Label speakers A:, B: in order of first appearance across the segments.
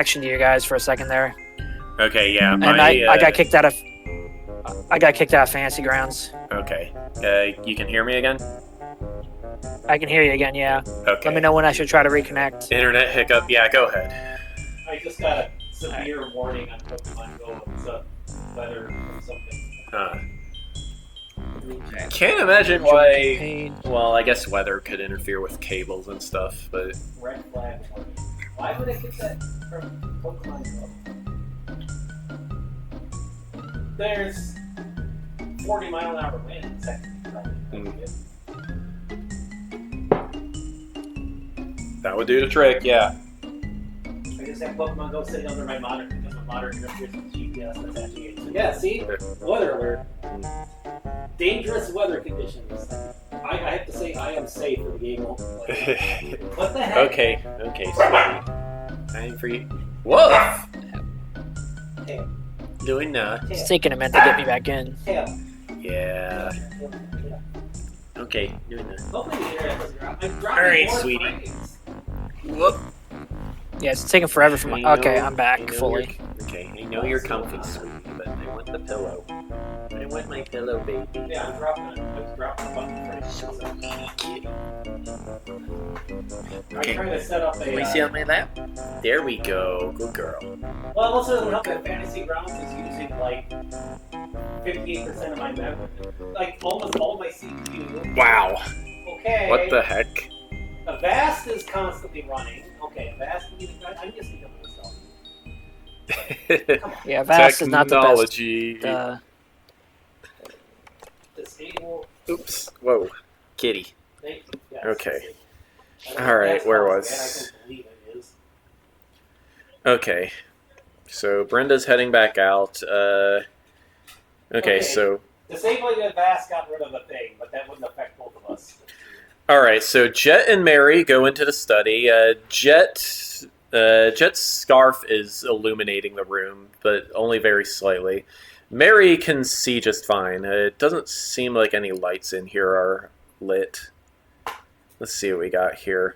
A: connection to you guys for a second there,
B: Okay, yeah.
A: and I got kicked out of Fantasy Grounds.
B: Okay. You can hear me again?
A: I can hear you again. Yeah.
B: Okay.
A: Let me know when I should try to reconnect.
B: Internet hiccup. Yeah, go ahead.
C: I just got a severe warning on Pokemon Go. It's a weather or something.
B: Huh. Can't imagine why. Well, I guess weather could interfere with cables and stuff, but.
C: Red flag warning. Why would I get that from Pokemon Go? There's 40-mile-an-hour winds.
B: That would do the trick, yeah.
C: I just have Pokemon Go sitting under my monitor because my monitor interferes with GPS that's actually. So yeah, see? Weather alert. Dangerous weather conditions. I have to say I am safe for the game. What the heck?
B: Okay, sweetie. Time for you. Woof!
C: Tail.
B: Doing that.
A: It's taking a minute to get me back in.
C: Tail.
B: Yeah. Okay, doing that.
C: Hopefully the internet doesn't drop. I'm dropping
B: Alright,
C: more
B: sweetie.
C: frames.
B: Whoop.
A: Yeah, it's taking forever for my. Okay, I'm back fully.
B: Okay, I know you're comfy, sweetie, but I want the pillow. I want my pillow, baby.
C: Yeah, I'm dropping a button frames. I'm trying to set up a.
B: Can we see on my lap? There we go. Good girl.
C: Well, also doesn't help that Fantasy Grounds is using like 58% of my memory. Like almost all my CPU.
B: Wow.
C: Okay.
B: What the heck?
C: Avast is constantly running. Okay, Avast, I'm just thinking of myself.
A: Yeah, Vast is not the best.
B: Technology.
C: Disable.
B: Oops. Whoa. Kitty.
C: Thank you. Yes,
B: Okay.
C: I don't know
B: Alright,
C: if that's
B: where
C: how
B: was-
C: bad I can believe it is.
B: Okay. So Brenda's heading back out. Okay, so.
C: Disabling Avast got rid of the thing, but that wouldn't affect both of us.
B: Alright, so Jet and Mary go into the study. Jet's scarf is illuminating the room, but only very slightly. Mary can see just fine. It doesn't seem like any lights in here are lit. Let's see what we got here.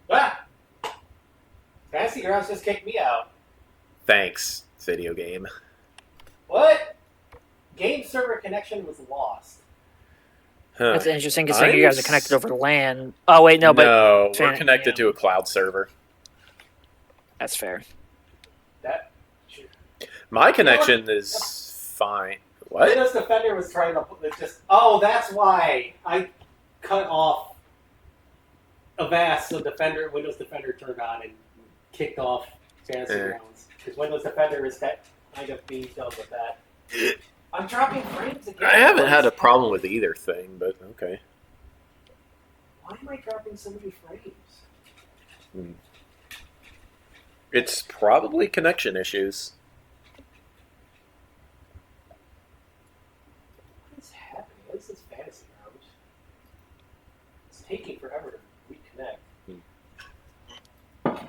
C: Ah! Fantasy Grounds just kicked me out.
B: Thanks, video game.
C: What? Game server connection was lost.
B: Huh.
A: That's interesting considering you guys are connected over to LAN. Oh wait, no, but
B: No, we're connected to a cloud server.
A: that's fair.
C: That.
B: My connection is fine. What?
C: Windows Defender was trying to just. Oh, that's why I cut off Avast so Windows Defender turned on and kicked off Fantasy Grounds. Because Windows Defender is kind of being done with that. I'm dropping frames again.
B: I haven't had a problem with either thing, but okay.
C: Why am I dropping so many frames?
B: It's probably connection issues.
C: What is happening? This is Fantasy Grounds. It's taking forever to reconnect. 41%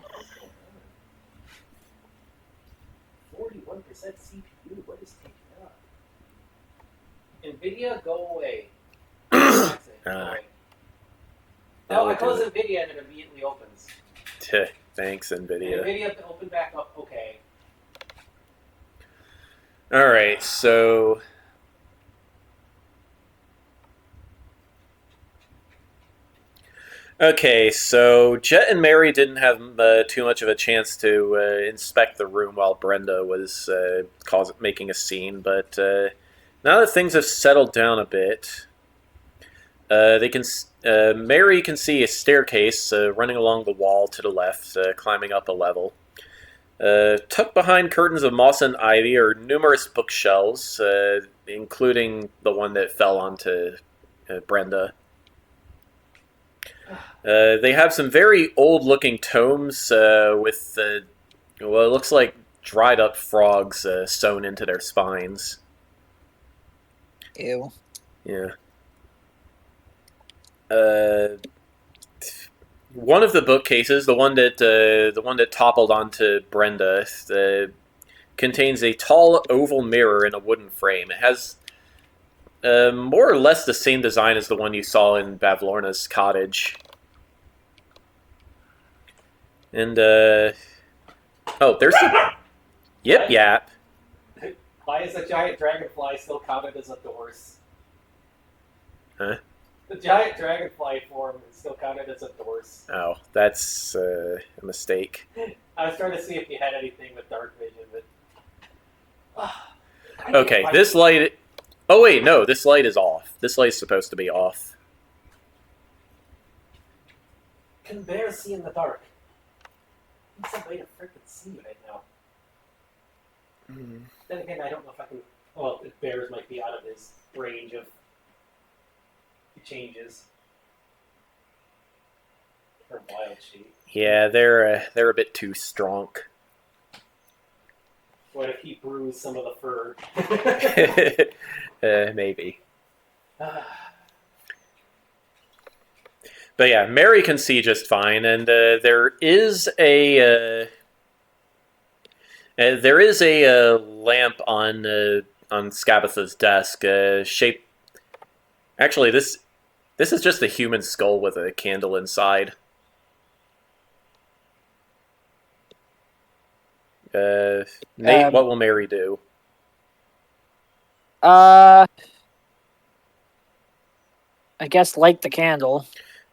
C: CPU. What is taking up? NVIDIA, go away. That's it. Go away. Oh, I close NVIDIA and it immediately opens.
B: Thanks, NVIDIA.
C: NVIDIA open back up. Okay.
B: Alright, so... Okay, so Jet and Mary didn't have too much of a chance to inspect the room while Brenda was making a scene, but now that things have settled down a bit, Mary can see a staircase running along the wall to the left, climbing up a level. Tucked behind curtains of moss and ivy are numerous bookshelves, including the one that fell onto Brenda. They have some very old-looking tomes with, well, it looks like dried-up frogs sewn into their spines.
A: Ew.
B: Yeah. One of the bookcases, the one that toppled onto Brenda, contains a tall oval mirror in a wooden frame. It has more or less the same design as the one you saw in Bavlorna's cottage. And Oh, there's a yip yap.
C: Why is a giant dragonfly still counted as a dorse?
B: Huh?
C: The giant dragonfly form is still counted as a dorse.
B: Oh, that's a mistake.
C: I was trying to see if you had anything with dark vision, but
B: Okay, this light. Oh wait, no, this light is off. This light's supposed to be off.
C: Can bears see in the dark? What's the way to freaking see right now? Then again, I don't know if I can. Well, bears might be out of his range of changes. Or wild sheep.
B: Yeah, they're a bit too strong.
C: What if he bruised some of the fur?
B: Maybe. But yeah, Mary can see just fine, and there is a lamp on Scabatha's desk. Shape. Actually, this is just a human skull with a candle inside. Nate, what will Mary do?
A: I guess light the candle.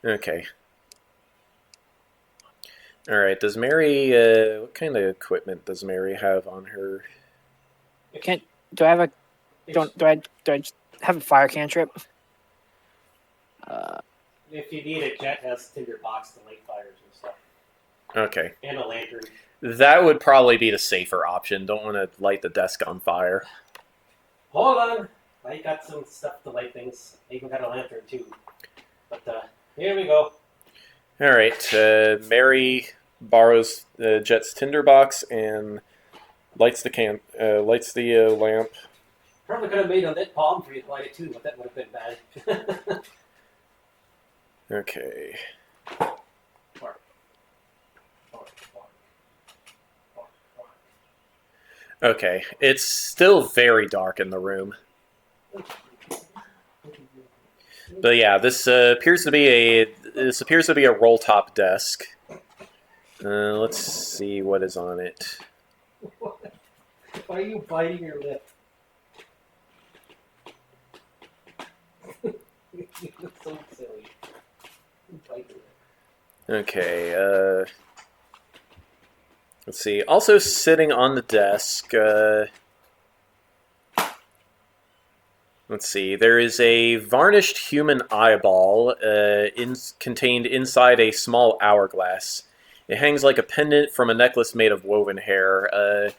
B: Okay. All right. Does Mary? What kind of equipment does Mary have on her?
A: Do I have a? Do I have a fire cantrip?
C: If you need it, Jet has tinder box to light fires and stuff.
B: Okay.
C: And a lantern.
B: That would probably be the safer option. Don't want to light the desk on fire.
C: Hold on. I got some stuff to light things. I even got a lantern too. But here we go.
B: All right. Mary borrows Jet's tinderbox and lights the lamp.
C: Probably could have made a lit palm tree to light it too, but that would have been bad.
B: Okay. Okay. It's still very dark in the room. But yeah, this appears to be a roll top desk. Let's see what is on it.
C: Why are you biting your lip? You look so silly. You bite your lip.
B: Okay. Let's see. Also sitting on the desk. Let's see. There is a varnished human eyeball contained inside a small hourglass. It hangs like a pendant from a necklace made of woven hair.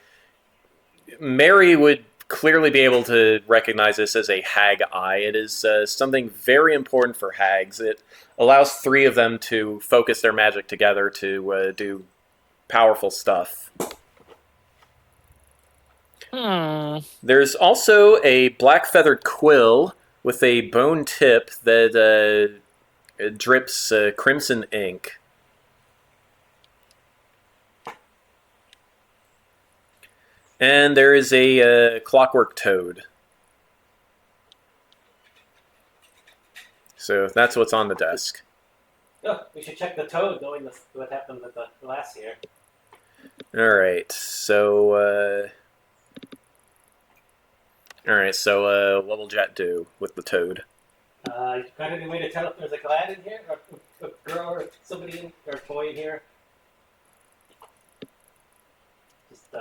B: Mary would clearly be able to recognize this as a hag eye. It is something very important for hags. It allows 3 of them to focus their magic together to do powerful stuff. There's also a black feathered quill with a bone tip that drips crimson ink. And there is a clockwork toad. So that's what's on the desk.
C: Oh, we should check the toad, knowing what happened with the last year.
B: All right. So what will Jet do with the toad?
C: Got any way to tell if there's a glad in here, or a girl, or somebody, or a toy in here? Just,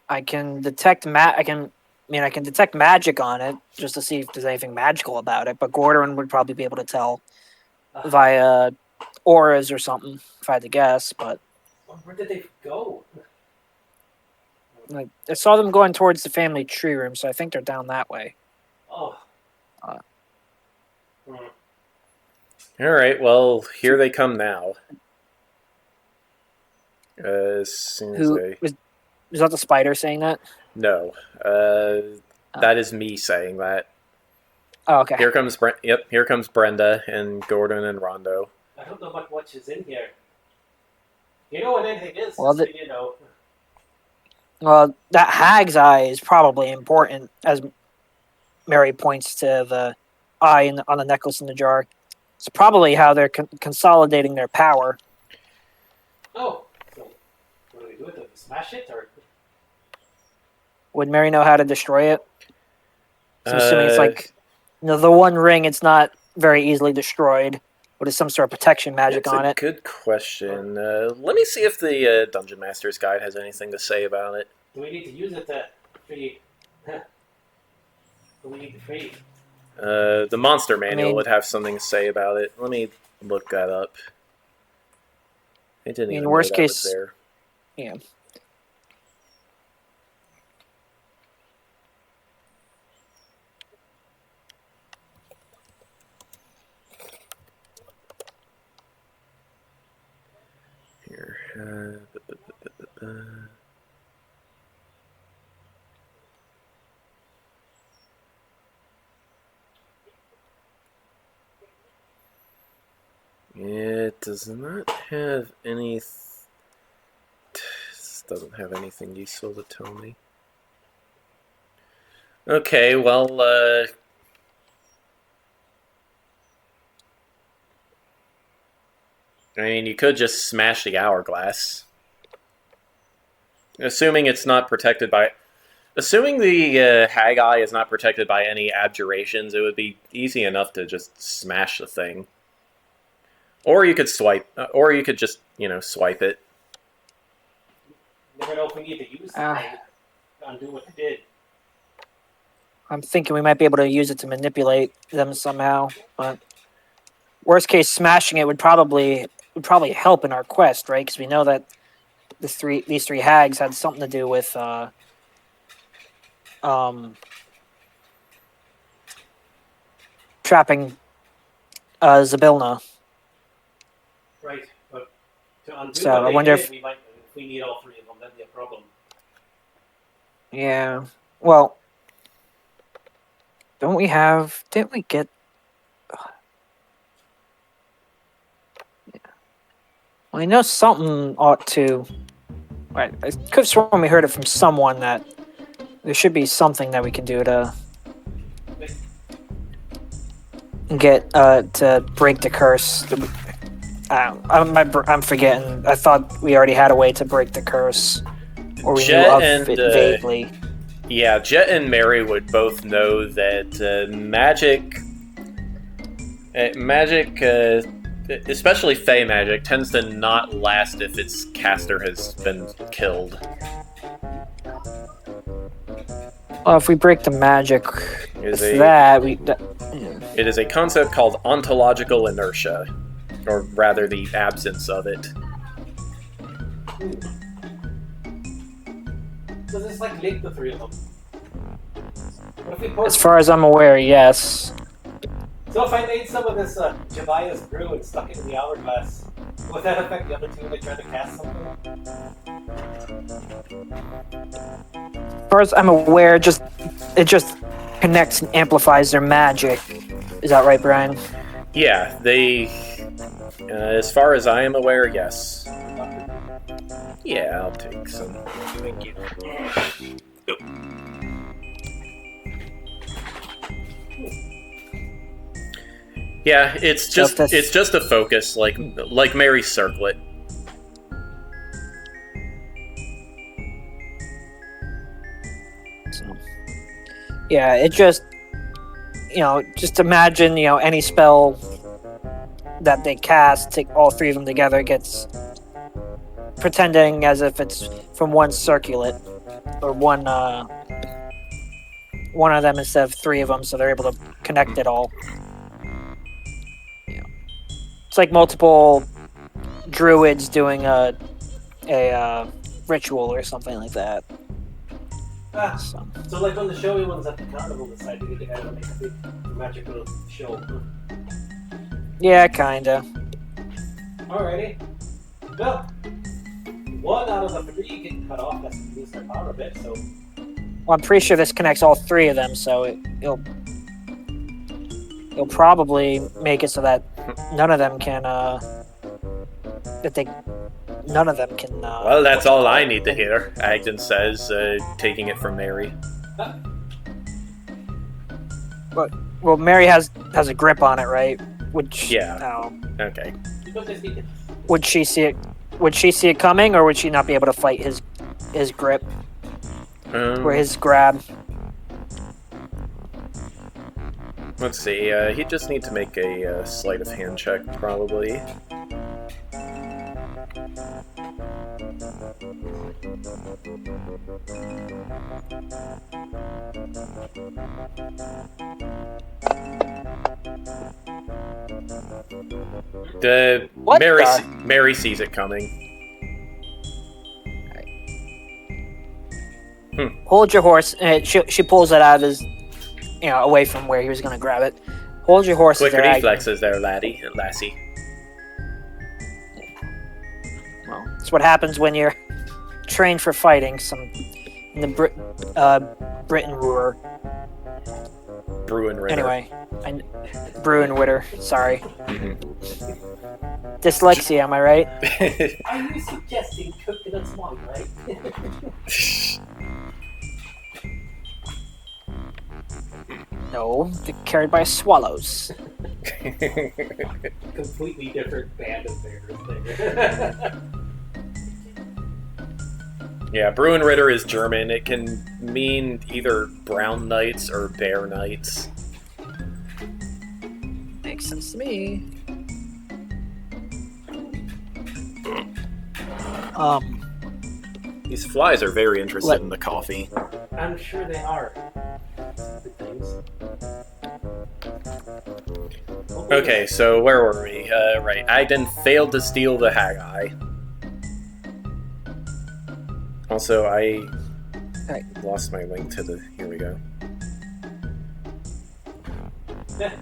A: I can detect I can detect magic on it just to see if there's anything magical about it. But Gordon would probably be able to tell via auras or something, if I had to guess. But
C: where did they go?
A: I saw them going towards the family tree room, so I think they're down that way.
C: Oh.
B: All right. Well, here they come now. As soon as they...
A: Was that the spider saying that?
B: No. That is me saying that.
A: Oh, okay.
B: Here comes here comes Brenda and Gordon and Rondo.
C: I don't know about what is in here. You know what anything is?
A: Well,
C: you know.
A: Well, that hag's eye is probably important, as Mary points to the eye on the necklace in the jar. It's probably how they're consolidating their power.
C: Oh, smash it, or
A: Would Mary know how to destroy it? So I'm assuming it's like, the One Ring. It's not very easily destroyed. But it's some sort of protection magic
B: That's
A: on
B: a
A: it.
B: good question. Let me see if the Dungeon Master's Guide has anything to say about it.
C: do we need to use it to free? Do we need to free?
B: The Monster Manual
A: mean-
B: would have something to say about it. Let me look that up. I didn't even
A: worst
B: know that
A: case-
B: was there.
A: Yeah.
B: Here. It does not have any. This doesn't have anything useful to tell me. Okay, well, I mean, you could just smash the hourglass. Assuming it's not protected by... Assuming the Hag Eye is not protected by any abjurations, it would be easy enough to just smash the thing. Or you could swipe... or you could just, swipe it.
C: Never know if we need to use it to undo what they did.
A: I'm thinking we might be able to use it to manipulate them somehow. But worst case, smashing it would probably help in our quest, right? Because we know that these three hags had something to do with trapping Zabilna.
C: Right, but to undo
A: So,
C: what
A: I
C: they
A: wonder
C: did,
A: if-
C: we need all three of them. That'd be a problem.
A: Yeah. Well, didn't we get... Well, I know something ought to... Right, I could have sworn we heard it from someone that there should be something that we can do to get to break the curse. I'm forgetting. I thought we already had a way to break the curse, or we knew
B: Jet
A: of
B: and,
A: it vaguely.
B: Yeah, Jet and Mary would both know that magic, especially Fey magic, tends to not last if its caster has been killed.
A: Well, if we break the magic
B: Is
A: with
B: a-
A: that,
B: It is a concept called ontological inertia, or rather the absence of it.
C: So this link the three of them. What if we pour
A: as far as I'm aware, yes.
C: So if I made some of this Jabaya's brew and stuck it in the hourglass, would that affect the other two that tried to cast something?
A: As far as I'm aware, it just connects and amplifies their magic. Is that right, Brian?
B: Yeah, they... as far as I am aware, yes. Yeah, I'll take some. Thank you. Yeah, it's just a focus, like Mary's circlet.
A: So, yeah, it just just imagine any spell that they cast, take all three of them together, gets pretending as if it's from one circlet or one of them instead of three of them, so they're able to connect it all. It's like multiple druids doing a ritual or something like that.
C: Ah,
A: So,
C: so like when the showy ones at the carnival decide to get together and make a big magical show.
A: yeah, kinda.
C: Alrighty. Well, one out of the three getting cut off has to use their power a bit, so
A: Well, I'm pretty sure this connects all three of them, so it'll probably make it so that none of them can
B: Well, that's all I need to hear, Agden says, taking it from Mary.
A: Well, Mary has a grip on it, right?
B: Yeah. Okay.
C: you don't just need to
A: Would she see it? Would she see it coming, or would she not be able to fight his his grip or
B: Um,
A: his grab.
B: let's see. He'd just need to make a sleight of hand check, probably.
A: What the?
B: Mary sees it coming.
A: Hold your horse. She pulls it out of his, away from where he was going to grab it. Hold your horses
B: Quick
A: there.
B: reflexes there, lassie.
A: Well, it's what happens when you're trained for fighting. In the Britain Ruhr.
B: Bruin Ritter.
A: Anyway, Bruin Witter. Sorry.
B: Mhm.
A: Dyslexia, am I right?
C: Are you suggesting coconut wine, right?
A: No, they're carried by swallows.
C: Completely different band of bears there.
B: Yeah, Bruin Ritter is German. It can mean either brown knights or bear knights.
A: Makes sense to me.
B: These flies are very interested in the coffee.
C: I'm sure they are. Good things.
B: Okay, so where were we? Right, Agden failed to steal the Haggai. Also, I lost my link to the... Here we go.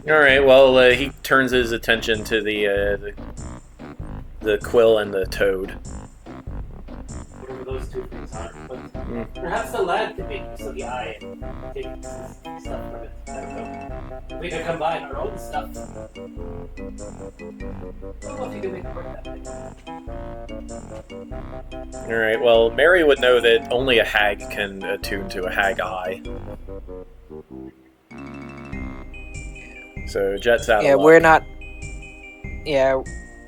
B: Alright, well, he turns his attention to the quill and the toad.
C: Whatever those two things are. But perhaps the lad could make use of the eye and take stuff from it. I don't know. We could combine our own stuff. I don't know if you can make it work that way.
B: Alright, well, Mary would know that only a hag can attune to a hag eye. So, Jet's out of luck.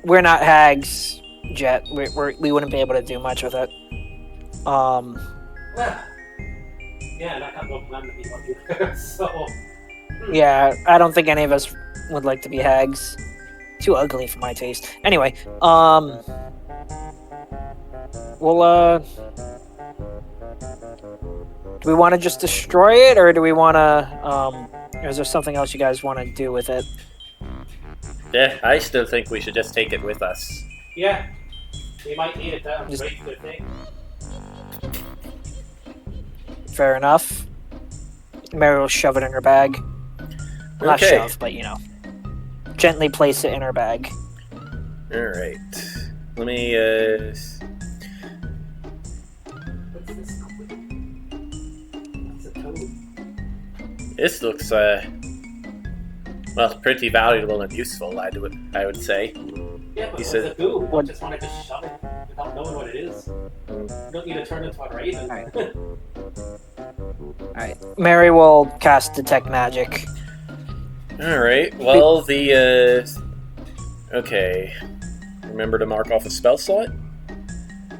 A: We're not hags, Jet. We wouldn't be able to do much with it.
C: Well, yeah, and I got no plan to be lucky. So...
A: Yeah, I don't think any of us would like to be hags. Too ugly for my taste. Anyway, well, do we want to just destroy it, or do we want to, is there something else you guys want to do with it?
B: Yeah, I still think we should just take it with us.
C: Yeah. We might need it down to break the thing.
A: Fair enough. Mary will shove it in her bag. Not
B: Okay.
A: shove, but gently place it in her bag.
B: Alright. Let me,
C: What's this? What's a toad?
B: This looks, pretty valuable and useful, I would say.
C: Yeah, but
B: He
C: what's
B: said-
C: a goo? I just want to just shove it without knowing what it is. You don't need to turn into a raven.
A: Alright. Mary will cast Detect Magic.
B: Alright, well, okay. Remember to mark off a spell slot?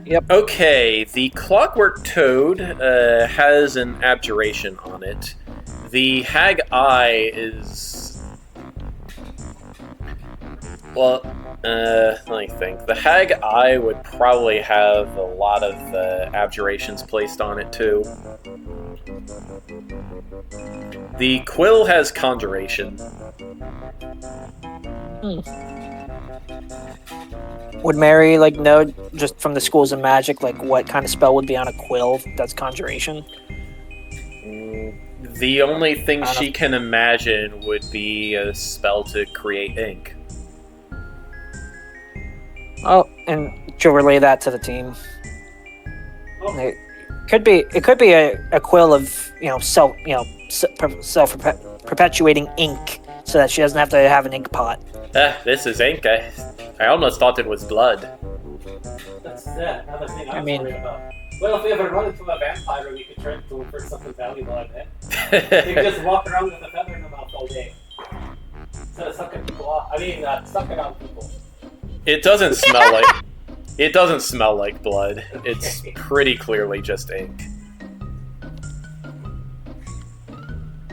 A: Yep.
B: Okay, the Clockwork Toad has an abjuration on it. The Hag Eye is... Well, let me think. The Hag Eye would probably have a lot of abjurations placed on it, too. The Quill has Conjuration.
A: Would Mary know just from the schools of magic what kind of spell would be on a quill that's conjuration?
B: The only thing
A: I don't
B: she can imagine would be a spell to create ink.
A: Oh, and she'll relay that to the team.
C: Oh.
A: It could be a quill of self perpetuating ink, so that she doesn't have to have an ink pot.
B: This is ink. I almost thought it was blood.
C: That's another thing I was
A: mean-
C: worried about. Well, if we ever run into a vampire, we could turn to him for something valuable, I bet. They could just walk around with a feather in their mouth all day. Instead of sucking people off. Sucking out people.
B: It doesn't smell like It doesn't smell like blood. It's
C: Okay.
B: pretty clearly just ink.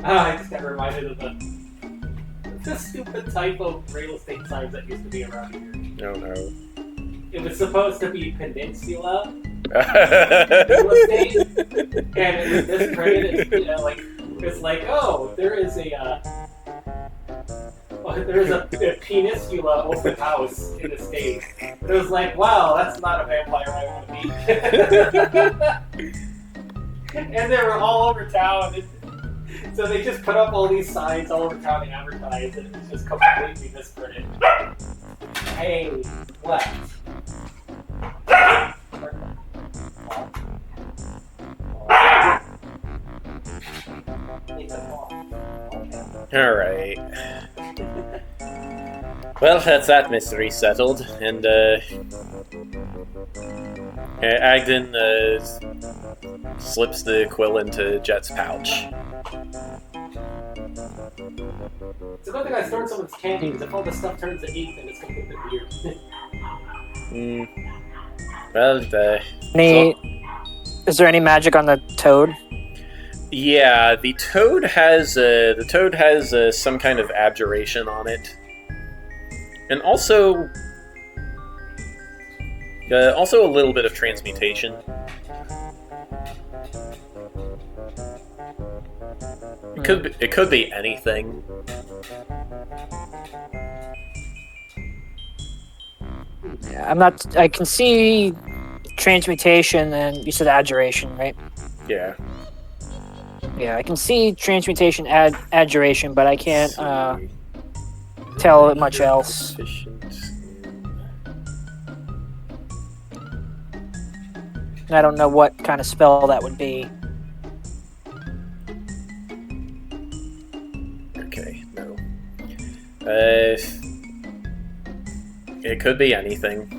C: I just got reminded of the stupid type of real estate signs that used to be around here.
B: Oh no.
C: It was supposed to be peninsula real estate, and it was misprinted. Like it's like, oh, there's a peninsula open house in the state. It was like, wow, that's not a vampire I want to meet. And they were all over town. So they just put up all these signs all over town and advertised, and it was just completely misprinted. Hey, what?
B: Alright. Well, that's that mystery settled, and Agden slips the quill into Jet's pouch.
C: It's a good thing I stored someone's candy, because if all this stuff turns to ink, then it's going to get weird.
B: Well,
A: Is there any magic on the toad?
B: yeah, the toad has some kind of abjuration on it, and also a little bit of transmutation. It could be anything.
A: Yeah, I'm not. I can see transmutation, and you said adjuration, right?
B: Yeah.
A: Yeah, I can see transmutation, adjuration, but I can't tell much else. I don't know what kind of spell that would be.
B: Okay, no. It could be anything.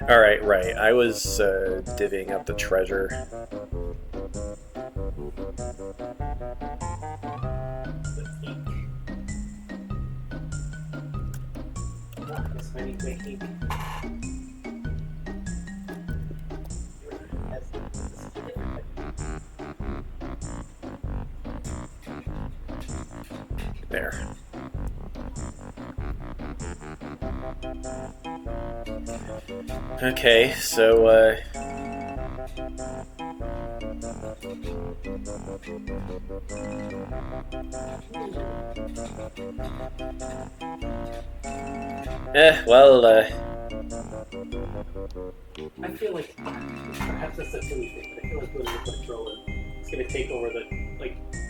B: Alright, right. I was divvying up the treasure. There. Okay, so, well,
C: I feel like, perhaps that's a silly thing, but I feel like when we're controlling, it's going to take over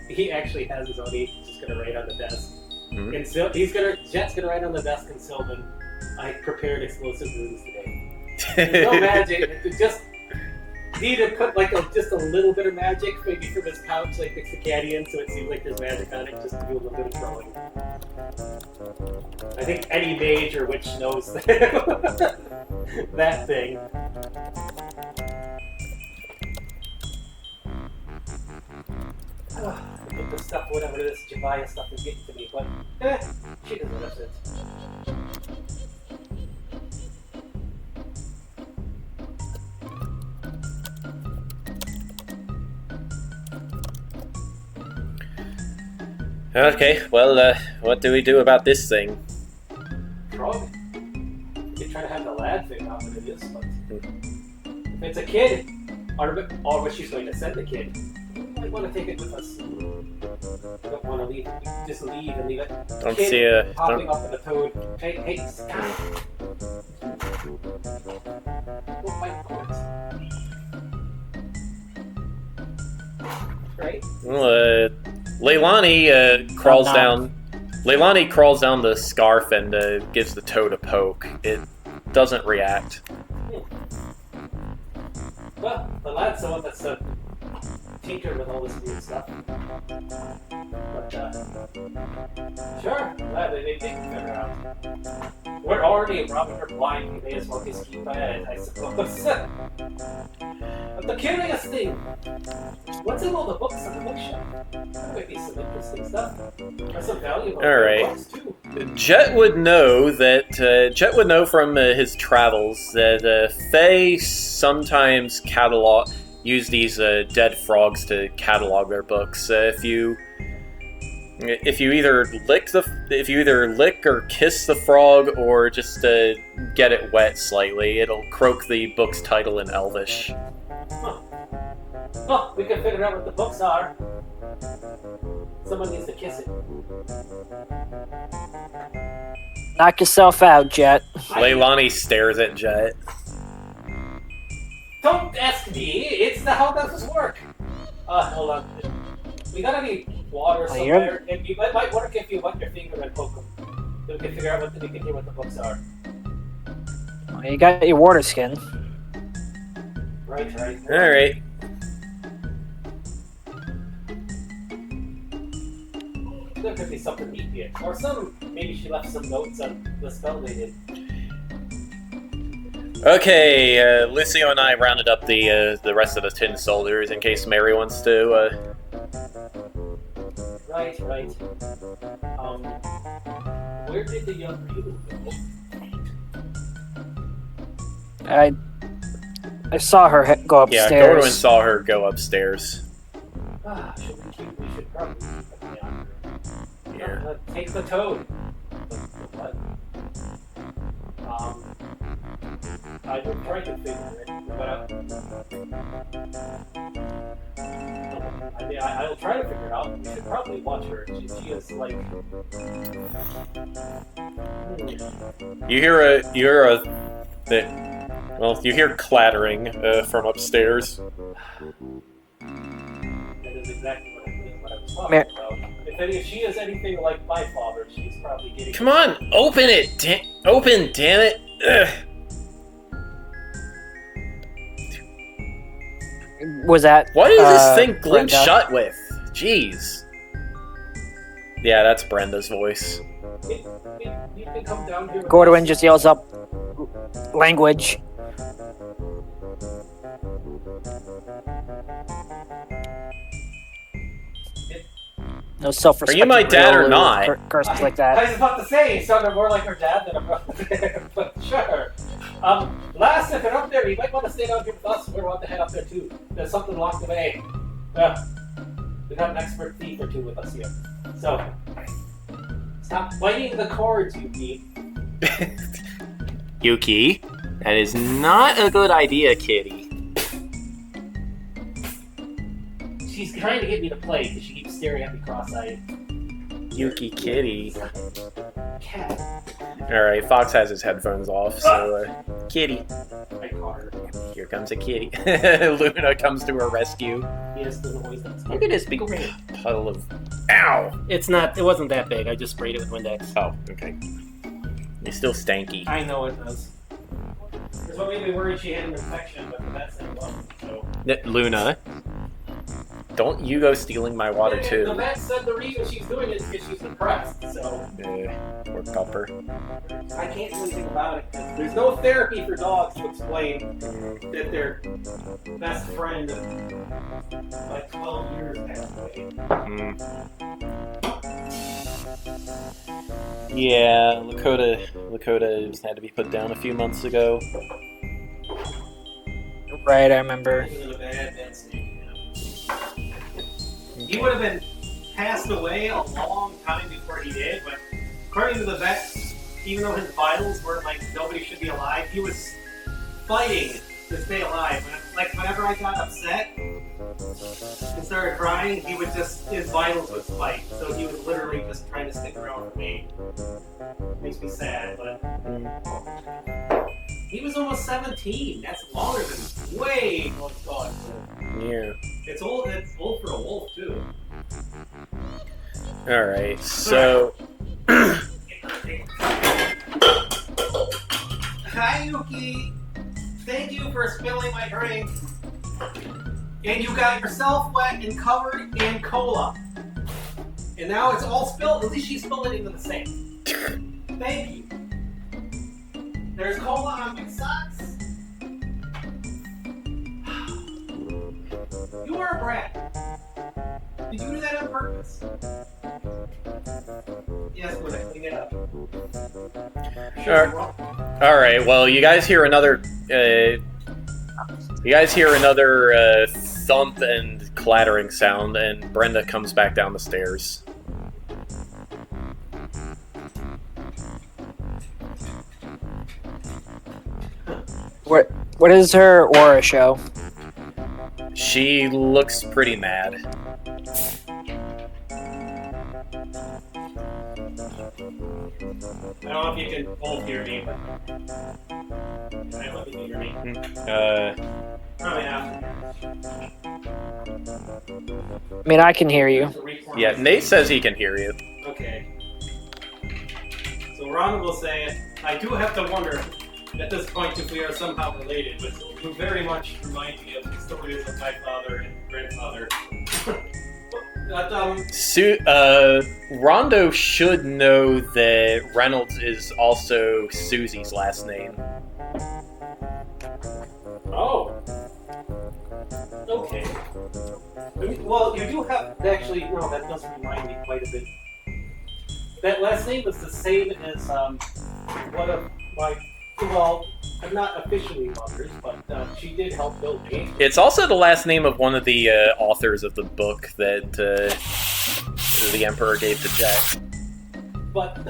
C: he actually has his own ink, he's just going to write on the desk.
B: Mhm.
C: And so Jet's going to write on the desk, and Sylvan, I prepared explosive runes today. There's no magic, it just need to put just a little bit of magic, maybe from his pouch, like mix the candy in so it seems like there's magic on it, just to do a little bit of throwing. I think any mage or witch knows that thing. I think the stuff, whatever this Jabaya stuff is getting to me, but she doesn't have it.
B: okay, well, what do we do about this thing?
C: Frog? You could try to have the lad figure out what it is, but if it's a kid, or what she's going to send the kid, we might want to take it with us. We don't want to leave, just leave and leave it.
B: Don't
C: Kid
B: see a...
C: popping
B: Don't,
C: up in the toad. Hey, stop! Oh my god. Right?
B: well, Leilani crawls down. Leilani crawls down the scarf and gives the toad a poke. It doesn't react.
C: Well, the lad's the one that's tinker with all this weird stuff. But, sure, glad they didn't figure out. We're already robbing her blind, we may as well just keep ahead, I suppose. But the curious thing, what's in all the books on the bookshelf? There might be some interesting stuff. There's some valuable books, too.
B: Jet would know from his travels that Fae sometimes use these dead frogs to catalog their books. If you either lick or kiss the frog, or just get it wet slightly, it'll croak the book's title in Elvish.
C: Huh. Oh, we can figure out what the books are. Someone needs to kiss it.
A: Knock yourself out, Jet.
B: Leilani stares at Jet.
C: Don't ask me. It's how does this work? Hold on. We got any water somewhere? And you might work if you wet your finger and poke them. So we can figure out we can hear what the books are.
A: Well, you got your water skin.
C: Right.
B: Alright.
C: There could be something neat here. Or maybe she left some notes on the spell they did.
B: Okay, Lucio and I rounded up the rest of the tin soldiers in case Mary wants to,
C: Right. Where did the young mule go?
A: I saw her go upstairs.
B: Yeah, Gorwin saw her go upstairs.
C: We should probably keep an eye on her.
B: Yeah.
C: Take the toad. What? I will try to figure it, but I'll try to figure it out. We should probably watch her. She is like.
B: You hear clattering from upstairs.
C: That is exactly what I was talking about. If she is anything like my father, she's probably getting.
B: Come on, open it! Open, damn it! Ugh.
A: Was that?
B: What is this thing glued
A: Brenda?
B: shut with? Jeez. Yeah, that's Brenda's voice.
C: You can come down here.
A: Gordwin just yells up language. No self-respect.
B: Are you my dad or not?
A: Curses like
C: I
A: that.
C: was about to say, you sounded more like her dad than a brother, but sure. Last, if you're up there, you might want to stay down here with us. We're about to head up there too. There's something locked away. We got an expert thief or two with us here. So, stop biting the cords, Yuki.
B: Yuki, that is not a good idea, kitty.
C: She's trying to get me to play because she keeps staring at me cross-eyed.
B: Yuki kitty.
C: Cat.
B: Alright, Fox has his headphones off, so, kitty.
C: I caught her.
B: Here comes a kitty. Luna comes to her rescue.
C: Yes, the noise that's
B: Look at this big puddle of... Ow!
C: It wasn't that big. I just sprayed it with Windex.
B: Oh, okay. It's still stanky.
C: I know it does. That's what made me worried she had an infection, but that's it wasn't, so...
B: Luna, don't you go stealing my water
C: The
B: too.
C: vet said the reason she's doing it is because she's depressed, so...
B: Poor pupper.
C: I can't do anything about it. There's no therapy for dogs to explain that their best friend of like 12 years passed away.
B: Yeah, Lakota had to be put down a few months ago.
A: Right, I remember.
C: He was in a bad state. He would have been passed away a long time before he did, but according to the vet, even though his vitals were like nobody should be alive, he was fighting to stay alive. Like whenever I got upset and started crying, his vitals would spike. So he was literally just trying to stick around for me. Makes me sad, but he was almost 17. That's longer than way most dogs.
B: Yeah.
C: It's old for a wolf too.
B: Alright, so...
C: Hi, Yuki. Thank you for spilling my drink. And you got yourself wet and covered in cola. And now it's all spilled. At least she spilled it into the sink. Thank you. There's cola on my socks. You are a brat. Did you do that on purpose? Yes, would I clean it up?
B: Sure. All right. Well, you guys hear another. Thump and clattering sound, and Brenda comes back down the stairs.
A: What does her aura show?
B: She looks pretty mad.
C: I don't know if you can both hear me, but I don't know if you can hear me. Probably not.
A: I mean, I can hear you.
B: Yeah, Nate says he can hear you.
C: Okay. So Ron will say, I do have to wonder at this point if we are somehow related, but you very much remind me of the stories of my father and grandfather. But,
B: Rondo should know that Reynolds is also Susie's last name.
C: Oh. Okay. Well, you do have actually. No, that does remind me quite a bit. That last name is the same as one of my. Well, I'm not officially mothers, but she did help build me.
B: It's also the last name of one of the authors of the book that the Emperor gave to Jack.
C: But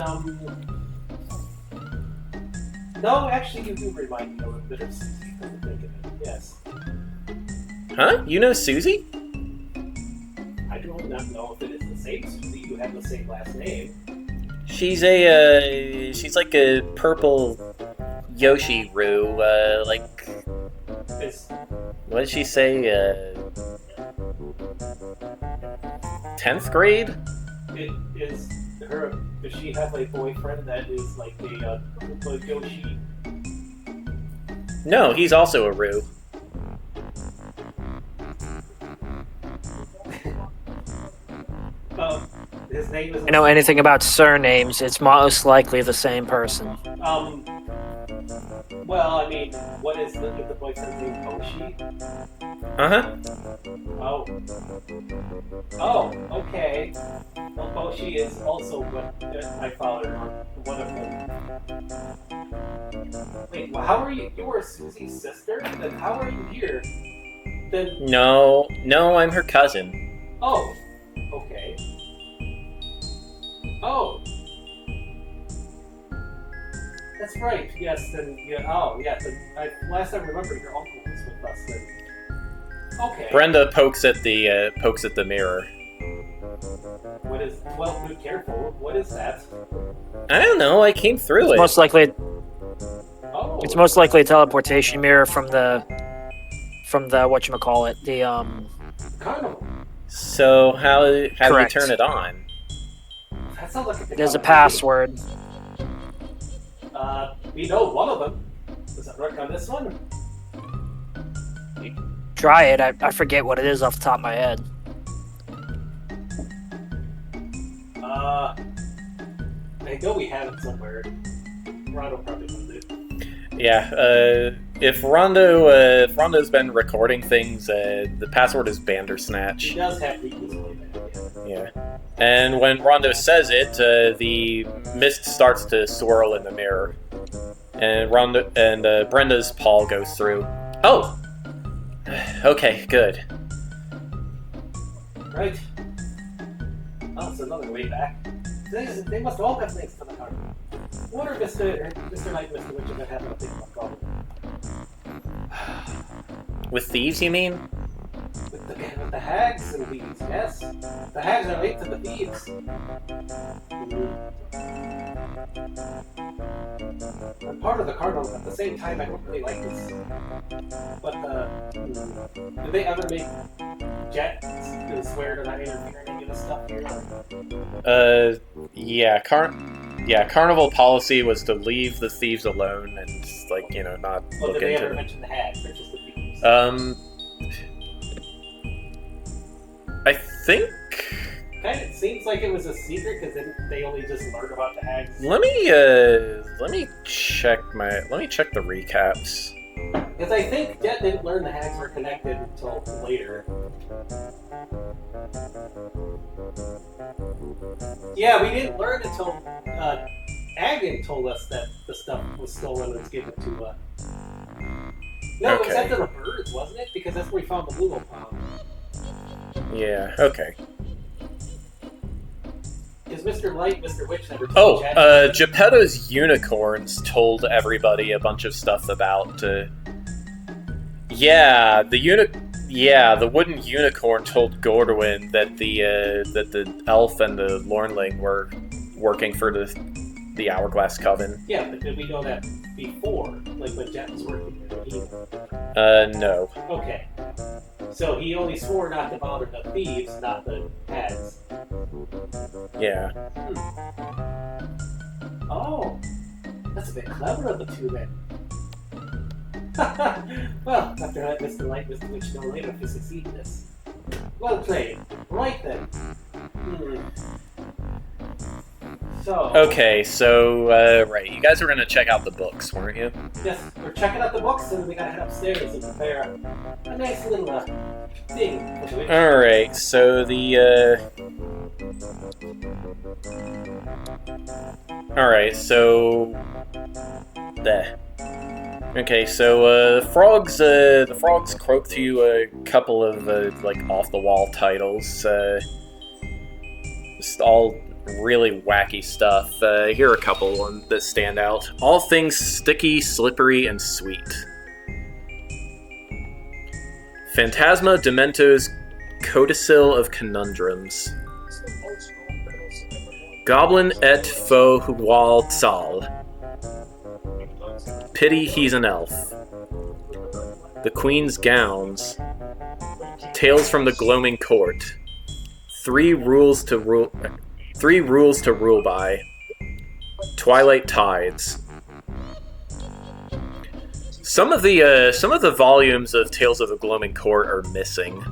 C: no, actually, you do remind me a little bit of Susie. Come to think of it. Yes.
B: Huh? You know Susie?
C: I do not know if it is the same Susie. You have the same last name.
B: She's she's like a purple Yoshi-Roo, like... What did she say, 10th grade?
C: Does she have a boyfriend that is like a Yoshi?
B: No, he's also a Roo.
C: His name is...
A: I know anything about surnames, it's most likely the same person.
C: Well, I mean, what is the boyfriend's name? Oshi?
B: Uh-huh.
C: Oh. Oh, okay. Well, Oshi is also my father, or one of them. Wait, well, how are you? You were Susie's sister? Then how are you here? Then...
B: No, I'm her cousin.
C: Oh, okay. Oh. That's right. Yes. Then. Yeah. Oh, yeah. Last I remember, your uncle was with us. Then. Okay.
B: Brenda pokes at the mirror.
C: What is? Well, be careful. What is that?
B: I don't know. I came through
A: It's
B: it.
A: most likely.
C: Oh.
A: It's most likely a teleportation mirror from the whatchamacallit, the
C: Carnival.
B: So how do you
A: Correct.
B: turn it on?
C: That sounds like
A: There's a password.
C: We know one of them. Does that work on this one?
A: Try it. I forget what it is off the top of my head.
C: I know we have it somewhere. Rondo probably knows it.
B: Yeah. If Rondo's been recording things, the password is Bandersnatch.
C: He does have to display that.
B: Yeah. And when Rondo says it, the mist starts to swirl in the mirror, and Brenda's paw goes through. Oh. Okay. Good.
C: Right. Oh, it's another way back. They must all have links to the card. I wonder if Mr. Knight and Mr. Witch have had nothing to call.
B: With thieves, you mean?
C: With the hags and thieves, yes. The hags are linked to the thieves. I'm part of the Cardinal, at the same time I don't really like this. But, did they ever make Jet swear to not interfere in any of this stuff here?
B: Yeah, Carnival policy was to leave the thieves alone and, like, not
C: Well,
B: look
C: did they
B: into
C: ever
B: them.
C: mention the hags or just the thieves?
B: I think.
C: It seems like it was a secret because they only just learned about the hags.
B: Let me check the recaps.
C: Because I think Jet didn't learn the hags were connected until later. Yeah, we didn't learn until Agan told us that the stuff was stolen and was given to. No, it was
B: Okay.
C: after the birds, wasn't it? Because that's where we found the Lulo Pond.
B: Yeah. Okay.
C: Because Mr. Light, Mr. Witch never told
B: Oh,
C: Jet.
B: Geppetto's unicorns told everybody a bunch of stuff about. The wooden unicorn told Gordwin that the elf and the Lornling were working for the Hourglass Coven.
C: Yeah, but did we know that before? Like when Jet was working there?
B: No.
C: Okay. So he only swore not to bother the thieves, not the hags.
B: Yeah.
C: Oh, that's a bit clever of the two then. Well, after that, Mr. Light, Mr. Witch know later if you succeed in this. Well played. Right then. So.
B: Okay, so right, you guys were gonna check out the books, weren't you?
C: Yes, we're checking out the books and we gotta head upstairs and prepare a nice little thing for the witch.
B: All right, so Okay, so the frogs croak to you a couple of like off the wall titles, just all really wacky stuff. Here are a couple that stand out. All things sticky, slippery, and sweet. Phantasma Demento's Codicil of Conundrums. Goblin et faux wal sal. Pity he's an elf. The Queen's Gowns. Tales from the Gloaming Court. Three rules to rule by. Twilight Tides. Some of the volumes of Tales of the Gloaming Court are missing.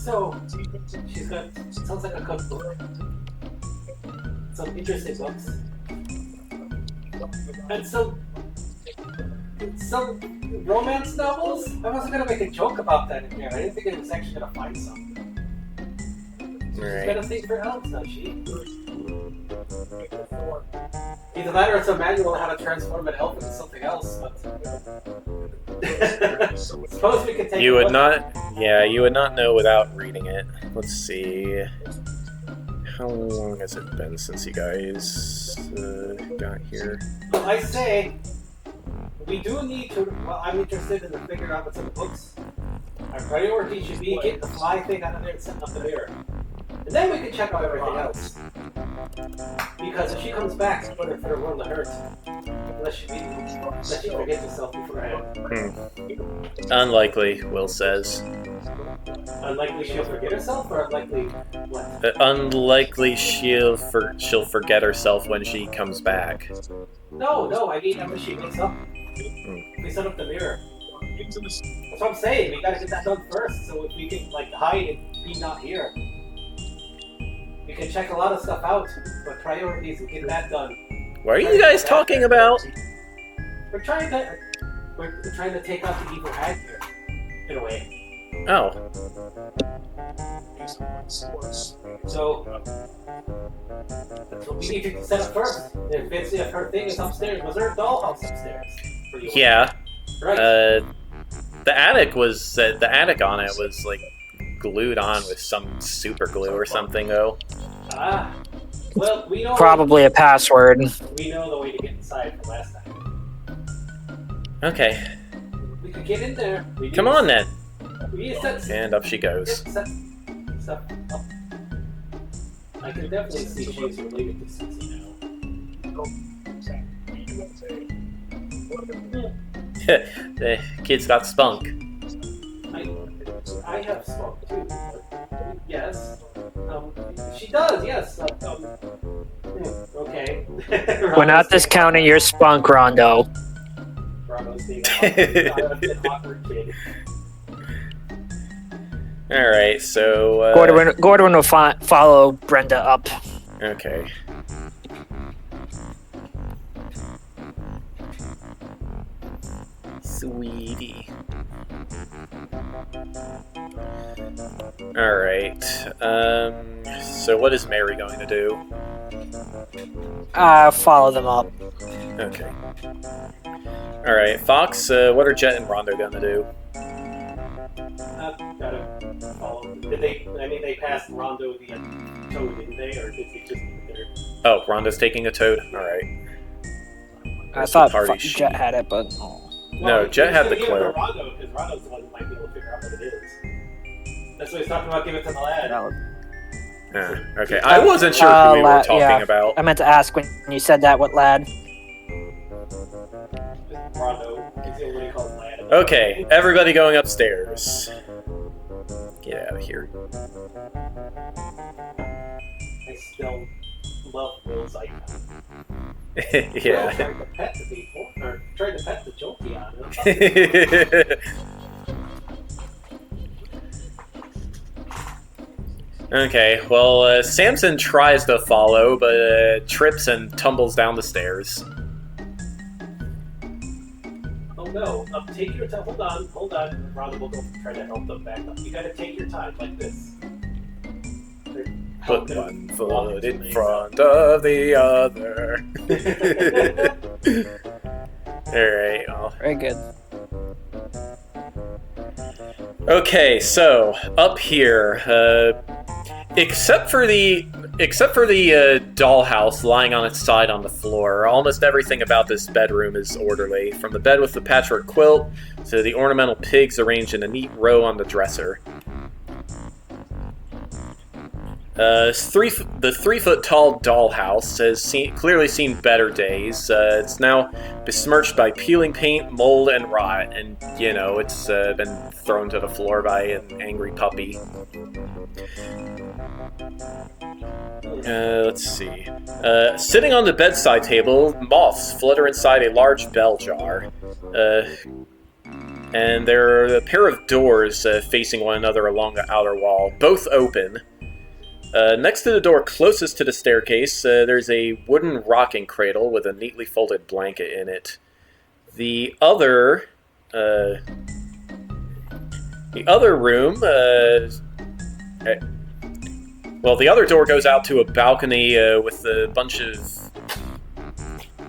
C: So, she's got, sounds like a cookbook. Some interesting books. And some romance novels? I wasn't gonna make a joke about that in here. I didn't think it was actually gonna find something. She's got a thing for elves, does she? Either that or it's a manual on how to transform an elf into something else, but... Suppose we could take
B: You would not know without reading it. Let's see. How long has it been since you guys got here?
C: Well, I say, we do need to, well, I'm interested in figuring out what's in the books. Our priority should be getting the fly thing out of there and setting up the mirror. And then we can check out everything else. Because if she comes back, it's better for her world to hurt. Unless she forgets herself beforehand.
B: Unlikely, Will says.
C: Unlikely she'll forget herself, or unlikely what?
B: Unlikely she'll forget herself when she comes back.
C: No, I mean after she wakes up. We set up the mirror. That's what I'm saying, we gotta get that done first, so if we can like hide and be not here. We can check a lot of stuff out, but priorities and get that done.
B: What are you guys talking about?
C: We're trying to take out the evil hag here, in a way.
B: Oh.
C: So that's what we need to set up first. If her thing is upstairs, was there a dollhouse upstairs?
B: Yeah.
C: Right.
B: The attic on it was like glued on with some super glue or something though.
C: Well, we know
A: Probably a password.
C: we know the way to get inside from last time.
B: Okay.
C: We could get in there.
B: Come on then.
C: We need to set
B: And up she goes.
C: stuff up. I can definitely see she's related to Susie now.
B: The kid's got spunk.
C: I have spunk too. Yes. She does, yes. Okay.
A: We're not discounting your spunk, Rondo.
C: Rondo's being an awkward kid.
B: All right, so
A: Gordon will follow Brenda up.
B: okay. Sweetie. All right. So what is Mary going to do?
A: Follow them up.
B: Okay. All right, Fox. What are Jet and Rondo going to do?
C: Gotta follow. Did they? I mean, they passed Rondo the toad, didn't they, or did they just leave it there?
B: Oh, Rondo's taking a toad. All right.
A: I
B: Where's
A: thought
B: the party
A: Jet
B: sheet?
A: had it, but
B: No, Jet had the
C: clue.
B: clue.
C: Rondo, because Rondo's the one who might be able to figure out what it is. That's what he's talking about. Give it to the lad.
B: Okay, I wasn't sure who we were talking
A: yeah.
B: about.
A: I meant to ask when you said that. What lad?
C: Rondo. He's the only one he calls lad.
B: Okay, everybody going upstairs. Get out of here.
C: I still love Will's icon.
B: Yeah.
C: Will tried to pet the people, or tried to pet the jokey on him.
B: Okay, well, Samson tries to follow, but trips and tumbles down the stairs.
C: Oh no, take your time. Hold on. Rondo will go try to help them back up. You gotta take your time, like this.
B: Put one foot in front of the other. Alright, well.
A: Very good.
B: Okay, so, up here, except for the dollhouse lying on its side on the floor, almost everything about this bedroom is orderly, from the bed with the patchwork quilt to the ornamental pigs arranged in a neat row on the dresser. The 3-foot-tall dollhouse has clearly seen better days. It's now besmirched by peeling paint, mold, and rot, and, you know, it's been thrown to the floor by an angry puppy. Let's see. Sitting on the bedside table, moths flutter inside a large bell jar. And there are a pair of doors facing one another along the outer wall, both open. Next to the door closest to the staircase, there's a wooden rocking cradle with a neatly folded blanket in it. The other room, well, the other door goes out to a balcony with a bunch of...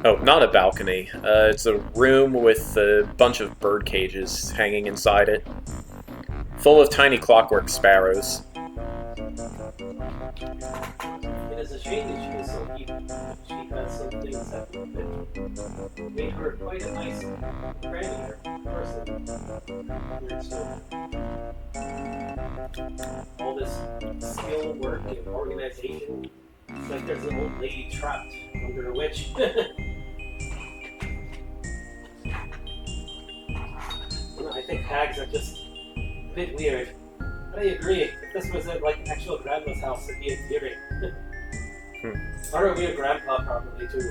B: Oh, not a balcony. It's a room with a bunch of bird cages hanging inside it, full of tiny clockwork sparrows.
C: It is a shame that she is so evil. She has some things that made her quite a nice granny person. Weird stuff. All this skill, work, and organization. It's like there's an old lady trapped under a witch. I think hags are just a bit weird. I agree. If this was like an actual grandma's house, it'd be endearing. Or a weird grandpa, probably, too.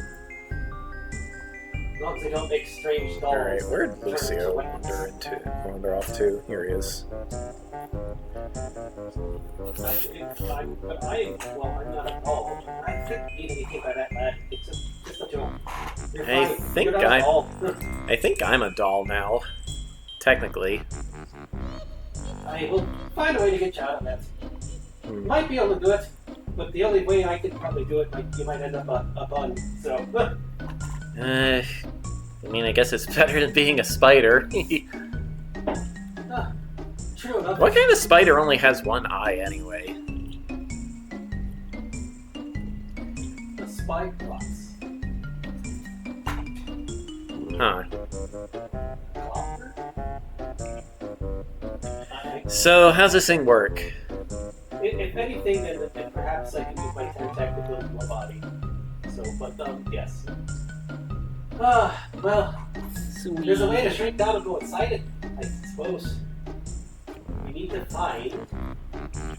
C: As long as they don't make strange dolls.
B: Alright, where'd Lucio wander off to? Here he is.
C: I'm not a doll. I couldn't mean anything by that, lad. It's just a joke. You're fine.
B: I think I'm a doll now. Technically.
C: I will find a way to get you out of that. Might be able to do it, but the only way I could probably do it, you might end up a bun, so...
B: I mean, I guess it's better than being a spider.
C: True enough.
B: What kind of spider only has one eye, anyway?
C: The spy clocks.
B: Huh. So, how's this thing work?
C: If anything, then perhaps I can use my tentacle to build my body. So, but, yes. Well,
A: Sweet.
C: there's a way to shrink down and go inside it, I suppose. We need to find the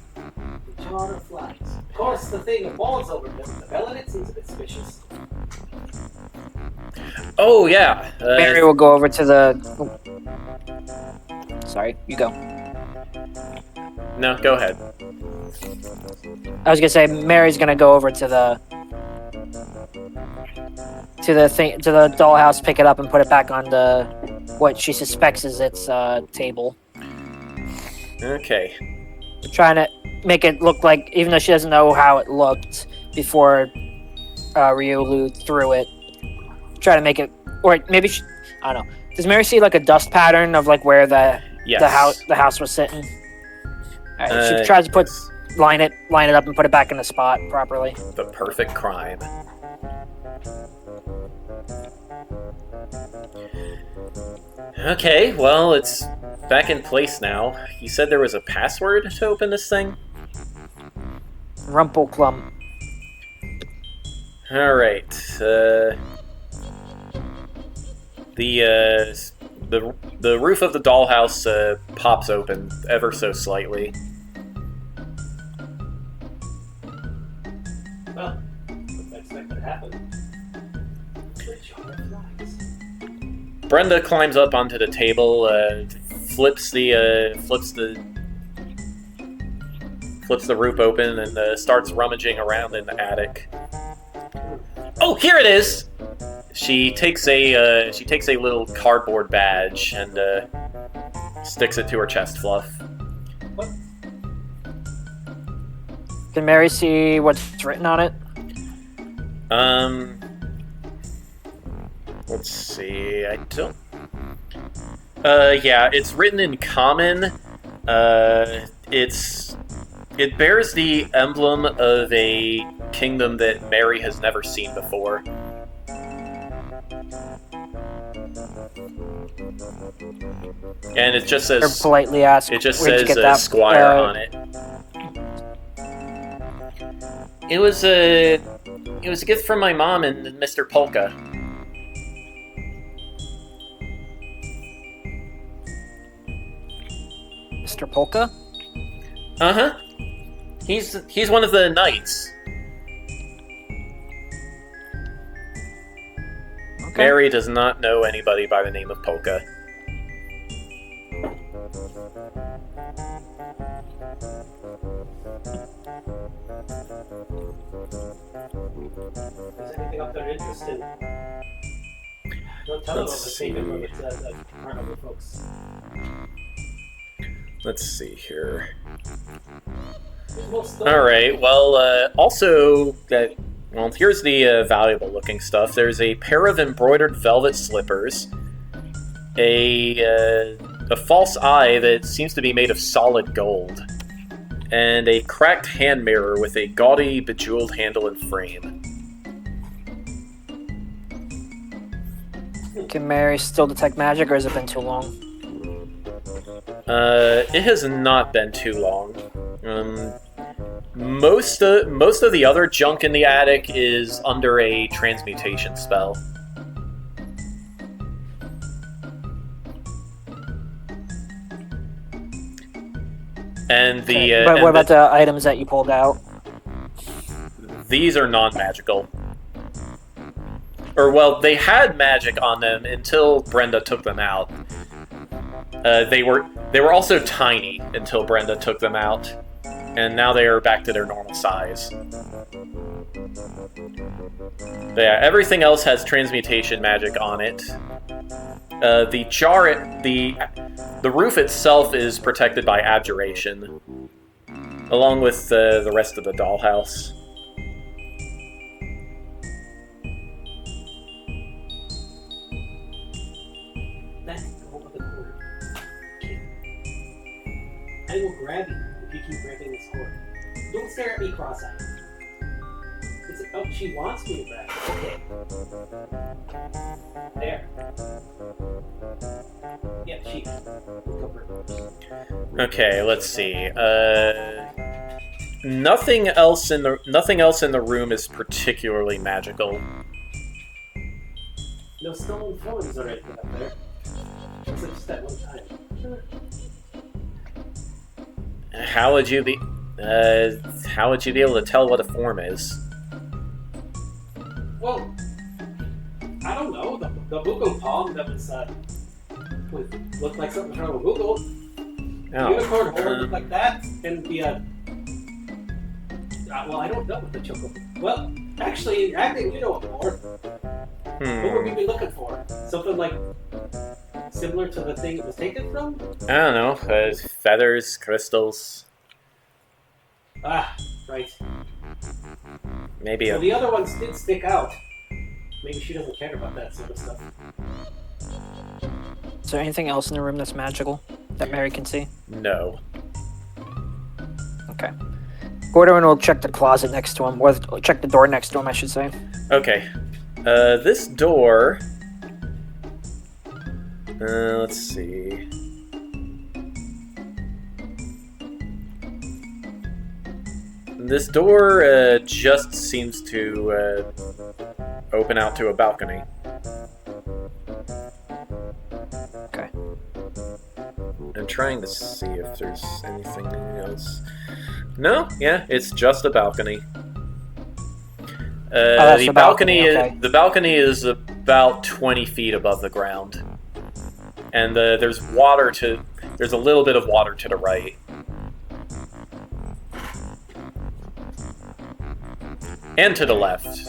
C: jar of flies. Of course, the thing with balls over them, the bell in it seems a bit suspicious.
B: Oh, yeah.
A: Mary will go over to the... Sorry, you go.
B: No, go ahead.
A: I was gonna say Mary's gonna go over to the dollhouse, pick it up, and put it back on the what she suspects is its table.
B: Okay.
A: Trying to make it look like, even though she doesn't know how it looked before Ryulu threw it, try to make it, or maybe I don't know. Does Mary see like a dust pattern of like where the house was sitting? All right, she tries to line it up and put it back in the spot properly.
B: The perfect crime. Okay, well, it's back in place now. You said there was a password to open this thing?
A: Rumpelklump.
B: Alright, the roof of the dollhouse pops open ever so slightly.
C: Well, I expected to happen.
B: Brenda climbs up onto the table, flips the roof open, and starts rummaging around in the attic. Oh, here it is! She takes a little cardboard badge and sticks it to her chest fluff.
C: What?
A: Can Mary see what's written on it?
B: Let's see. I don't. Yeah, it's written in common. It bears the emblem of a kingdom that Mary has never seen before. And it just says.
A: Or politely ask.
B: It just
A: "Where'd you
B: says
A: get that,
B: Squire on it. It was a gift from my mom and Mr. Polka.
A: Mr. Polka?
B: Uh-huh. He's one of the knights.
A: Okay.
B: Mary does not know anybody by the name of Polka.
C: Is anything up there interesting? Don't tell them about the same with carnival folks.
B: Let's see here.
C: Well,
B: Alright, well, also, here's the valuable-looking stuff. There's a pair of embroidered velvet slippers, a false eye that seems to be made of solid gold, and a cracked hand mirror with a gaudy, bejeweled handle and frame.
A: Can Mary still detect magic, or has it been too long?
B: It has not been too long. Most of the other junk in the attic is under a transmutation spell. And
A: but what about the items that you pulled out?
B: These are non-magical. Or, well, they had magic on them until Brenda took them out. They were also tiny until Brenda took them out, and now they are back to their normal size. But yeah, everything else has transmutation magic on it. The roof itself is protected by abjuration, along with the rest of the dollhouse.
C: I will grab you if you keep grabbing this cord. Don't stare at me cross-eyed. Oh, she wants me to grab it. Okay. There. Yeah, she. Go for it.
B: Okay, let's see. Nothing else in the room is particularly magical.
C: No stolen phones or anything up there. Except just that one time.
B: How would you be able to tell what a form is?
C: Well, I don't know. The Google palm that was looked like something from Google.
B: Oh.
C: Unicorn horn like that, and the well, I don't know what the choco. Well, actually, acting, you know more. What would we be looking for? Something like similar to the thing it was taken from?
B: I don't know. Feathers, crystals.
C: Ah, right.
B: Maybe
C: Well, the other ones did stick out. Maybe she doesn't care about that sort of stuff.
A: Is there anything else in the room that's magical that Mary can see?
B: No.
A: Okay. Gordon will check the closet next to him, or check the door next to him, I should say.
B: Okay. This door... let's see... This door just seems to open out to a balcony.
A: Okay.
B: I'm trying to see if there's anything else. No, yeah, it's just a balcony.
A: That's
B: The
A: the
B: balcony,
A: balcony, okay.
B: the balcony is about 20 feet above the ground, and there's water to. There's a little bit of water to the right. And to the left.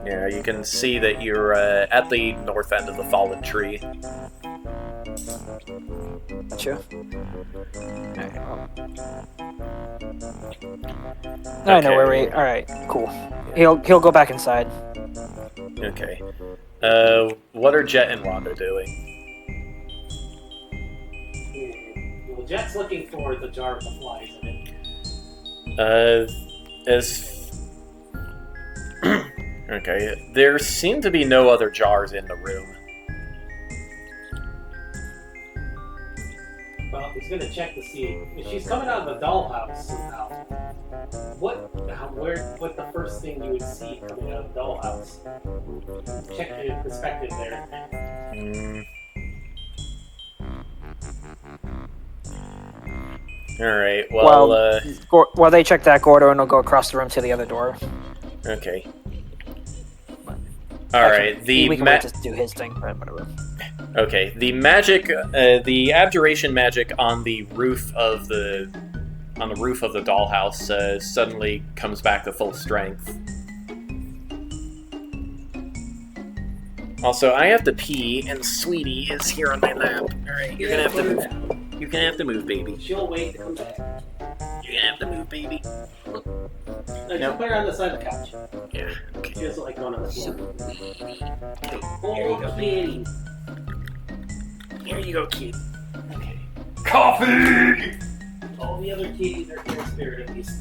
B: Yeah, you can see that you're at the north end of the fallen tree.
A: Gotcha. Alright, well. I know where we. Alright, cool. He'll go back inside.
B: Okay. What are Jet and Rondo doing?
C: Well, Jet's looking for the jar with the flies in it.
B: As okay, there seem to be no other jars in the room.
C: Well, he's gonna check to see if she's coming out of the dollhouse somehow. What the first thing you would see coming out of the dollhouse? Check the perspective there.
B: Alright, well,
A: While they check that, Gordon will go across the room to the other door.
B: okay. Alright,
A: we can wait to do his thing, but whatever.
B: Okay, the magic, the abjuration magic on the roof of the dollhouse suddenly comes back to full strength. Also, I have to pee, and Sweetie is here on my lap. Alright, you're gonna have to move. You're gonna have to move, baby.
C: She'll wait to come back.
B: You're gonna have to move, baby.
C: Just put her on the side of the couch.
B: Yeah, okay.
C: She doesn't like going on the floor.
B: There you go.
C: Kitty.
B: Here you go, kid.
C: Okay.
B: Coffee!
C: All the other kitties are here in spirit, at least.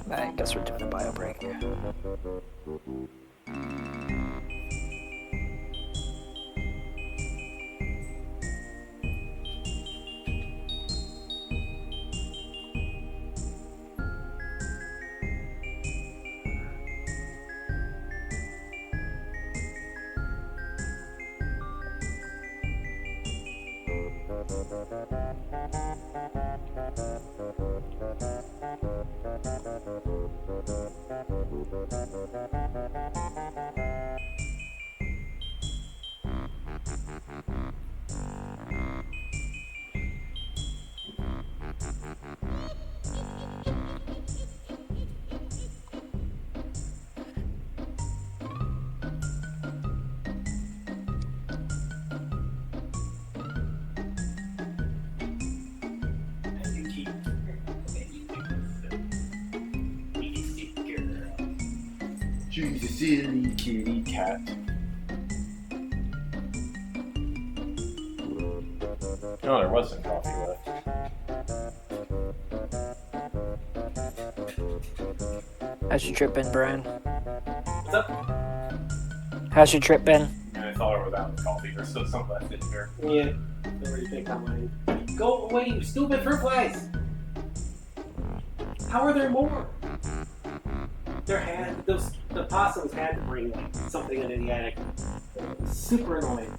A: I guess we're doing a bio break.
B: She's a silly kitty cat. Oh, there was some coffee left.
A: How's your trip been, Brian?
C: What's up?
A: How's your trip been?
B: I thought I was out of coffee. There's still some left in here.
C: Yeah. Don't really think I'm mine. Go away, you stupid fruit flies! How are there more? The possums had to bring like something into the attic. Super annoying.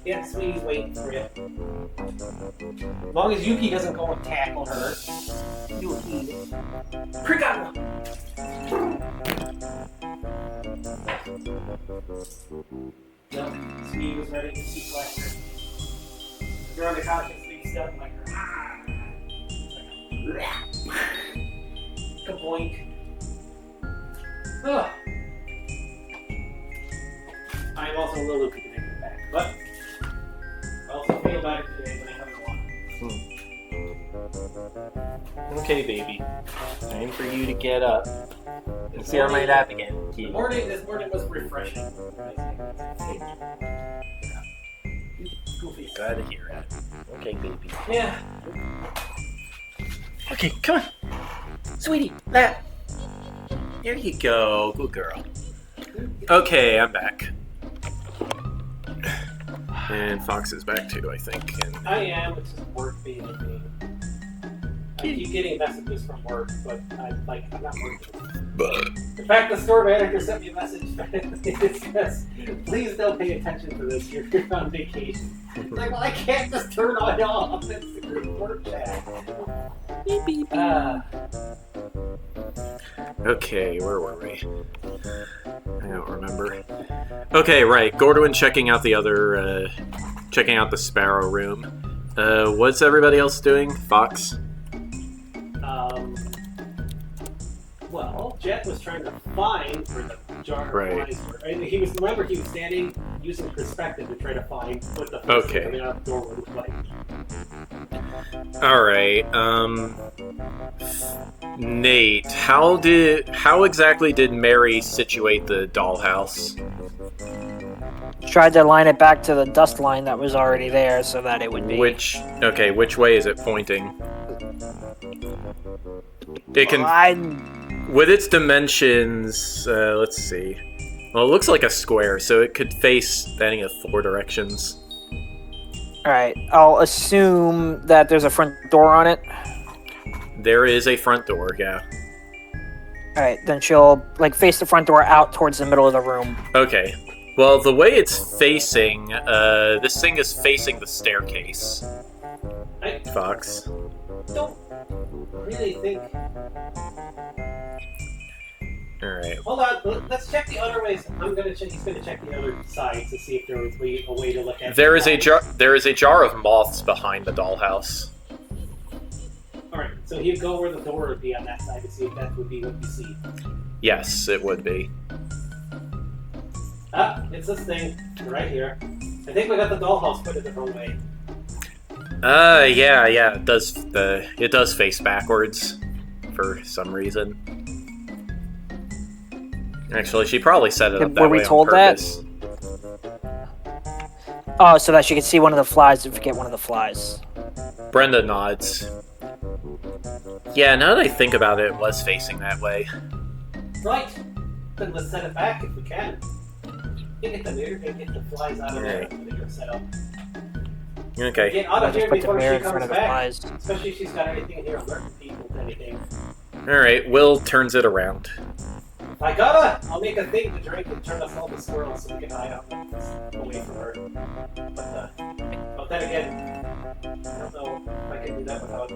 C: Yeah, Sweetie's waiting for you. As long as Yuki doesn't go and tackle her, you'll eat it. Krigama! No, Sweetie was ready to see Fletcher. You're on the couch and Sweetie's stuck like Kaboink. Ugh. I'm also a little loopy to make it back, but I also feel better today than I have in a while.
B: Okay, baby. Time for you to get up and sit on my lap again.
C: This morning was refreshing. Goofy.
B: Glad to hear that. Okay, baby.
C: Yeah.
B: Okay, come on. Sweetie, lap. There you go. Good girl. Okay, I'm back. And Fox is back too, I think. And
C: I am, it's just work being with me. I keep getting messages from work, but I'm not working. In fact, the store manager sent me a message. It says, "Please don't pay attention to this. You're on vacation." It's like, well, I can't just turn it off. It's the group work chat.
B: okay, where were we? I don't remember. Okay, right. Gordon checking out the other, checking out the Sparrow room. What's everybody else doing? Fox?
C: Well, Jet was trying to find where the jar of
B: Right.
C: flies were. And he was standing using perspective to try to find what the first thing coming out the door would look like.
B: Alright, Nate, how exactly did Mary situate the dollhouse?
A: Tried to line it back to the dust line that was already there so that it would be.
B: Which way is it pointing? It can, with its dimensions, let's see. Well, it looks like a square, so it could face any of 4 directions.
A: Alright, I'll assume that there's a front door on it.
B: There is a front door, yeah.
A: Alright, then she'll face the front door out towards the middle of the room.
B: Okay. Well, the way it's facing, this thing is facing the staircase. Fox.
C: Don't really think.
B: Alright.
C: Hold on, let's check the other ways. He's gonna check the other side to see if there was a way to look at.
B: There is a jar of moths behind the dollhouse.
C: Alright, so he'd go where the door would be on that side to see if that would be what you see.
B: Yes, it would be.
C: Ah, it's this thing right here. I think we got the dollhouse put it the wrong way.
B: Yeah, it does face backwards for some reason. Actually, she probably set it up that
A: Were
B: way
A: we told
B: on purpose.
A: Oh, so that she could see one of the flies and forget one of the flies.
B: Brenda nods. Yeah, now that I think about it, it was facing that way.
C: Right. Then let's set it back if we can. Get the mirror and get the flies out of there when they are set up.
B: Okay.
C: Get out of
A: Just
C: here
A: put the
C: before
A: mirror
C: she
A: in front
C: comes
A: of the
C: back.
A: flies.
C: Especially if she's got anything in here alerting people to anything.
B: Alright, Will turns it around.
C: I'll make a thing to drink and turn us all to squirrels so we can hide out away from her. But then again, I don't know if I can do that without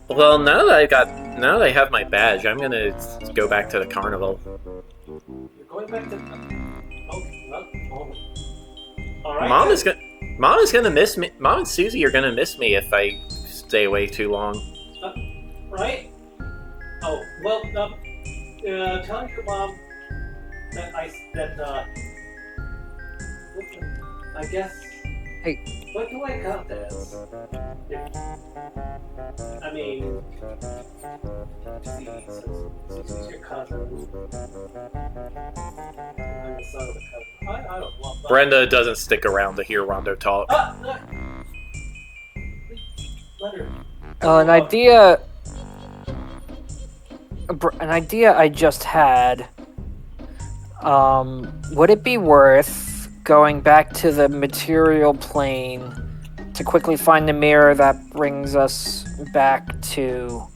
B: Well, now that I have my badge, I'm gonna go back to the carnival.
C: You're going back to Alright.
B: Mom is gonna miss me. Mom and Susie are gonna miss me if I stay away too long.
C: Right? Oh, well, tell your mom that I guess.
A: Hey.
C: What do I count as? I mean, Susie's your cousin. I'm the son of the cousin. I don't want that.
B: Brenda doesn't stick around to hear Rondo talk.
C: Let her.
A: An idea I just had Would it be worth going back to the material plane to quickly find the mirror that brings us back to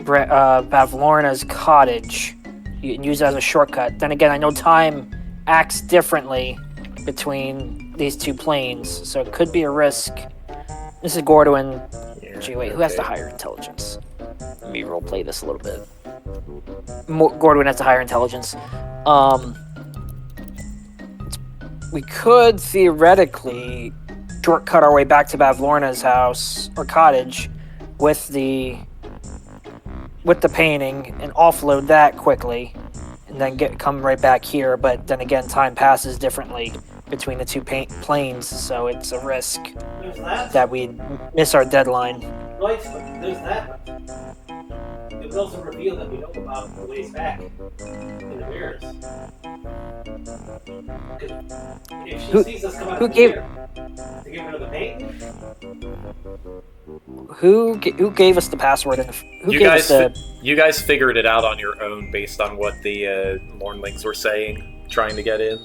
A: Bavlorna's cottage? You can use it as a shortcut. Then again, I know time acts differently between these two planes, so it could be a risk. This is Gordoin.
B: Yeah,
A: Gee, wait, who has the higher intelligence? Let me roleplay this a little bit. Gordoin has the higher intelligence. We could theoretically shortcut our way back to Bavlorna's house or cottage with the painting and offload that quickly, and then come right back here. But then again, time passes differently between the two planes, so it's a risk that we miss our deadline.
C: Right, but there's that. It would also reveal that we know about the ways back in the mirrors. If she sees us come out of the mirror to get rid of the paint,
A: who gave us the password? And
B: you guys figured it out on your own based on what the Lornlings were saying, trying to get in.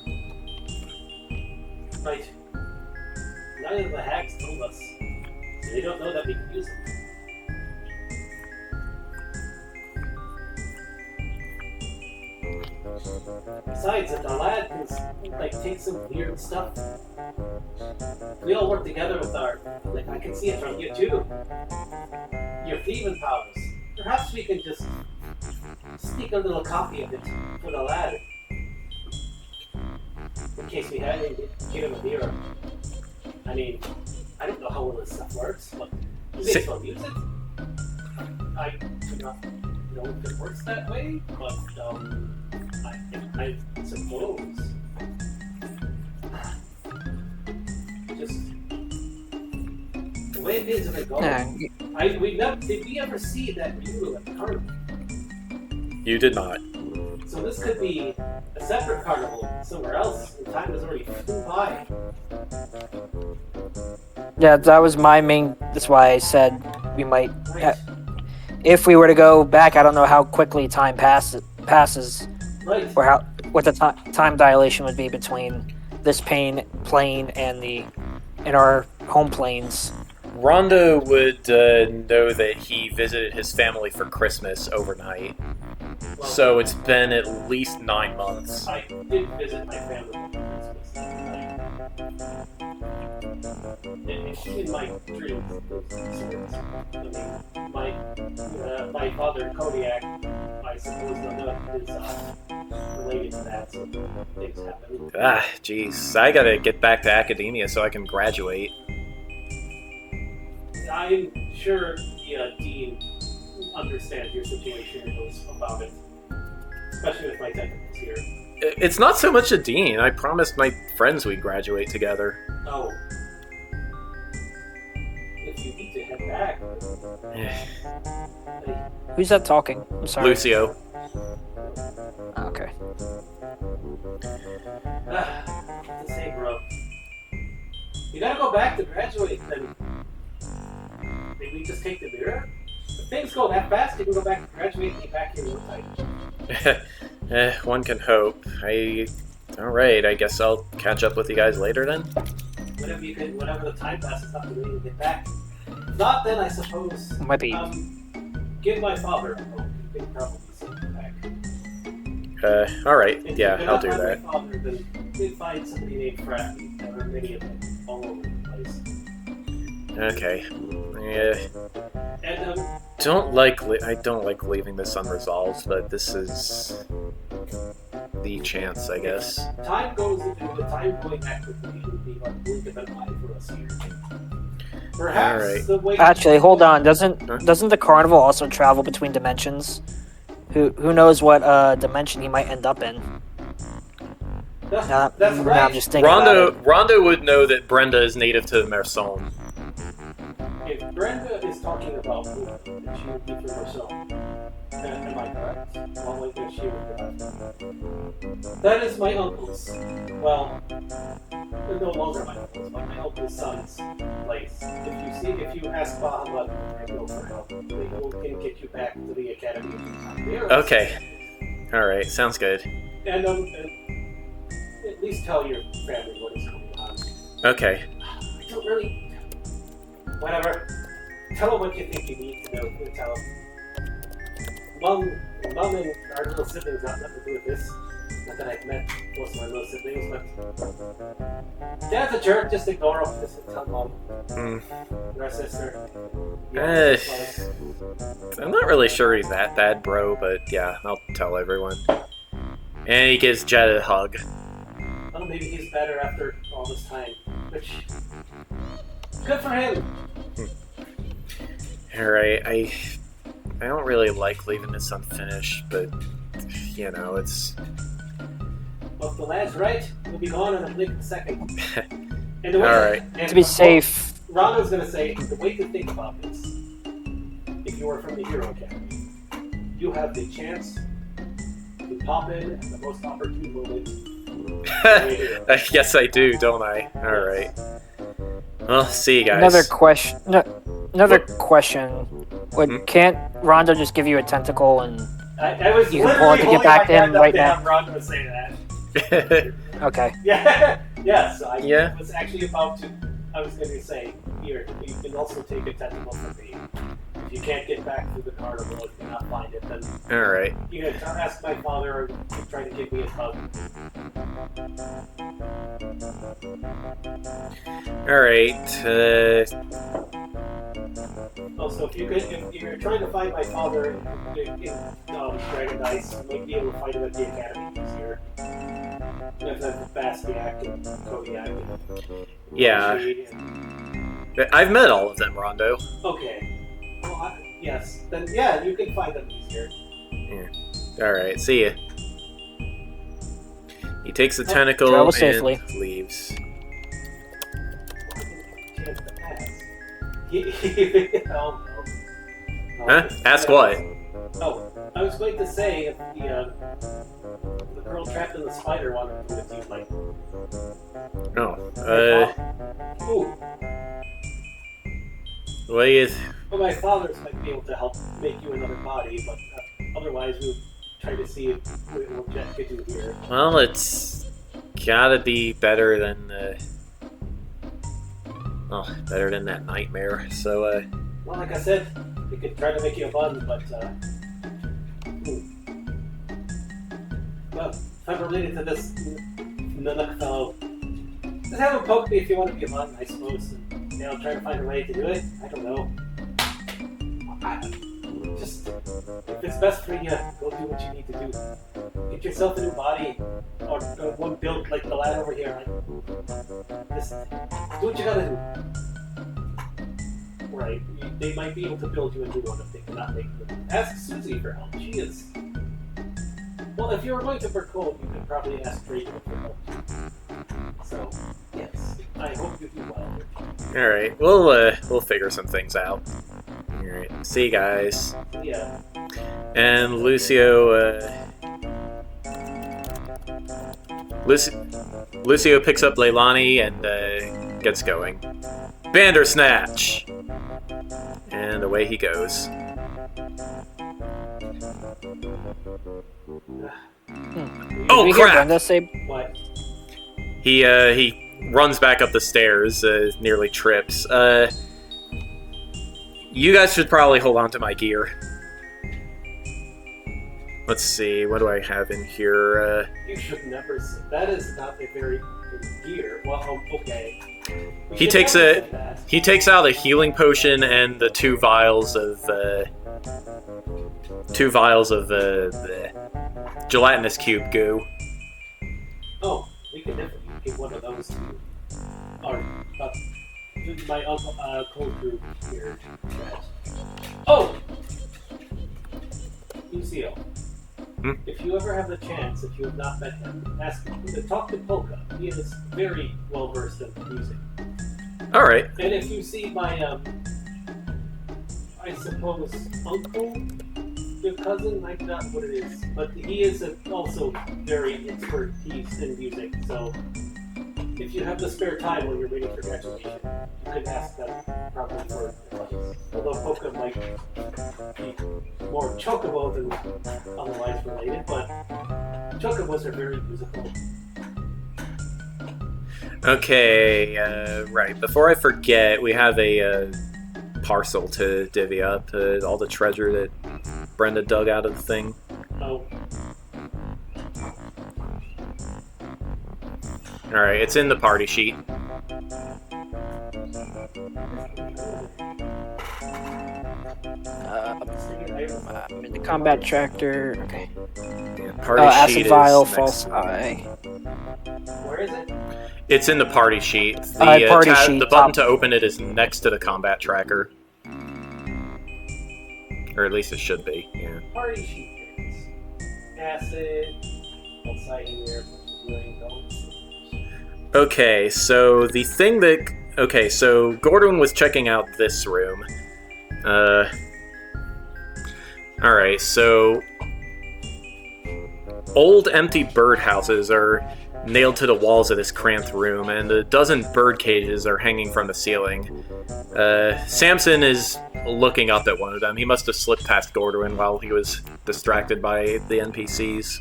C: Right. Neither of the hags told us. They don't know that we can use them. Besides, if the lad can take some weird stuff, we all work together with our. I can see it from you too. Your thieving powers. Perhaps we can just sneak a little copy of it for the lad, in case we had to get him a mirror. I mean, I don't know how well this stuff works, but we may as well use it. I do not know if it works that way, but I suppose. Just the way things have been going. Did we ever see that mule at the carnival?
B: You did not.
C: So this could be a separate carnival somewhere else, and time has already flew by.
A: Yeah, that was my main. That's why I said we might.
C: Right.
A: If we were to go back, I don't know how quickly time passes,
C: Right.
A: or what the time dilation would be between this plane and our home planes.
B: Rondo would know that he visited his family for Christmas overnight.
C: Well,
B: So it's been at least 9 months.
C: I did visit my family for Christmas. In my dreams, I mean, my father, Kodiak, I suppose none of is related to that, so things happen.
B: Ah, jeez. I gotta get back to academia so I can graduate.
C: I'm sure the Dean understands your situation and knows about it, especially with my tentacles here.
B: It's not so much a dean. I promised my friends we'd graduate together.
C: Oh. If you need to head back.
A: Who's that talking? I'm sorry.
B: Lucio.
A: Okay.
C: To say, bro. You gotta go back to graduate, then. Maybe we just take the mirror? If things go that fast, you can go back to graduate and get back here in time.
B: One can hope. Alright, I guess I'll catch up with you guys later then.
C: Whenever the time passes up to me to get back. If not, then I suppose.
A: Might be.
C: Give my father a hope. He can probably send him back.
B: Alright,
C: If
B: yeah,
C: you
B: I'll
C: cannot
B: do
C: find
B: that.
C: My father, then we'll find somebody named Fratty. There are many of them all over the place.
B: Okay. Yeah.
C: And,
B: I don't like leaving this unresolved, but this is the chance, I guess.
C: time goes into the time going back quickly would be like a blink of an eye for us here. Perhaps
B: Alright.
C: the way.
A: Actually, hold on. Doesn't the carnival also travel between dimensions? Who knows what dimension he might end up in?
C: That's
A: Now
C: right.
A: I'm just thinking about it.
B: Rondo would know that Brenda is native to Merson.
C: If Brenda is talking about food, then she would be for herself. Am I correct? Well, like that she would be. That is my uncle's. Well, they're no longer my uncle's, but my uncle's son's place. If you ask Bahamut and go for help, they can get you back to the academy.
B: Okay. Alright, sounds good.
C: And at least tell your family what is going on.
B: Okay.
C: I don't really. Whatever. Tell them what you think you need to know. Tell them. Mom and our little siblings got nothing to do with this. Not that I've met most of my little siblings, but Dad's a jerk. Just ignore him. Just tell Mom. And our sister. Yeah,
B: I'm not really sure he's that bad, bro, but yeah, I'll tell everyone. And he gives Jet a hug.
C: Well, maybe he's better after all this time. Which, good for him.
B: Alright, I don't really like leaving this unfinished, but, you know, it's...
C: Well, if the lad's right, we'll be gone in a blink of a second. And the way,
B: Alright.
C: and
A: To be safe.
C: Rondo's going to say, the way to think about this, if you are from the Hero Academy, you have the chance to pop in at the most opportune moment.
B: Yes, I do, don't I? Alright. Well, see you guys.
A: Another question. Another question. Can't Rondo just give you a tentacle and
C: I was
A: you can pull it to get back to him right now?
C: Rondo say that.
A: Okay.
C: Yeah. Yes.
B: Yeah.
C: Was actually about to. I was going to say here. You can also take a tentacle from me. If you can't get back to the carnival, if you cannot find it, then
B: Alright.
C: you can ask my father or try to give me a hug.
B: Alright,
C: Also, if you're trying to find my father in Dragon Dice, you might be able to find him at the Academy easier. You have to have Bastiak and Kodiak and
B: yeah.
C: Shade and...
B: I've met all of them, Rondo.
C: Okay. Well, yes. Then, yeah, you can find them easier.
B: Alright, see ya. He takes the tentacle
A: travel
B: and
A: safely.
B: leaves.
C: Chance to ask. Oh, no.
B: Huh? Ask what?
C: Oh, I was going to say if the girl trapped in the spider wanted to do with you, like...
B: Oh,
C: Ooh.
B: what do you...
C: Well, my fathers might be able to help make you another body, but otherwise we would try to see if we'll get you here.
B: Well, it's gotta be better than better than that nightmare. So,
C: Well, like I said, we could try to make you a bun, but well, if I'm related to this Nanook fellow, just have him poke me if you want to be a bun, I suppose. And I'll try to find a way to do it. I don't know. Just, if it's best for you, go do what you need to do. Get yourself a new body, or one built like the lad over here. Just do what you gotta do. Right, they might be able to build you a new one if they cannot make them. Ask Susie for help. She is... Well, if you were going to Burkhold, you could probably ask Draven for help. So, yes, I hope you do well.
B: alright, we'll figure some things out. Alright, see you guys.
C: Yeah.
B: And Lucio, Lucio picks up Leilani and gets going. Bandersnatch! And away he goes. Oh,
A: Did we hear
B: crap!
A: Brenda say
C: What?
B: He runs back up the stairs, nearly trips. You guys should probably hold on to my gear. Let's see, what do I have in here?
C: You should never say that. Is not a very good gear. Well, okay.
B: He takes out a healing potion and the two vials of the gelatinous cube goo.
C: Oh, we can definitely give one of those to my uncle, cold group here. Oh! Lucio. If you ever have the chance, if you have not met him, ask him to talk to Polka. He is very well versed in music.
B: Alright.
C: And if you see my, I suppose, uncle, your cousin, I forgot what it is, but he is also very expertise in music, so if you have the spare time while you're waiting for graduation, you can ask them probably for advice. Although Polka might be more Chocobo than otherwise related, but took it was a very musical.
B: Okay, right. Before I forget, we have a parcel to divvy up. All the treasure that Brenda dug out of the thing.
C: Oh.
B: Alright, it's in the party sheet.
A: In the combat tractor. Okay.
B: Yeah, party
A: Acid
B: sheet
A: vial,
B: is
A: false
B: next.
A: eye.
C: Where is it?
B: It's in the party sheet.
A: Party sheet,
B: the button
A: top.
B: to open it is next to the combat tracker. Or at least it should be, yeah.
C: Party sheet. Acid. Outside in there.
B: Okay, so the thing that... Okay, so Gordon was checking out this room. Alright, so... Old empty birdhouses are nailed to the walls of this cramped room, and a dozen bird cages are hanging from the ceiling. Samson is looking up at one of them. He must have slipped past Gordon while he was distracted by the NPCs.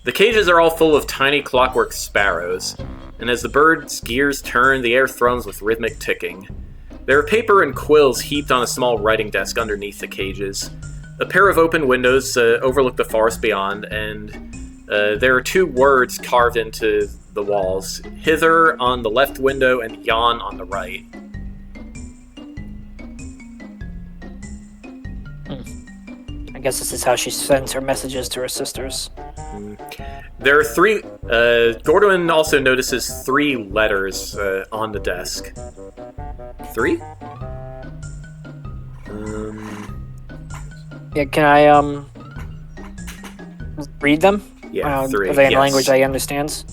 B: The cages are all full of tiny clockwork sparrows, and as the birds' gears turn, the air thrums with rhythmic ticking. There are paper and quills heaped on a small writing desk underneath the cages. A pair of open windows overlook the forest beyond, and there are two words carved into the walls: hither on the left window and yon on the right.
A: I guess this is how she sends her messages to her sisters.
B: There are three... Gordon also notices 3 letters on the desk. 3?
A: Yeah, can I read them?
B: Yeah, 3.
A: Are they in
B: yes.
A: a language I understand?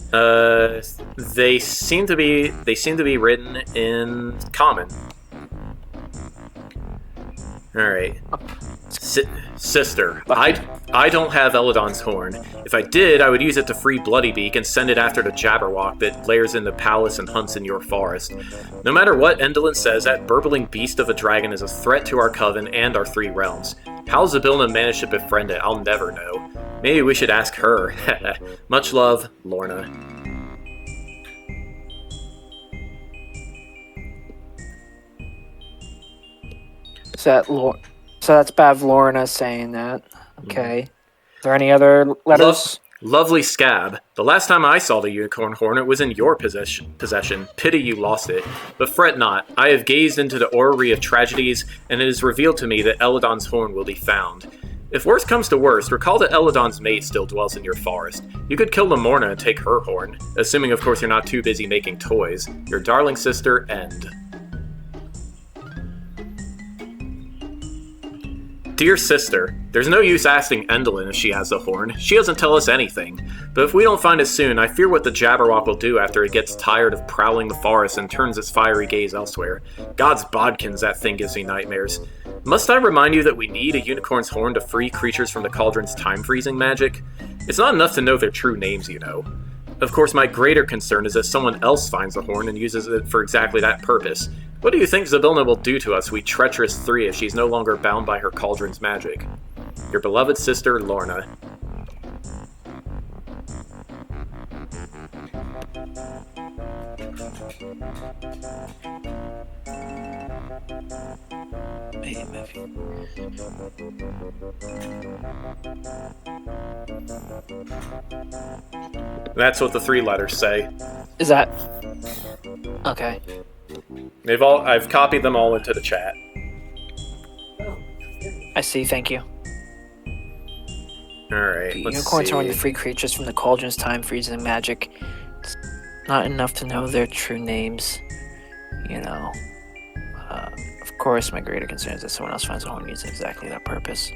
B: They seem to be written in common. All right. Sister, I don't have Eladon's horn. If I did, I would use it to free Bloodybeak and send it after the Jabberwock that lairs in the palace and hunts in your forest. No matter what Endolin says, that burbling beast of a dragon is a threat to our coven and our 3 realms. How Zybilna managed to befriend it, I'll never know. Maybe we should ask her. Much love, Lorna.
A: So that's Bav Lorna saying that. Okay. Are there any other letters?
B: Lovely Scab. The last time I saw the unicorn horn, it was in your possession. Pity you lost it. But fret not. I have gazed into the orrery of tragedies, and it is revealed to me that Eladon's horn will be found. If worst comes to worst, recall that Eladon's mate still dwells in your forest. You could kill Lamorna and take her horn, assuming of course you're not too busy making toys. Your darling sister, End. Dear sister, there's no use asking Endolin if she has the horn. She doesn't tell us anything. But if we don't find it soon, I fear what the Jabberwock will do after it gets tired of prowling the forest and turns its fiery gaze elsewhere. God's bodkins, that thing gives me nightmares. Must I remind you that we need a unicorn's horn to free creatures from the cauldron's time-freezing magic? It's not enough to know their true names, you know. Of course, my greater concern is that someone else finds the horn and uses it for exactly that purpose. What do you think Zybilna will do to us, we treacherous 3, if she's no longer bound by her cauldron's magic? Your beloved sister, Lorna. That's what the 3 letters say.
A: Is that... Okay.
B: I've copied them all into the chat.
A: I see, thank you.
B: Alright,
A: The
B: let's
A: unicorns
B: see.
A: are only free creatures from the cauldron's time-freezing magic. It's not enough to know their true names. You know. Of course, my greater concern is that someone else finds a horn and uses exactly that purpose.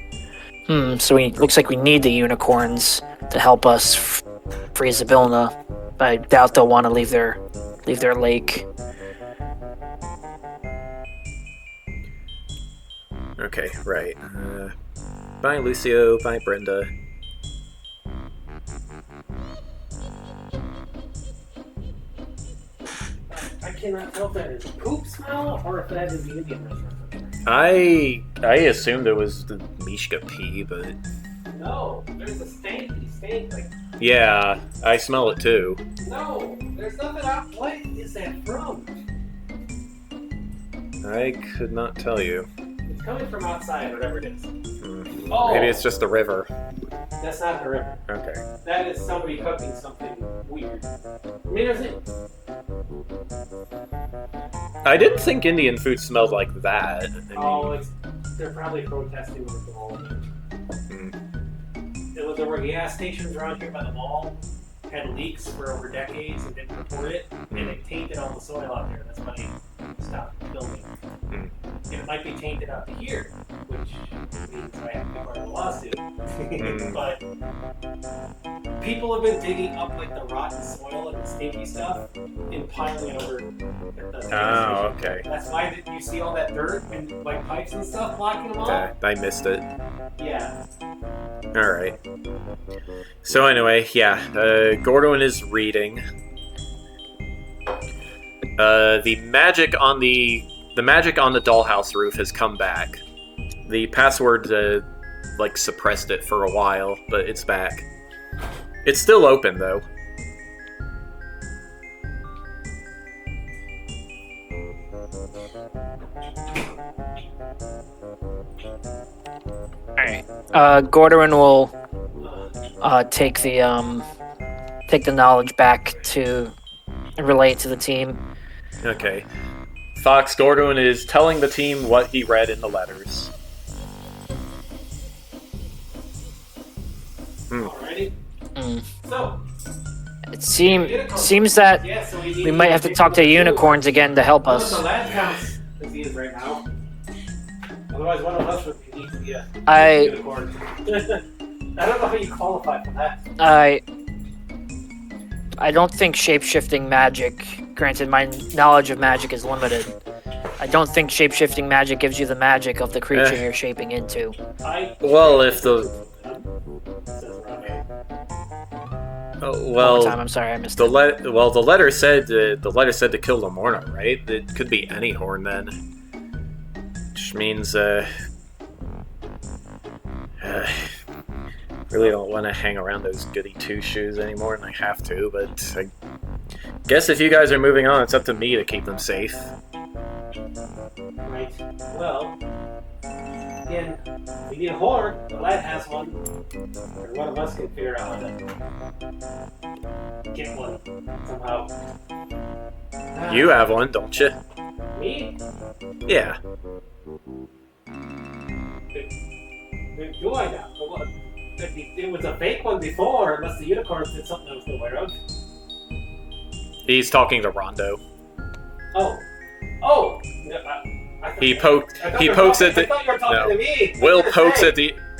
A: So looks like we need the unicorns to help us free Zybilna. I doubt they'll want to leave their lake.
B: Okay, right. Bye, Lucio. Bye, Brenda.
C: I cannot tell if that is poop smell or if that is the Indian restaurant.
B: I assumed it was the Mishka pee, but
C: No, there's a stanky like.
B: Yeah, I smell it too.
C: No, there's nothing out. What is that from?
B: I could not tell you.
C: It's coming from outside, whatever it is.
B: Oh. Maybe it's just the river.
C: That's not the river.
B: Okay.
C: That is somebody cooking something weird. I mean, there's it.
B: I didn't think Indian food smelled like that.
C: They're probably protesting with the wall. There were gas stations around here by the mall, had leaks for over decades and didn't report it, and it tainted all the soil out there. That's why they stopped building. And it might be tainted out to here, which means I have to be part of a lawsuit. But people have been digging up like the rotten soil and the stinky stuff and piling it over at the gas station.
B: Okay.
C: That's why you see all that dirt and like pipes and stuff blocking them off.
B: I missed it.
C: Yeah.
B: Alright. So anyway, yeah, Gordon is reading. The magic on the dollhouse roof has come back. The password suppressed it for a while, but it's back. It's still open though.
A: Alright. Gordon will take the knowledge back to relate to the team.
B: Okay. Fox Gordon is telling the team what he read in the letters.
C: Alrighty. So
A: it seems that we might have to talk to unicorns again to help us.
C: So that counts as he is right now. Otherwise, one of us would need to be a unicorn. I don't know how you qualify for that.
A: I don't think shape-shifting magic, granted my knowledge of magic is limited, I don't think shape-shifting magic gives you the magic of the creature you're shaping into.
B: Well, if the...
A: One more time, I'm sorry, I missed it.
B: The letter said to kill the Morna, right? It could be any horn then. Which means, really don't want to hang around those goody two-shoes anymore, and I have to, but I guess if you guys are moving on, it's up to me to keep them safe.
C: Right. Well, again, we need a horn. The lad has one. Or one of us can figure out how to get one somehow.
B: You have one, don't you?
C: Me?
B: Yeah.
C: Do I now? What? It was a fake one before, unless the unicorns did something I was aware of.
B: He's talking to Rondo.
C: Oh!
B: He pokes at the... No.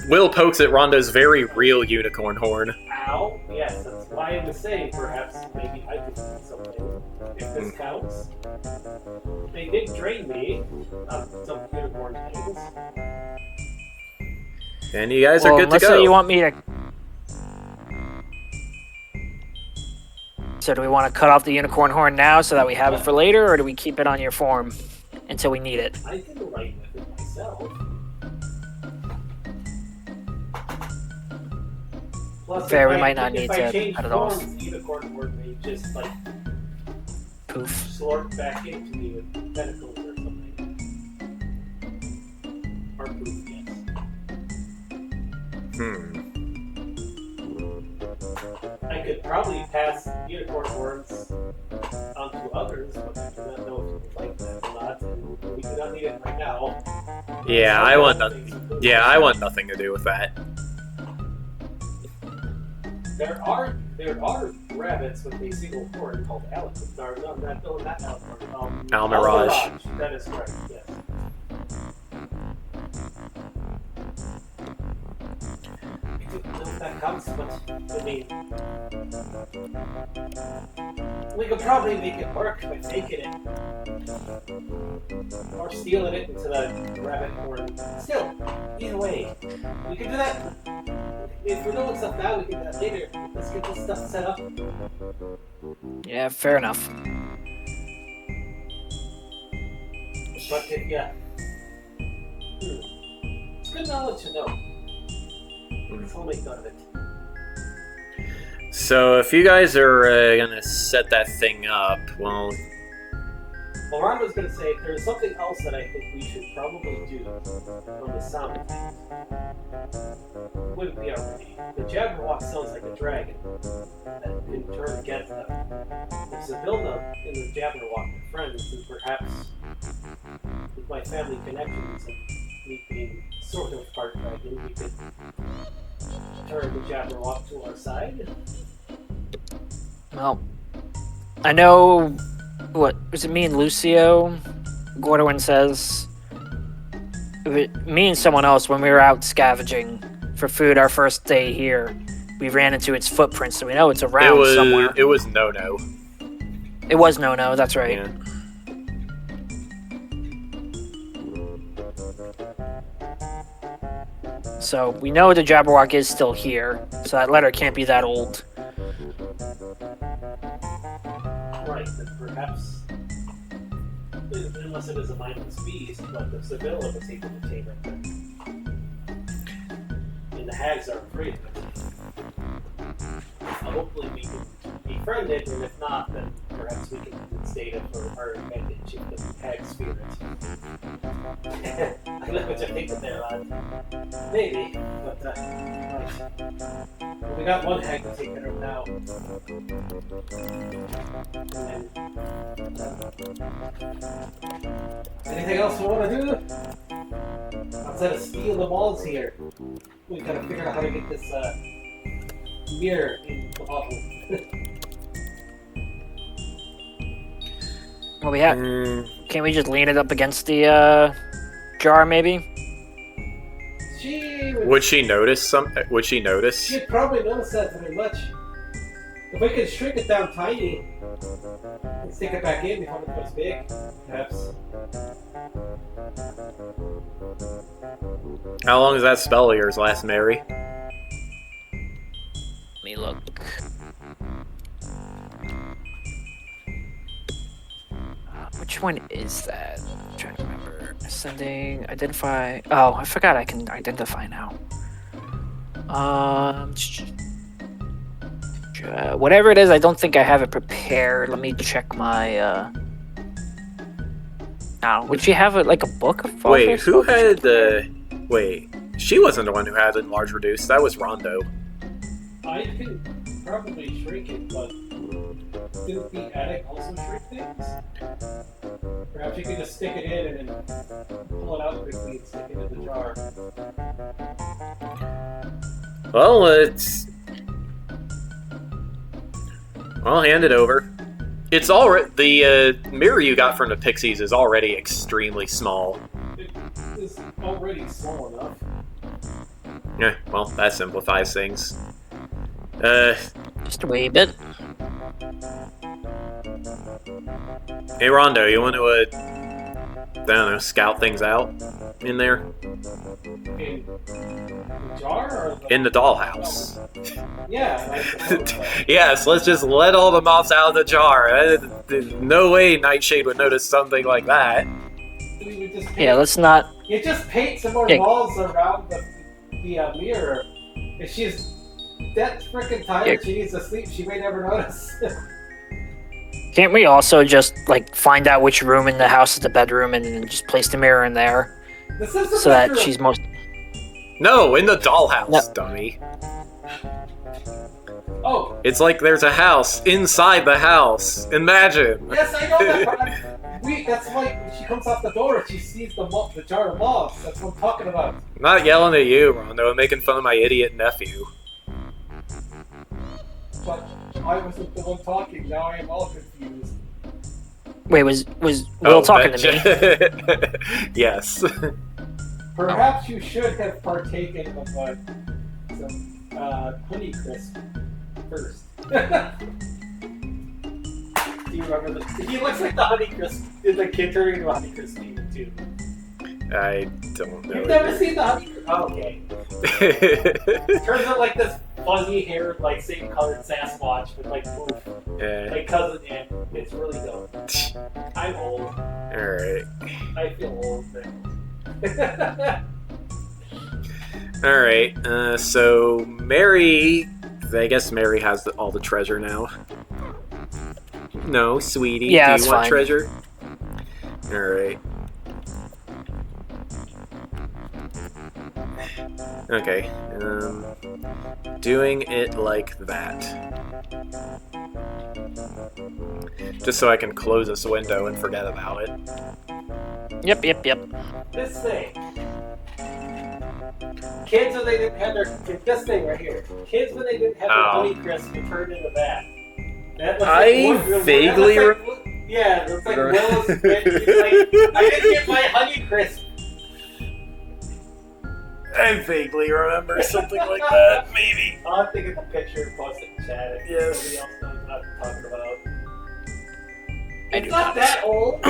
B: Will pokes at Rondo's very real unicorn horn.
C: Ow. Yes, that's why I was saying perhaps maybe I could do something. If this counts. They did train me on some unicorn things.
B: And you guys are good to
A: unless
B: go.
A: You want me to... So do we want to cut off the unicorn horn now so that we have it for later, or do we keep it on your form until we need it?
C: I can write with it myself. Plus,
A: Fair, we might not need to
C: cut
A: it off.
C: The unicorn horn may just like
A: poof,
C: slurp back into me with tentacles or something. Or poof, yes. I could probably pass unicorn horns on to others, but I do not know if you would like that or not. And we do not need it right now.
B: Yeah, I want nothing to do with that.
C: There are rabbits with a single horn called Almirage. That is correct, yes. I don't know if that counts, but I mean, we could probably make it work by taking it or stealing it into the rabbit horn. Still, either way, we can do that. If we're doing stuff now, we can do that later. Let's get this stuff set up.
A: Yeah, fair enough.
C: But yeah, it's good knowledge to know. I'll make none of it.
B: So if you guys are gonna set that thing up, well,
C: Well, Ron was going to say there's something else that I think we should probably do on the sound of things. Wouldn't be already. The Jabberwock sounds like a dragon that can turn against them. If Sibylla and the Jabberwock are friends, then perhaps with my family connections and me being sort of part dragon, we could turn the Jabberwock to our side.
A: Well, I know. What was it? Me and Lucio, Gordon says. Me and someone else, when we were out scavenging for food our first day here, we ran into its footprints, so we know it's around somewhere.
B: It was no.
A: It was no. That's right.
B: Yeah.
A: So we know the Jabberwock is still here, so that letter can't be that old.
C: Right, then perhaps, unless it is a mindless beast, but if Sibylla was able to tame it, and the hags are afraid of it. Hopefully we can befriend it, and if not, then perhaps we can instate it for our advantage if the hags fear it. I know what you're thinking there, lad. Maybe, but, right. Well, we got one hag to take care of now. And anything else we want to do? Outside of steal the balls here, we gotta figure out how to get this mirror in the bottle.
A: Well, we have. Can't we just lean it up against the jar, maybe?
B: Would she notice some? Would she notice?
C: She'd probably notice that very much. If we could shrink it down tiny and stick it back in before it becomes big, perhaps.
B: How long does that spell of yours last, Mary?
A: Let me look. Which one is that? I'm trying to remember. Ascending, identify. Oh, I forgot I can identify now. Whatever it is, I don't think I have it prepared. Let me check my. Oh, would she have like a book of?
B: Wait, who had the? Wait, she wasn't the one who had enlarge reduce. That was Rondo.
C: I could probably shrink it, but didn't the attic also shrink things? Perhaps you could just stick it in and then pull it out quickly and stick it in the jar.
B: Well, I'll hand it over. It's already the mirror you got from the Pixies is already extremely small.
C: It is already small enough.
B: Yeah, well, that simplifies things.
A: Just a wee bit.
B: Hey Rondo, you want to I don't know, scout things out in there?
C: In the jar or
B: in the dollhouse?
C: Yeah.
B: Yes, let's just let all the moths out of the jar. There's no way Nightshade would notice something like that.
C: We would just
A: Yeah, let's not.
C: You just paint some more walls around the mirror. If she's that freaking tired, she needs to sleep. She may never notice.
A: Can't we also just like find out which room in the house is the bedroom and then just place the mirror in there,
C: This is the
A: so
C: bedroom.
A: that she's most.
B: No, in the dollhouse,
A: No.
B: dummy.
C: Oh.
B: It's like there's a house inside the house. Imagine.
C: Yes, I know that. That's why when she comes out the door, she sees the jar of moths. That's what I'm talking about.
B: I'm not yelling at you, Rondo. I'm making fun of my idiot nephew.
C: But I wasn't the one talking. Now I am all confused.
A: Wait, was Will talking to me?
B: Yes.
C: Perhaps you should have partaken of some Honeycrisp first. Do you remember this? He looks like the Honeycrisp. Is the kid turning into a Honeycrisp demon too?
B: I don't know.
C: You've never seen the Honeycrisp? Oh, okay. Turns out like this fuzzy-haired, like same-colored Sasquatch with like poof, like cousin Ant. It's really dope. I'm old.
B: Alright.
C: I feel old now.
B: All right. So Mary, I guess Mary has all the treasure now. No, sweetie.
A: Yeah,
B: do
A: that's
B: you want
A: fine.
B: treasure? All right. Okay. Doing it like that. Just so I can close this window and forget about it.
A: Yep.
C: This thing. Kids when they didn't have their this thing right here. Kids when they didn't have their
B: Oh.
C: Honeycrisp and turned into that. That looks
B: I
C: like
B: vaguely
C: that looks like, yeah, it looks like Will's he's like, I didn't get my Honeycrisp.
B: I vaguely remember something like that, maybe.
C: I'll have to get the picture and post it in chat if
B: Yes.
C: somebody else knows what I'm talking about.
A: I
C: It's
A: do
C: not
A: not.
C: that old.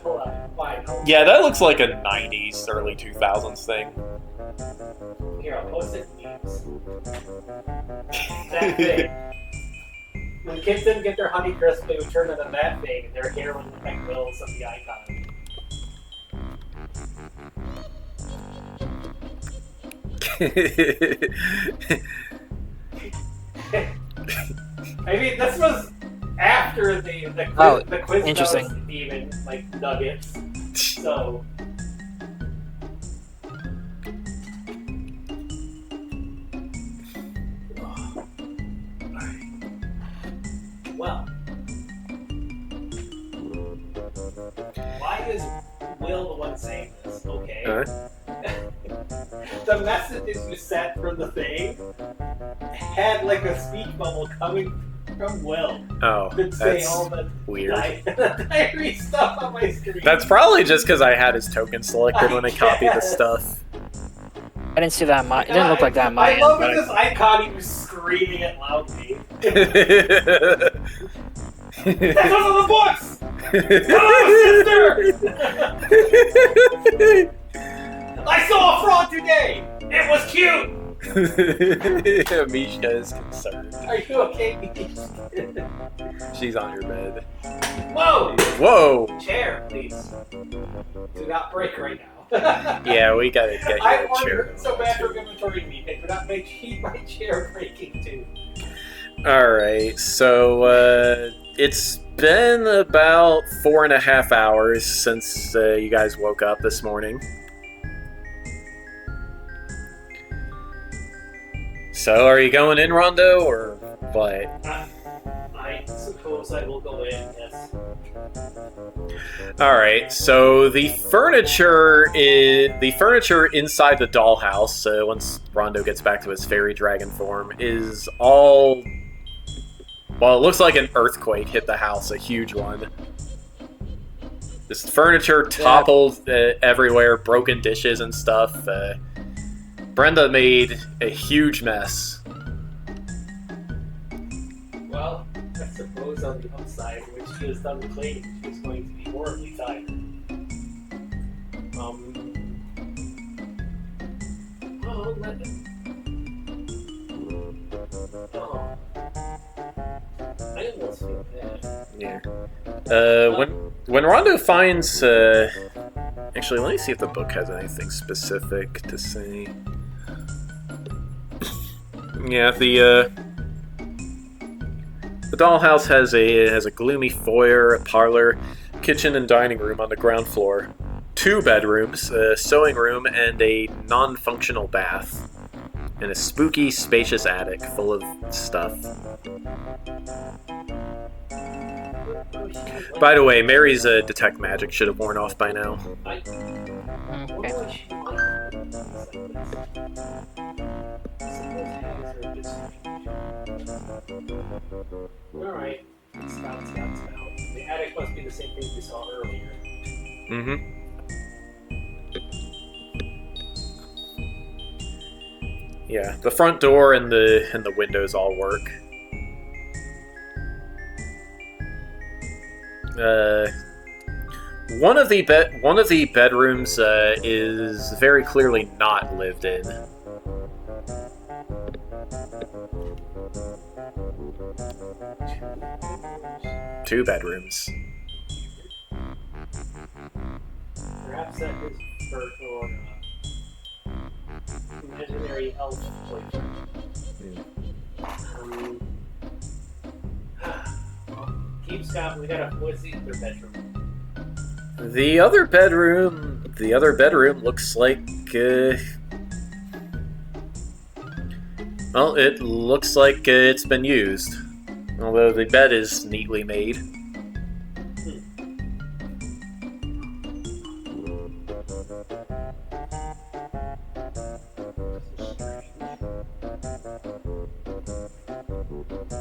C: Hold on, fine.
B: Yeah, that looks like a 90s, early 2000s thing.
C: Here, I'll post it in memes. That thing. When kids didn't get their Honeycrisp, they would turn into that thing, and their hair would look like Will's of the icon. I mean, this was after the quiz
A: interesting.
C: notes demon, like nuggets. So well, why is Will the one saying this? Okay. The messages you sent from the thing had like a speech bubble coming from Will.
B: Oh,
C: Could say
B: that's
C: all the
B: weird.
C: diary stuff on my screen.
B: That's probably just because I had his token selected when I copied the
C: guess.
B: stuff.
A: I didn't see that. It didn't look like that in my
C: I love
A: end.
C: that this icon he was screaming it loudly. That's on the books! Hello, sister! I saw a frog today! It was cute!
B: Misha is concerned.
C: Are you okay, Misha?
B: She's on your bed.
C: Whoa!
B: Whoa!
C: Chair, please. Do not break right now.
B: Yeah, we gotta get you
C: I
B: a chair.
C: ordered so bad for inventory meat. They could not make my chair breaking too.
B: Alright, so it's been about 4.5 hours since you guys woke up this morning. So, are you going in, Rondo, or what?
C: I suppose I will go in, yes.
B: Alright, so the furniture inside the dollhouse, once Rondo gets back to his fairy dragon form, is all... Well, it looks like an earthquake hit the house, a huge one. This furniture toppled everywhere, broken dishes and stuff. Brenda made a huge mess.
C: Well, I suppose on the upside, when she is done cleaning, she's going to be horribly tired. Oh, let it. Oh. I almost feel bad.
B: Yeah. When Rondo finds, actually, let me see if the book has anything specific to say. Yeah, the dollhouse has a gloomy foyer, a parlor, kitchen, and dining room on the ground floor. 2 bedrooms, a sewing room, and a non-functional bath. And a spooky, spacious attic full of stuff. By the way, Mary's detect magic should have worn off by now.
A: Okay.
C: Alright. Scout. The attic must be the same thing we saw earlier.
B: Mm-hmm. Yeah, the front door and the windows all work. One of the bedrooms is very clearly not lived in. Two bedrooms.
C: Perhaps that is for imaginary elf boyfriend. Keep Scott. We gotta. What's the other bedroom?
B: The other bedroom looks like. Well, it looks like it's been used. Although the bed is neatly made.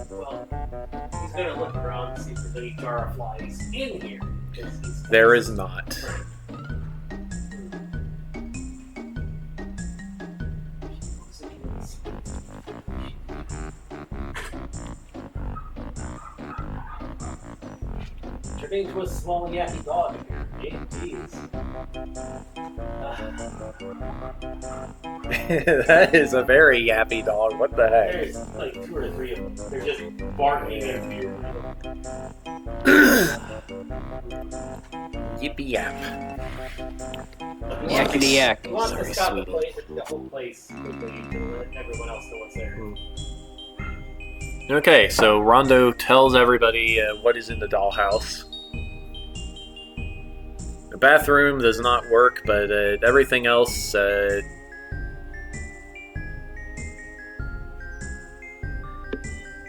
C: Well, he's gonna look around and see if there's any jar of flies in here.
B: There is not.
C: Turning into a small yappy dog here. Jeez.
B: That is a very yappy dog. What the heck?
C: There's like 2 or 3 of them. They're just barking at you.
B: Yippee yap.
A: Yakety yak.
C: He wants
B: Sorry,
C: to stop
B: sweetie.
C: the whole place quickly to let everyone else know what's there.
B: Okay, so Rondo tells everybody what is in the dollhouse. The bathroom does not work, but everything else.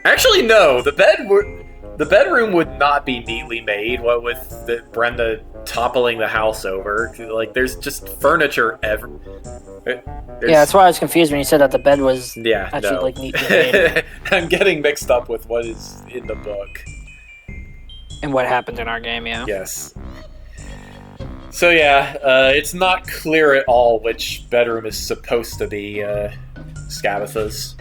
B: Actually, no. The bedroom would not be neatly made. What with Brenda toppling the house over, like there's just furniture
A: Yeah, that's why I was confused when you said that the bed was actually
B: no.
A: like neatly made.
B: I'm getting mixed up with what is in the book.
A: And what happened in our game, yeah.
B: Yes. So yeah, it's not clear at all which bedroom is supposed to be Scabatha's.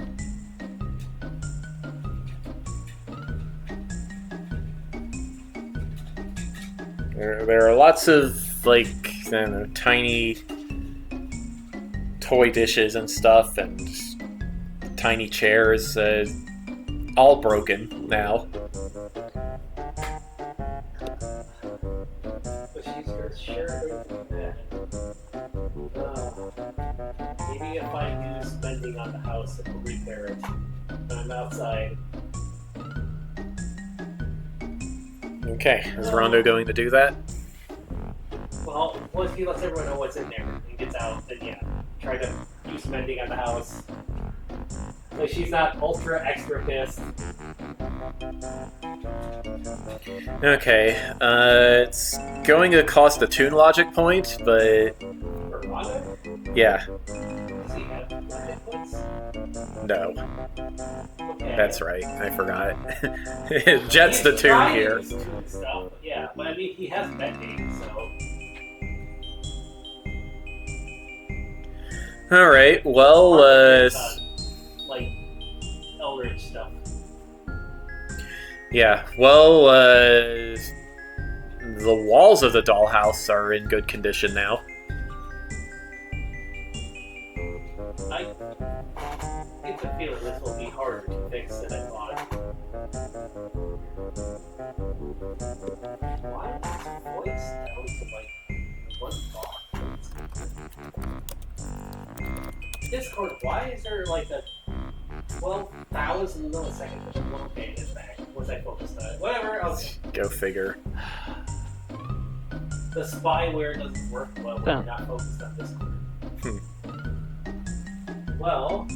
B: There are lots of like I don't know, tiny toy dishes and stuff, and tiny chairs, all broken now.
C: But she's for sure that. Maybe if I do spending on the house, it will repair it. When I'm outside.
B: Okay, is Rondo going to do that?
C: Well, once he lets everyone know what's in there and gets out, then yeah, try to do spending on the house. So she's not ultra extra pissed.
B: Okay, it's going to cost a tune logic point, but
C: For Rondo?
B: yeah,
C: Does he have hit points?
B: no,
C: Okay.
B: that's right, I forgot. Jet's the
C: He's
B: tune
C: trying
B: here.
C: to use tune stuff, but yeah, but I mean, he has bending, so.
B: Alright, well,
C: like, Eldritch stuff.
B: yeah, well, the walls of the dollhouse are in good condition now.
C: I get the feeling this will be harder to fix than I thought. Why is his voice down to like one bar? Discord, why is there like a 12,000 millisecond? Well, okay, it's back. Was I focused on it? Whatever, okay.
B: Go figure.
C: The spyware doesn't work well when you're not focused on Discord. Well,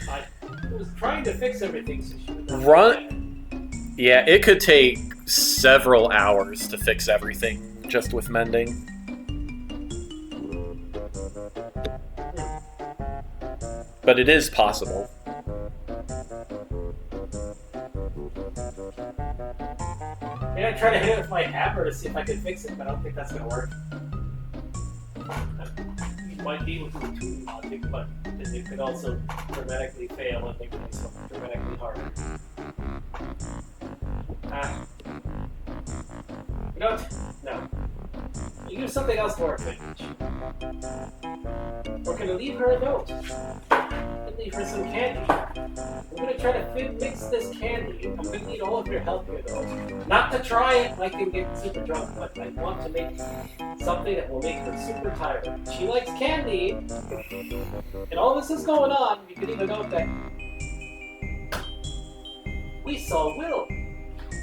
C: I was trying to fix everything so she would not
B: Run. Yeah, it could take several hours to fix everything just with mending. But it is possible.
C: Yeah, I tried to hit it with my hammer to see if I could fix it, but I don't think that's gonna work. You might be able to do tuning logic, but it could also dramatically fail and make things dramatically harder. You know what? No. You do something else to our advantage. Or can I leave her a note? And leave her some candy. I'm gonna try to mix this candy. I'm gonna need all of your help here, though. Not to try it like and get super drunk, but I want to make something that will make her super tired. She likes candy, and all this is going on. You can even note that we saw Will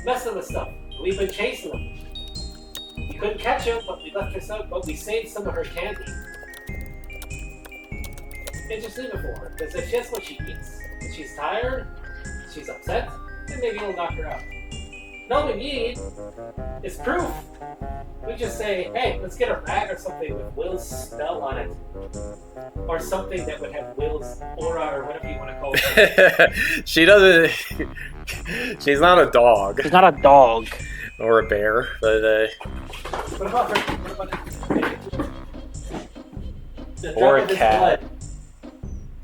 C: messing with stuff. We've been chasing him. We couldn't catch him, but we left her some. But we saved some of her candy. And just leave it for her, because if she has what she eats, and she's tired, she's upset, then maybe it'll knock her out. And all we need is proof. We just say, hey, let's get a rag or something with Will's spell on it. Or something that would have Will's aura or whatever you want to call it.
B: She doesn't. She's not a dog.
A: She's not a dog.
B: Or a bear, but
C: What about her? What about the
B: or
C: drop
B: a
C: of his
B: cat.
C: blood?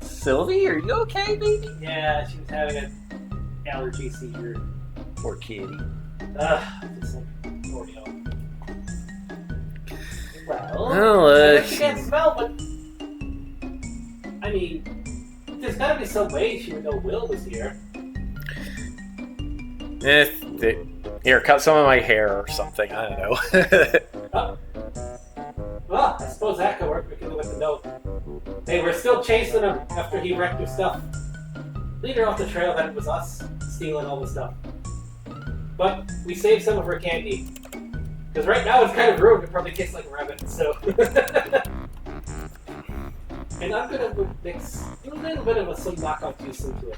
B: Sylvie, are you okay, baby?
C: Yeah, she was having an allergy seizure.
B: Poor kitty.
C: Just like Oreo. Well,
B: Well,
C: I guess she can't smell, but I mean, there's gotta be some way she would know Will was here.
B: Here, cut some of my hair or something. I don't know.
C: Well, I suppose that could work. We can go with the note. Hey, we're still chasing him after he wrecked your stuff. Lead her off the trail that it was us stealing all the stuff. But we saved some of her candy. Because right now it's kind of ruined. It probably tastes like a rabbit, so... And I'm gonna mix a little bit of some knockout juice into it.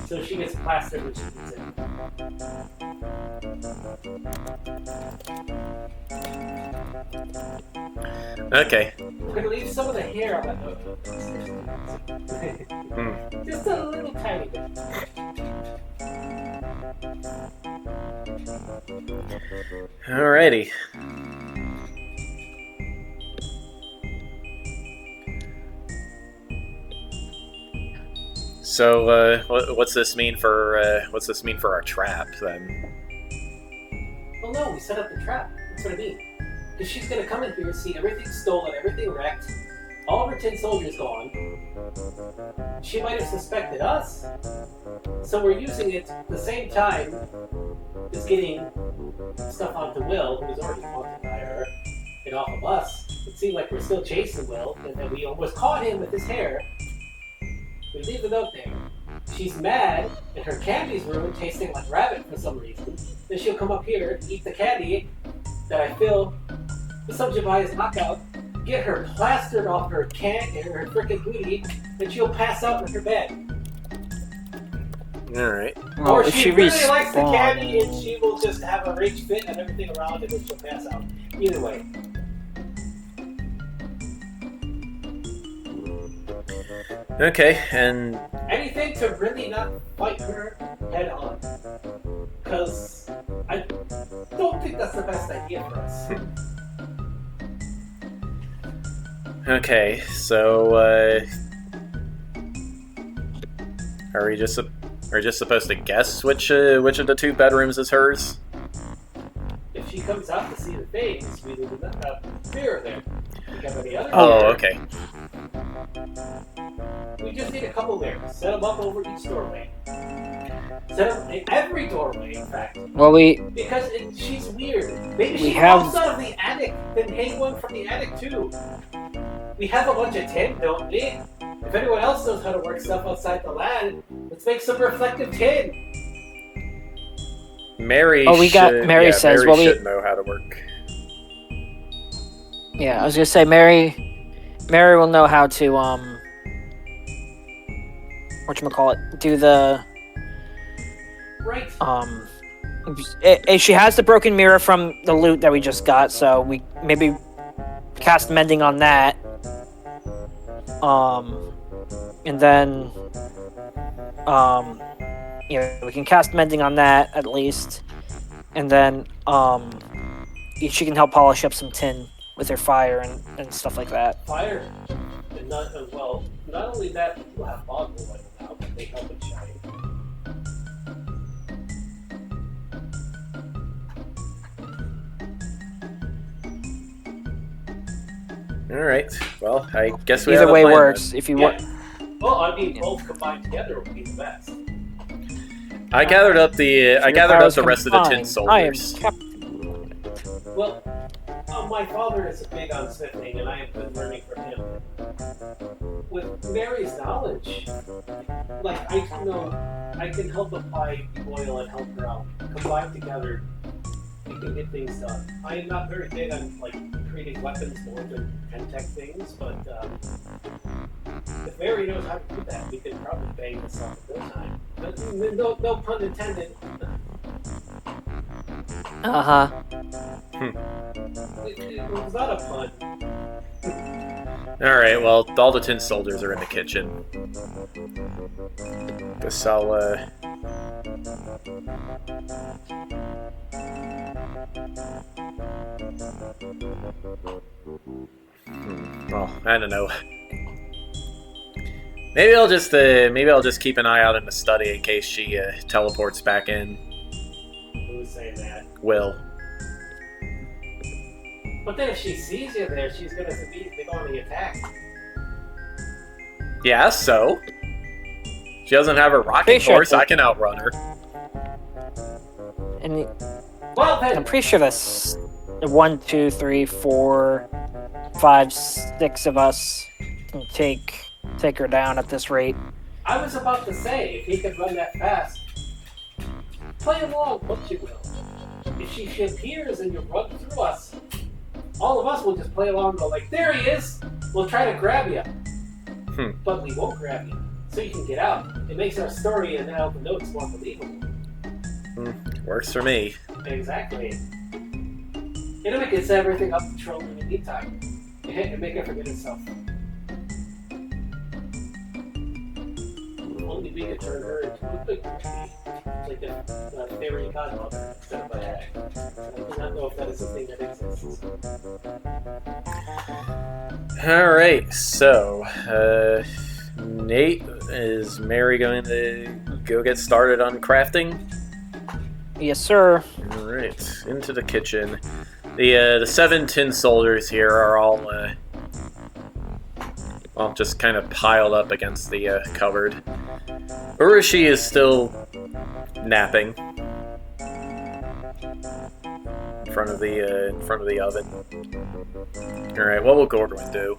C: So she gets plastered when she eats it.
B: Okay.
C: We're gonna leave some of the hair on that note. Just a little tiny bit.
B: Alrighty. So, what's this mean for our trap then?
C: Well, no, we set up the trap. That's what I mean. Because she's gonna come in here, see everything stolen, everything wrecked, all of her tin soldiers gone. She might have suspected us. So we're using it at the same time as getting stuff onto Will, who's already haunted by her, and off of us. It seemed like we're still chasing Will, and then we almost caught him with his hair. We leave the note there. She's mad, and her candy's ruined, tasting like rabbit for some reason. Then she'll come up here, eat the candy that I fill with some Jabai's knockout, get her plastered off her her frickin' booty, and she'll pass out in her bed.
B: Alright.
A: Well,
C: Or
A: if
C: she really likes the
A: respawns-
C: candy, and she will just have a rage fit and everything around it, and she'll pass out. Either way.
B: Okay, and
C: Anything to really not fight her head on. Because I don't think that's the best idea for us.
B: okay, so are we just supposed to guess which of the two bedrooms is hers?
C: If she comes out to see the things, we leave a mirror there. We have any other
B: Oh,
C: mirror.
B: okay.
C: We just need a couple mirrors. Set them up over each doorway. Set them in every doorway, in fact.
A: Well,
C: Because she's weird. Maybe she
A: have-
C: pops out of the attic, then hang one from the attic too. We have a bunch of tin, don't we? If anyone else knows how to work stuff outside the lab, let's make some reflective tin.
B: Mary.
A: Oh, we got-
B: should,
A: Mary
B: yeah,
A: says,
B: Mary
A: well, we-
B: should know how to work.
A: yeah, I was gonna say Mary will know how to whatchamacallit, do the
C: Right.
A: she has the broken mirror from the loot that we just got, so we maybe cast mending on that. And then we can cast mending on that at least. And then she can help polish up some tin with her fire and stuff like that.
C: Fire. And not only that, we'll have bog light now, but they help it shine.
B: All right. Well, I guess we
A: Either
B: have a
A: way
B: plan
A: works. If you want,
C: Well, I mean, both combined together would be the best.
B: I gathered up the rest of the tin
A: I am
B: soldiers.
A: Captain.
C: Well, my father is big on smithing, and I have been learning from him. With Mary's knowledge, like, I can help apply the oil and help her out. Combined together, we can get things done. I am not very big on, like, creating weapons more than tech things, but if Mary knows how to do that, we could probably bang this up at no time. No pun intended.
A: Uh-huh.
C: It was not a pun.
B: Alright, well, all the tin soldiers are in the kitchen. Guess I'll, well, I don't know. Maybe I'll just keep an eye out in the study in case she teleports back in.
C: Who's saying that?
B: Will.
C: But then if she sees you there, she's going to be on the attack.
B: Yeah, so? She doesn't have a rocking
A: Pretty sure
B: horse,
A: that-
B: I can outrun her.
A: And
C: Well,
A: I'm
C: then,
A: pretty sure that's 1, 2, 3, 4, 5, 6 of us can take her down at this rate.
C: I was about to say, if he could run that fast, play along, what you will. If she appears and you run through us, all of us will just play along and go like, there he is! We'll try to grab you. But we won't grab you, so you can get out. It makes our story and now the notes more believable.
B: Works for me.
C: Exactly. It'll make it set everything up to troll in the meantime. And make it forget itself. Only we could turn her into a big tree. Like a fairy godmother instead of a hag. I do not know if that is a thing that exists.
B: Alright, so, Nate, is Mary going to go get started on crafting?
A: Yes, sir.
B: Alright, into the kitchen. The 7 tin soldiers here are all, well, just kind of piled up against the cupboard. Urashi is still napping in front of the oven. All right, what will Gordon do?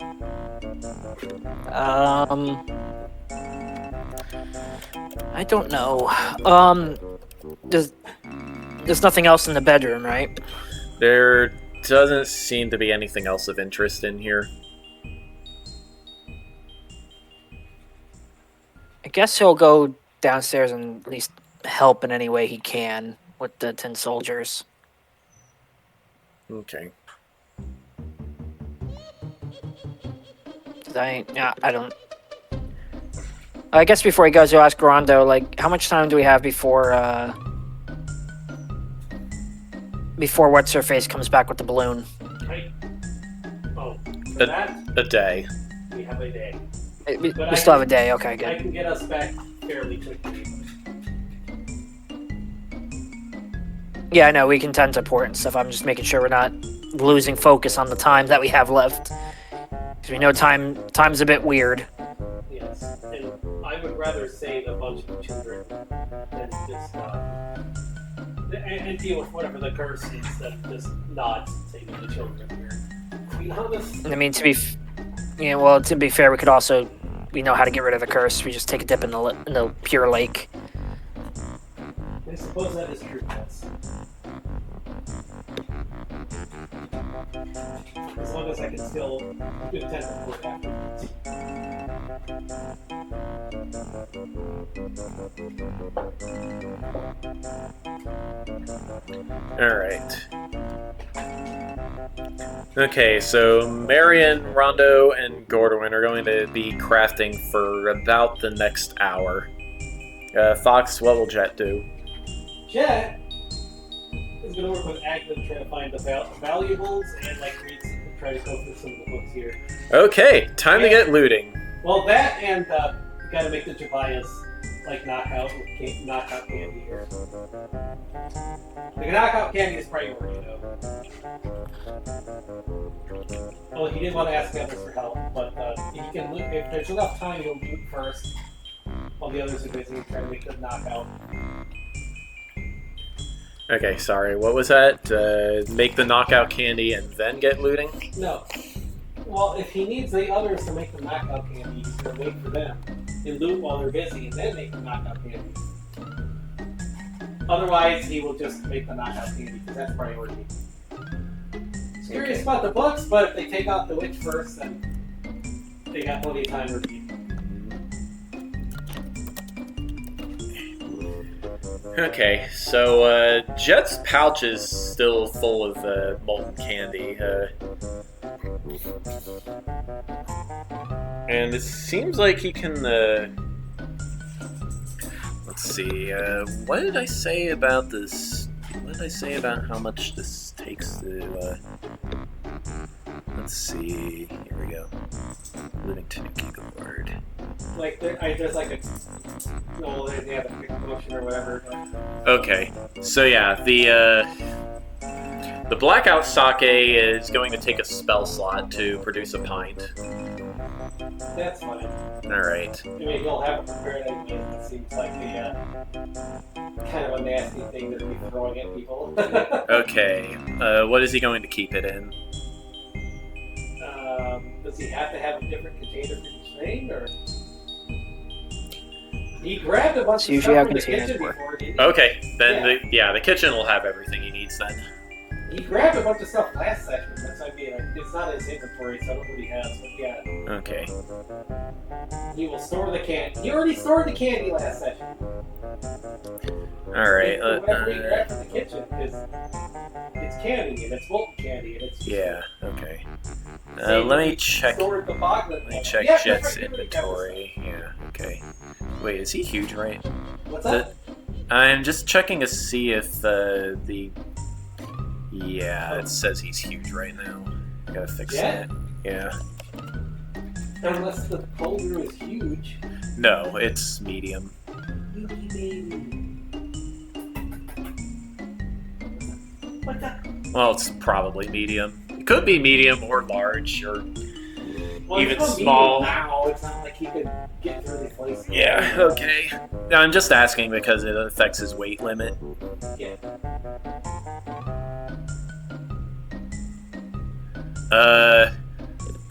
A: I don't know. There's nothing else in the bedroom, right?
B: There doesn't seem to be anything else of interest in here.
A: I guess he'll go downstairs and at least help in any way he can with the tin soldiers.
B: Okay.
A: I don't. I guess before he goes, you'll ask Rondo, like, how much time do we have before What's Her Face comes back with the balloon?
C: Right? Oh, for that,
B: A day.
C: we have a day.
A: We
C: But
A: still
C: I
A: have a day. Okay,
C: I
A: good.
C: can get us back fairly quickly.
A: Yeah, I know we can tend to port and stuff. I'm just making sure we're not losing focus on the time that we have left, because we know time's a bit weird.
C: Yes, and I would rather save a bunch of children than just and deal with whatever the curse is than just not saving the children here. To be honest,
A: I mean, to be fair, we know how to get rid of the curse. We just take a dip in the pure lake.
C: I suppose that is true, yes. As long as I can still good teleport afterwards.
B: Alright. Okay, so Marion, Rondo, and Gordwin are going to be crafting for about the next hour. Fox, what will Jet do?
C: Jet is going to work with Agnes to try to find the valuables and try to go through some of the books here.
B: Okay, time to get looting.
C: Well, that and got to make the Jabayas like knockout candy here. The knockout candy is priority though. Well, he did want to ask the others for help, but he can loot, if there's enough time, he'll loot first, while the others are busy trying to make the knockout.
B: Okay, sorry. What was that? Make the knockout candy and then get looting?
C: No. Well, if he needs the others to make the knockout candy, he's going to wait for them and loot while they're busy and then make the knockout candy. Otherwise, he will just make the knockout candy because that's priority. Curious about the books, but if they take out the witch first, then they got plenty of time to read.
B: Okay, so Jet's pouch is still full of molten candy. And it seems like he can, let's see, what did I say about this? What did I say about how much this takes to, let's see, here we go. Living Tanuki keyboard.
C: Like, there's like a, no, they have a quick motion or whatever. But...
B: Okay, so yeah, the blackout sake is going to take a spell slot to produce a pint.
C: That's funny.
B: Alright.
C: I mean, he'll have it prepared anyways. It seems like kind of a nasty thing to be throwing at people.
B: Okay, what is he going to keep it in?
C: Does he have to have a different container for each thing, or? He grabbed a bunch of stuff from the kitchen before, didn't he?
B: Okay, then the kitchen will have everything he needs then.
C: He grabbed a bunch of stuff last session. That's what I mean. Like, it's not in his inventory, so I don't know what he has. But yeah.
B: Okay.
C: He will store the candy. He already stored the candy last session.
B: All right.
C: Whatever he grabbed from the kitchen is it's candy and it's molten candy and it's.
B: Yeah. Okay. Let me check. Let me check Jet's inventory. Yeah. Okay. Wait, is he huge, right?
C: What's that?
B: I'm just checking to see if the. Yeah, it says he's huge right now. I gotta fix that. Yeah.
C: Unless the folder is huge.
B: No, it's medium.
C: Yuki baby. What the?
B: Well, it's probably medium. It could be medium or large or even small.
C: Now it's not like he could get through the place.
B: Yeah. Okay. I'm just asking because it affects his weight limit.
C: Yeah.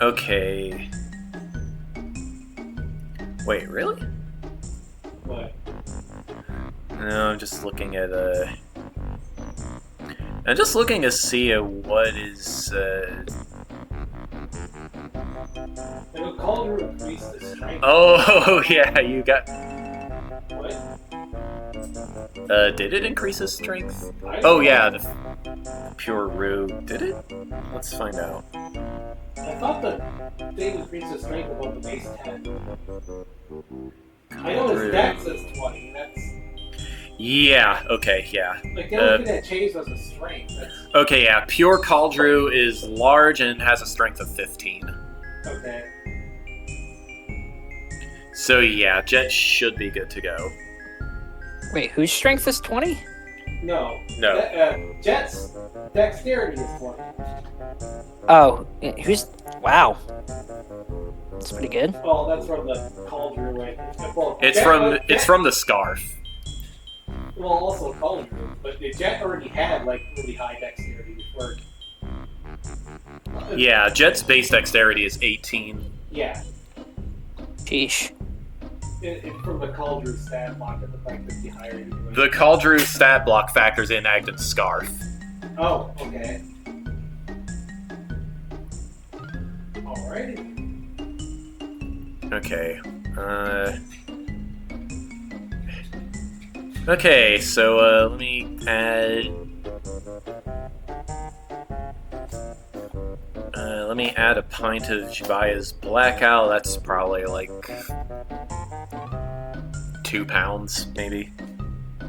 B: Okay. Wait, really?
C: What?
B: No, I'm just looking at I'm just looking to see what is
C: It'll call you increase the strength.
B: Oh yeah, you got.
C: What?
B: Did it increase his strength? Oh yeah, the pure roux. Did it? Let's find out.
C: I thought the thing increased his strength above the base 10. I know his dex is 20. That's.
B: Yeah. Okay. Yeah.
C: Like the only thing that changed was the strength. That's...
B: Okay. Yeah. Pure Cauldrew is large and has a strength of 15.
C: Okay.
B: So yeah, Jet should be good to go.
A: Wait, whose strength is 20?
C: No.
B: No.
C: Jet's dexterity is 20.
A: Oh, who's... Wow. That's pretty good.
C: Well, that's from the Cauldron way. Well,
B: It's from the scarf.
C: Well, also Cauldron, but Jet already had like really high dexterity before.
B: Yeah, Jet's base dexterity is 18.
C: Yeah.
A: Sheesh.
C: From the Cauldron stat block, it looked like 50 higher. Anyway.
B: The Cauldrew stat block factors in Agden's scarf.
C: Oh, okay. Alrighty.
B: Okay. Okay, so let me add. Let me add a pint of Javaya's Blackout. That's probably like 2 pounds, maybe.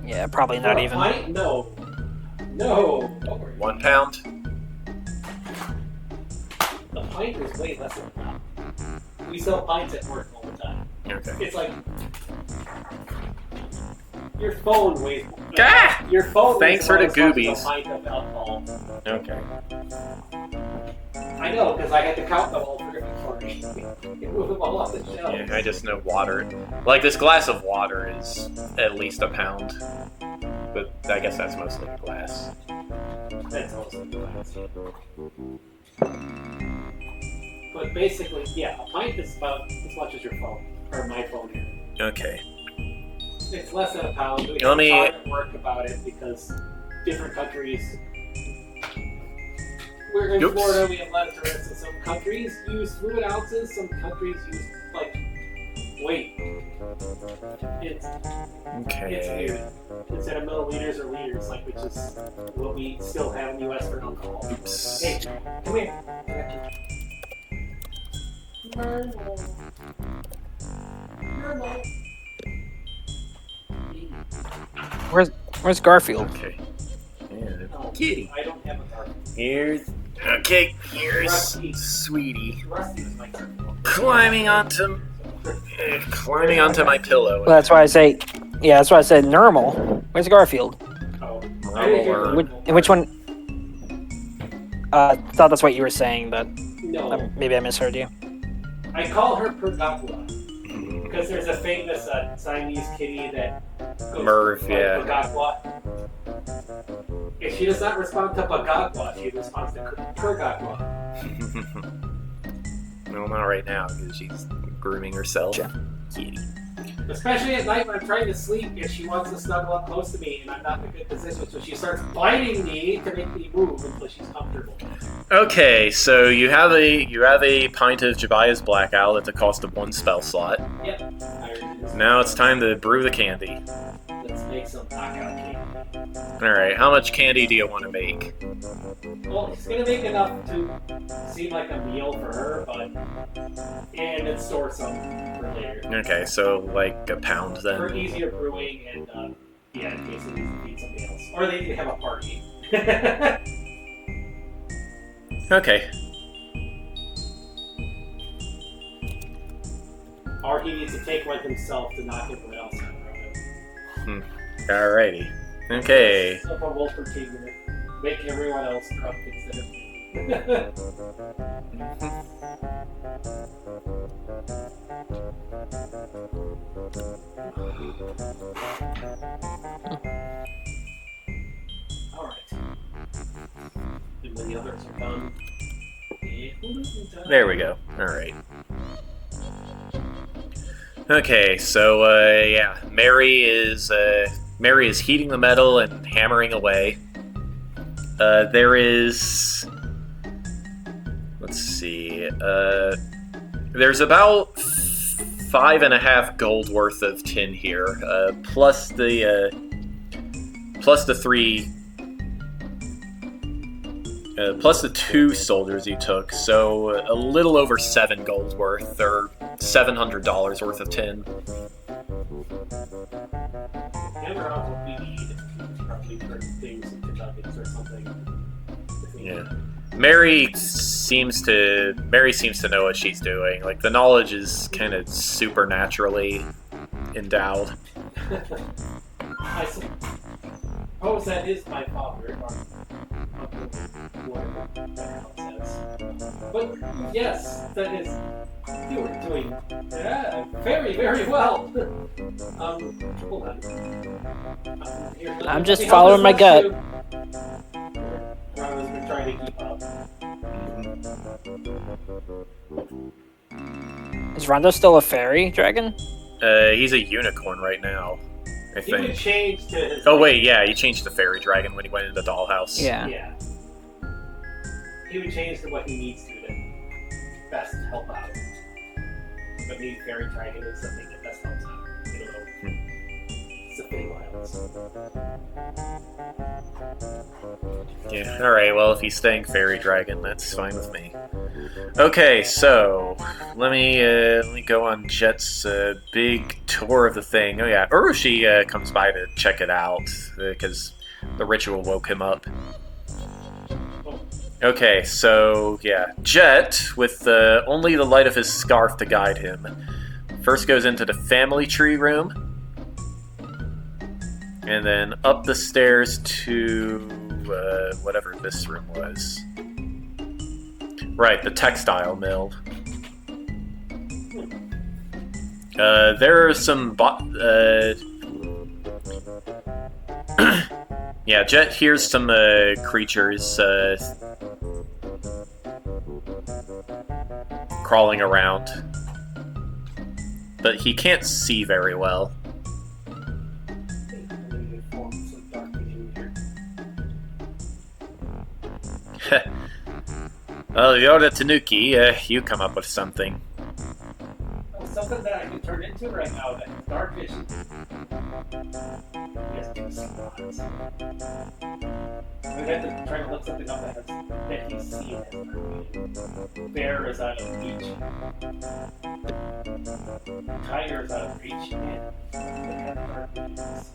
A: Yeah, probably not even.
C: Pint? No. No. Don't worry.
B: 1 pound?
C: The pint is way less than that. We sell pints at work all the time.
B: Okay.
C: It's like Your phone weighs.
B: Ah!
C: Your phone.
B: Thanks for the goobies.
C: A pint of alcohol.
B: Okay.
C: I know, because I had to count them all for me. You move them all off the shelf.
B: Yeah, I just know water. Like, this glass of water is at least a pound. But I guess that's mostly glass.
C: That's also glass. But basically, yeah, a pint is about as much as your phone, or my phone here.
B: Okay.
C: It's less than a pound. We
B: Let me-
C: talk at work about it because different countries. We're in
B: Oops.
C: Florida. We have less tourists, and some countries use fluid ounces. Some countries use like weight. It's
B: Okay.
C: weird. Instead of milliliters or liters, like which is what we still have in the U.S. for alcohol.
B: Oops.
C: Hey, come here. Normal. Normal.
A: Where's Garfield?
B: Okay. Yeah.
C: Oh,
B: Kitty.
C: I don't have a card.
B: Here's here's
C: Rusty.
B: Sweetie
C: Rusty was my card.
B: climbing onto my pillow.
A: Well, that's why I say. Yeah, that's why I said normal. Where's Garfield?
C: Oh.
B: Normal.
A: Which one? I thought that's what you were saying, but
C: No.
A: maybe I misheard you.
C: I call her Purgatwa because there's a famous Siamese kitty that goes
B: Merv,
C: by
B: yeah.
C: Purgatwa. If she does not respond to Purgatwa, she responds to Purgatwa.
B: Well, not right now because she's grooming herself.
A: Yeah.
B: Kitty.
C: Especially at night when I'm trying to sleep, if she wants to snuggle up close to me and I'm not in a good position, so she starts biting me to make me move until she's comfortable.
B: Okay, so you have a pint of Jabia's Blackout at the cost of 1 spell slot.
C: Yep. I already did.
B: Now it's time to brew the candy.
C: Let's make some knockout cake.
B: Alright, how much candy do you want to make?
C: Well, it's gonna make enough to seem like a meal for her, and then store some for later.
B: Okay, so like a pound
C: For
B: then.
C: easier brewing and, yeah, in case it needs to feed somebody else. Or they need to have a party.
B: Okay.
C: Or he needs to take one himself to knock everyone else out from it.
B: Alrighty. Okay.
C: So a Wolfer King to make everyone else drunk instead of Alright. And when the others are done.
B: There we go. Alright. Okay, so yeah, Mary is heating the metal and hammering away. There is, let's see, there's about 5.5 gold worth of tin here, plus the plus the 2 soldiers you took, so a little over 7 gold worth, or $700 worth of tin.
C: Hammer out what we need. Probably for things and conductings or something.
B: Yeah. Mary seems to know what she's doing. Like, the knowledge is kind of supernaturally endowed.
C: I suppose that is my father, or whatever that hell says. But yes, that is. You were doing very, very well. Hold on. Here,
A: I'm just
C: let me help
A: following
C: us
A: my
C: out
A: gut.
C: too. I was trying to keep up.
A: Is Rondo still a fairy dragon?
B: He's a unicorn right now, I
C: He would
B: think.
C: change to his.
B: Oh wait, yeah, he changed to fairy dragon when he went into the dollhouse.
A: Yeah.
C: Yeah. He would change to what he needs to best help out. But maybe fairy dragon is something that best helps out. I don't know. It's a thing
B: Yeah. All right. Well, if he's staying fairy dragon, that's fine with me. Okay, so let me go on Jet's big tour of the thing. Oh yeah, Urushi comes by to check it out because the ritual woke him up. Okay, so yeah, Jet, with only the light of his scarf to guide him, first goes into the family tree room. And then up the stairs to whatever this room was. Right, the textile mill. There are some yeah, Jet hears some creatures crawling around, but he can't see very well. Well, you're the Tanuki. You come up with something.
C: Something that I can turn into right now that is dark vision. Yes, do some odds. We'd have to try to look something up that he's seen as dark vision. Bear is out of reach. Tiger is out of reach. And they have dark visions.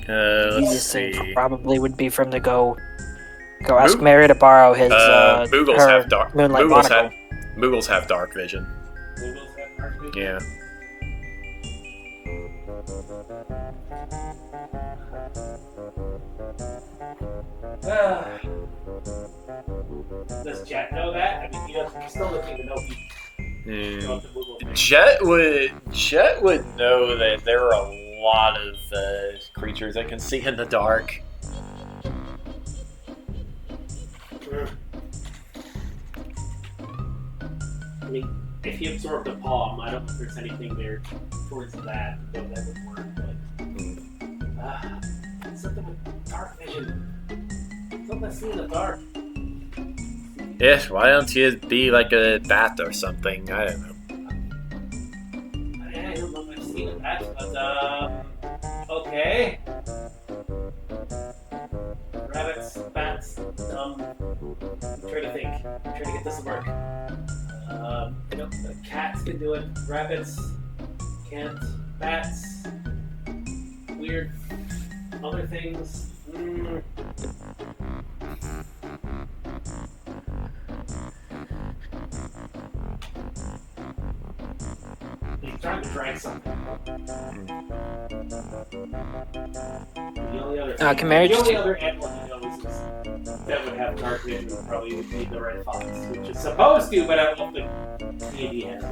B: Let's
A: Easiest
B: see.
A: thing probably would be for him to go ask Mary to borrow his
B: Moogles
A: her
B: have dark.
A: moonlight monocle.
B: Moogles have dark vision.
C: Moogles have dark vision?
B: Yeah.
C: Does Jet know that? I mean, he still doesn't even know he knows the Moogle thing.
B: Jet would know that there are a lot of creatures that can see in the dark.
C: I mean, if he absorbed a palm, I don't know if there's anything there towards that would work, but something with dark vision. Something that's seen in the dark.
B: Yeah, why don't you be like a bat or something? I don't know.
C: I don't know if I've seen a bat, but okay. Rabbits, bats, I'm trying to think. I'm trying to get this to work. The cats can do it. Rabbits can't. Bats. Weird. Other things. He's trying to drag something. The only other thing,
A: Can Mary
C: the
A: just-
C: only other animal he knows is that would have dark vision would probably be the red fox, which is supposed to, but I don't think D&D has it.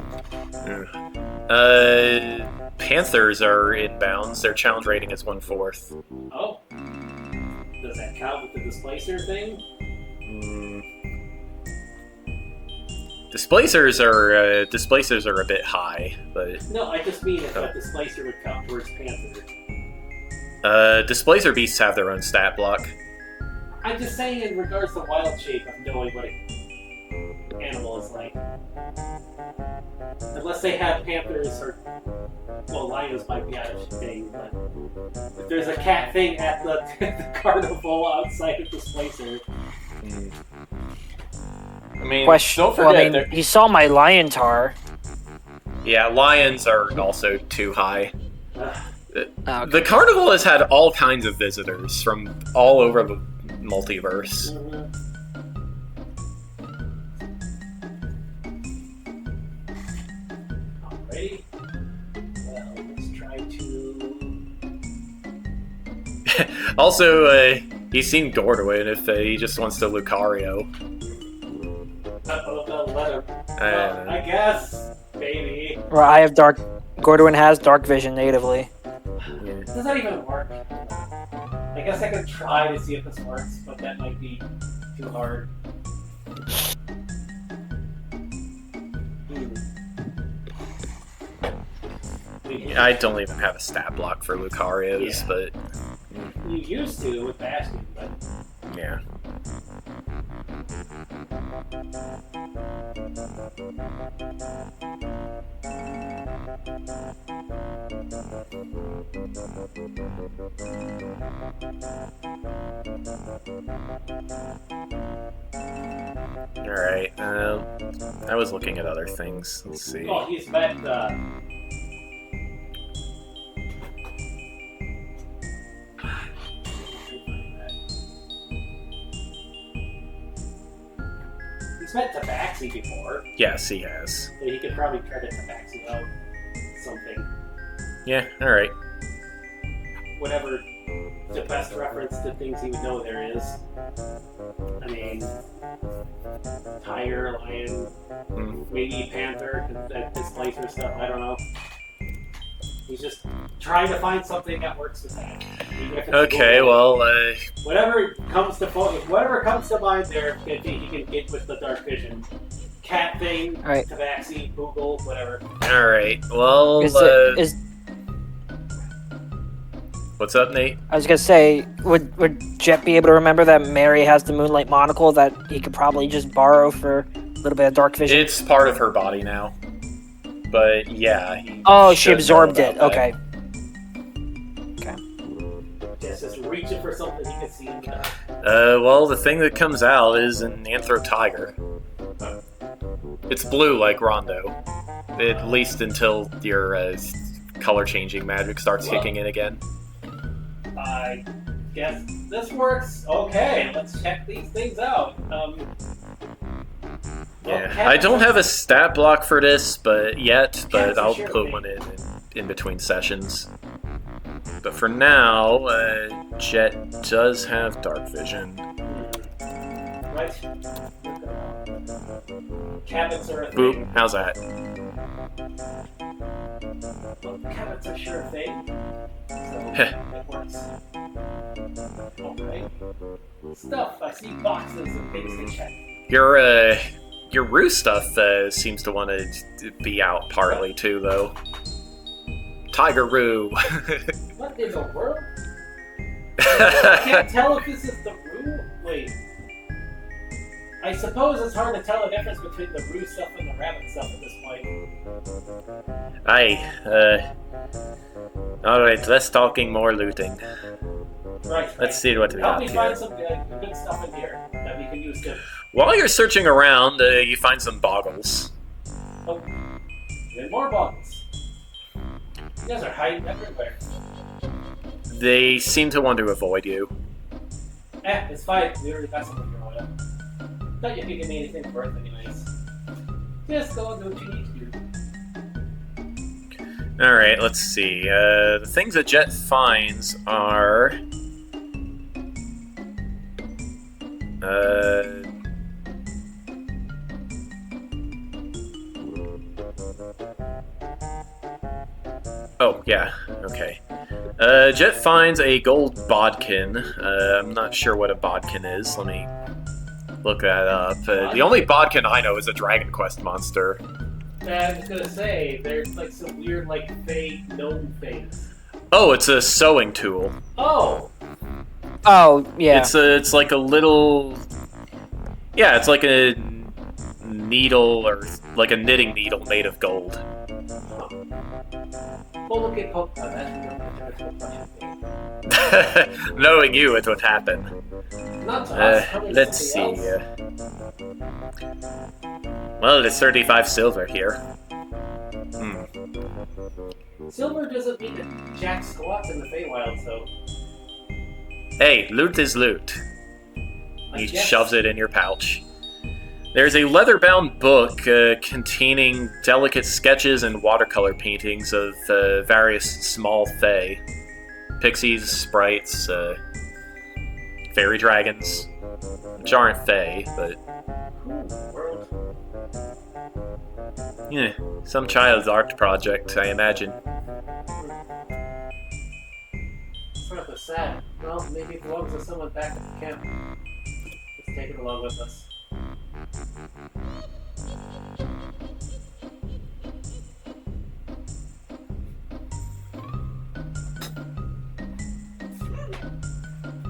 B: Panthers are inbounds. Their challenge rating is 1/4.
C: Oh. Does that count with the displacer thing?
B: Displacers are a bit high, but
C: No, I just mean if that displacer would count towards Panther.
B: displacer beasts have their own stat block.
C: I'm just saying in regards to wild shape of knowing what an animal is like. Unless they have panthers or... Well, lions might be out of thing, but... If there's a cat thing at the carnival outside of Displacer...
B: I mean,
A: Question.
B: don't
A: Well,
B: forget,
A: I mean, he saw my lion tar.
B: yeah, lions are also too high.
A: Okay.
B: The carnival has had all kinds of visitors from all over the multiverse.
C: Alrighty. Well, let's try to...
B: Also, he's seen Gordwin if he just wants to Lucario.
C: Uh-oh, let him.
B: I
C: I guess, baby.
A: Well, I have dark. Gordwin has dark vision natively.
C: Does that even work? I guess I could try to see if this works, but that might be too hard.
B: I don't even have a stat block for Lucarios,
C: Yeah.
B: but
C: You used to with Bastion, but
B: yeah. Alright, I was looking at other things. Let's see.
C: oh, he's met. He's met Tabaxi before.
B: Yes, he has.
C: So he could probably try to Tabaxi out something.
B: Yeah, alright.
C: Whatever the best reference to things he would know there is. I mean, tiger, lion, maybe panther, displacer stuff, I don't know. He's just trying to find something that works with that.
B: Okay, well,
C: whatever comes to mind there, he can get with the dark vision. Cat thing,
A: Right.
C: Tabaxi, Google, whatever.
B: alright, well,
A: Is
B: what's up, Nate?
A: I was gonna say, would Jet be able to remember that Mary has the moonlight monocle that he could probably just borrow for a little bit of dark vision?
B: It's part of her body now. But, yeah.
A: Oh, she
B: should know
A: absorbed
B: about
A: it.
B: that.
A: Okay.
C: Just reaching for something he can see in the dark.
B: Well, the thing that comes out is an anthro tiger. It's blue like Rondo. At least until your color-changing magic starts kicking in again.
C: I guess this works. Okay, let's check these things out.
B: Yeah, I don't have a stat block for this yet, but I'll
C: sure
B: put
C: thing.
B: one in between sessions. But for now, Jet does have dark vision.
C: Right. Cabins are a thing.
B: Boop, how's that?
C: Well, cabins are sure a thing. So it works. Okay. Stuff. I see boxes and things to check.
B: Your Roo stuff seems to want to be out partly too, though. Tiger Roo.
C: What in the world? I can't tell if this is the Roo. Wait. I suppose it's hard to tell the difference between the Roo stuff and the rabbit stuff at this point.
B: Aye, alright, less talking, more looting.
C: Right.
B: Let's see what we
C: Help
B: got
C: me
B: here.
C: find some good stuff in here that we can use to.
B: While you're searching around, you find some boggles.
C: Oh, even more bottles. You guys are hiding everywhere.
B: They seem to want to avoid you.
C: It's fine. We already got something for oil. Thought you could give me anything worth, anyways. Just go and do what you need to do.
B: Alright, let's see. The things that Jet finds are... Oh, yeah, okay. Jet finds a gold bodkin. I'm not sure what a bodkin is. Let me look that up. The only bodkin I know is a Dragon Quest monster.
C: I was gonna say, there's like some weird, like, fey gnome things.
B: Oh, it's a sewing tool.
C: Oh!
A: Oh, yeah.
B: It's like a little... Yeah, it's like a needle, or like a knitting needle made of gold.
C: Well, look at that.
B: Knowing you, it would happen.
C: Not to us. Probably
B: Let's
C: something
B: see.
C: else.
B: Well, there's 35 silver here.
C: Silver doesn't mean that jack squats in the Feywild, so...
B: Hey, loot is loot. He
C: guess.
B: shoves it in your pouch. There's a leather-bound book containing delicate sketches and watercolor paintings of various small fae. Pixies, sprites, fairy dragons, which aren't fae, but...
C: Cool world.
B: Yeah, some child's art project, I imagine.
C: Sort of sad. Well, maybe it belongs to someone back at the camp. Let's take it along with us.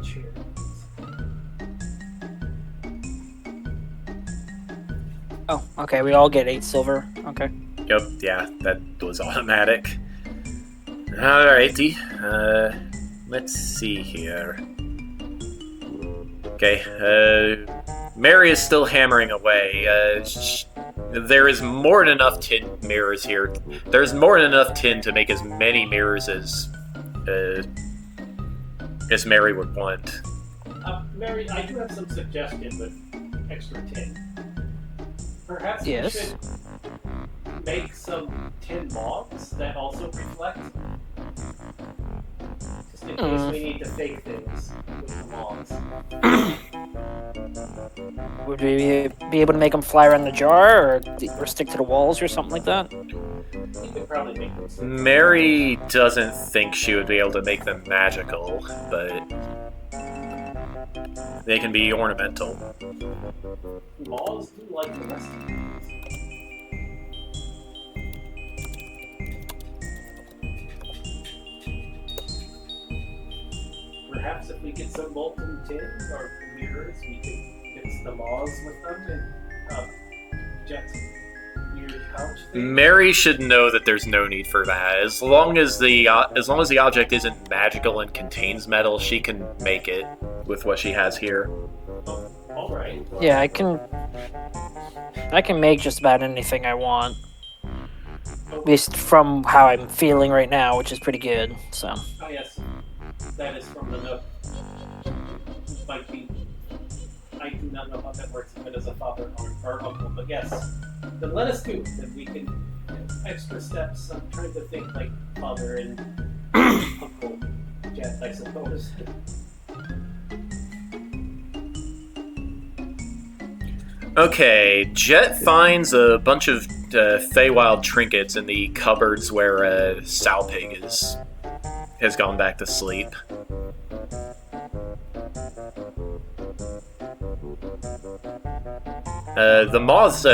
C: Cheers.
A: Oh, okay. We all get 8 silver. Okay.
B: Yep, yeah, that was automatic. Alrighty, let's see here. Okay, Mary is still hammering away. There is more than enough tin mirrors here. There's more than enough tin to make as many mirrors as Mary would want.
C: Mary, I do have some suggestion with extra tin. Perhaps we
A: Yes.
C: should make some tin logs that also reflect. Just in case we need to fake things with the logs.
A: Would we be able to make them fly around the jar, or stick to the walls, or something like that?
C: You could probably make them stick.
B: Mary doesn't think she would be able to make them magical, but they can be ornamental.
C: Logs do like the rest of things. Perhaps if we get some molten tin or mirrors, we can mix the logs with them and Jet's weird couch thing.
B: Mary should know that there's no need for that. As long as the object isn't magical and contains metal, she can make it with what she has here.
C: Oh, all right. Well,
A: Yeah, I can make just about anything I want, at least from how I'm feeling right now, which is pretty good. So.
C: Oh yes, that is from the note. Might be. I do not know how that works even as a father or uncle, but yes. Then let us do. Then we can extra steps. I'm trying to think like father and uncle Jet, I suppose.
B: Okay, Jet finds a bunch of Feywild trinkets in the cupboards where Sowpig has gone back to sleep. The moths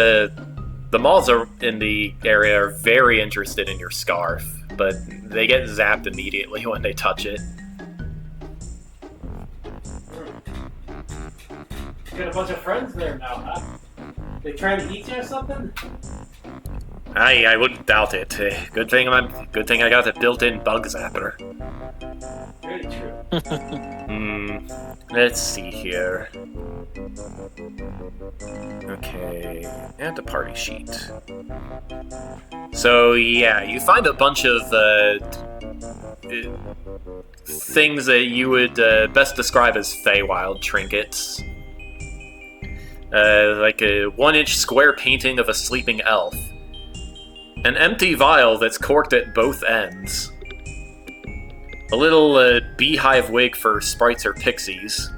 B: are in the area are very interested in your scarf, but they get zapped immediately when they touch it.
C: You got a bunch of friends there now, huh? They trying to eat you or something?
B: I wouldn't doubt it. Good thing I got a built-in bug zapper.
C: Very true.
B: Let's see here. Okay, and a party sheet. So yeah, you find a bunch of things that you would best describe as Feywild trinkets. Like a 1-inch square painting of a sleeping elf. An empty vial that's corked at both ends. A little beehive wig for sprites or pixies.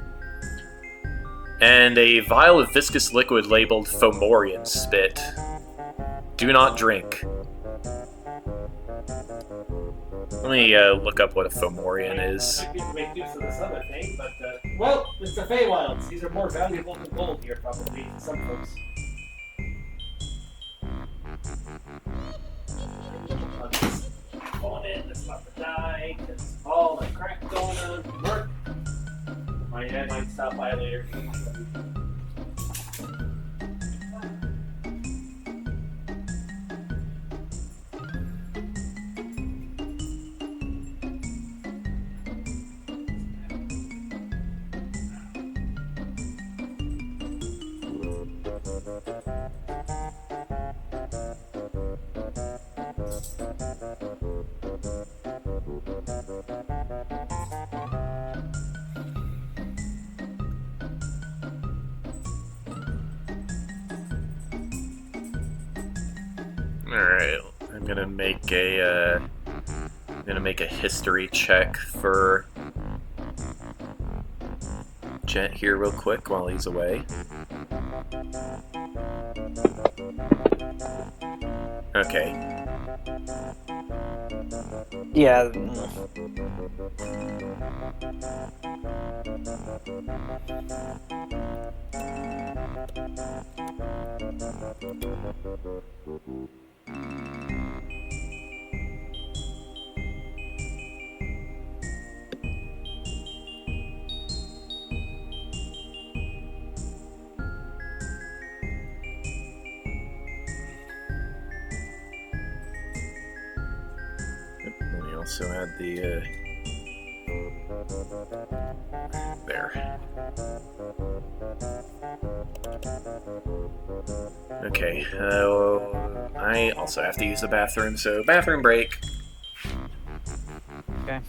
B: And a vial of viscous liquid labeled Fomorian spit. Do not drink. Let me look up what a Fomorian is.
C: I could make use of this other thing, but well, it's the Feywilds. These are more valuable than gold here, probably to some folks. Going in, it's about to die, because all the crap going on work. My head might stop by later.
B: Alright, I'm gonna make a history check for Jet here real quick while he's away. Okay.
A: Yeah.
B: Let me also add the there. Okay, I also have to use the bathroom, so bathroom break.
A: Okay.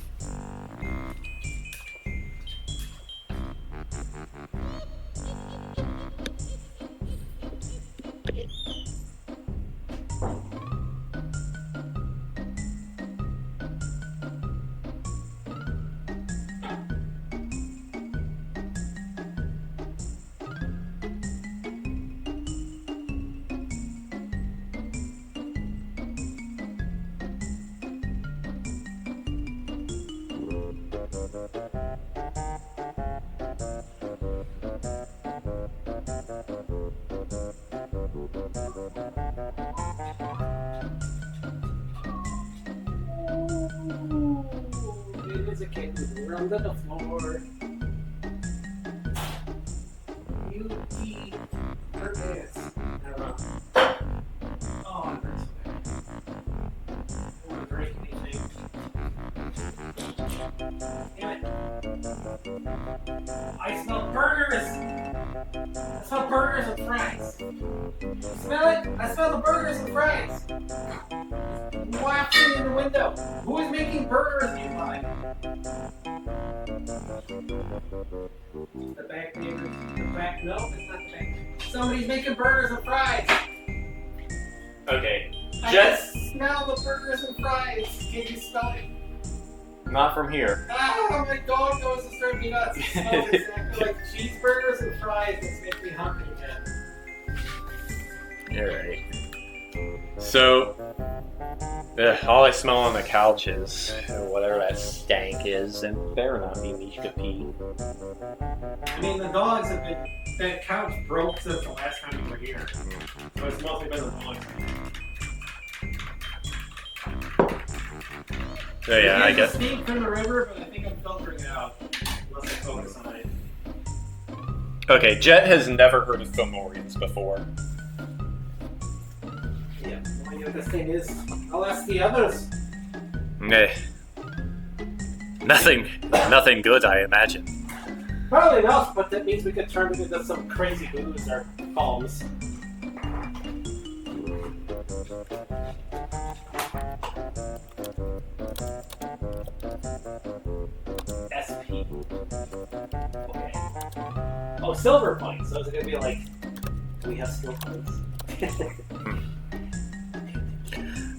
C: We're under the floor. You eat her dance. I don't know. Oh, I'm very sorry. I don't want to break anything. Damn it. I smell burgers! I smell burgers and fries. Smell it? I smell the burgers and fries. Wafting in the window. Who is making burgers nearby? The back neighbors. The back. No, it's not the back. Somebody's making burgers and fries.
B: Okay.
C: I
B: Jet,
C: can smell the burgers and fries. Can you smell it?
B: not from here.
C: Ah, my dog knows to serve me nuts. It smells exactly like cheeseburgers and fries. It's making me hungry again.
B: Alright. So, all I smell on the couch is whatever that stank is, and better not be Mishka pee.
C: I mean, the dogs have been. That couch broke since the last time we were here. So it's mostly been the dogs.
B: So yeah, I guess.
C: Steam from the river, but I think I'm filtering it out. Unless I focus on it.
B: Okay, Jet has never heard of Fomorians before.
C: Yeah, I know what this thing is. I'll ask the others.
B: Eh. Nothing good, I imagine.
C: Probably enough, but that means we could turn it into some crazy booze or calms. SP. Okay. Oh, silver points. So is it gonna be like, do we have skill points?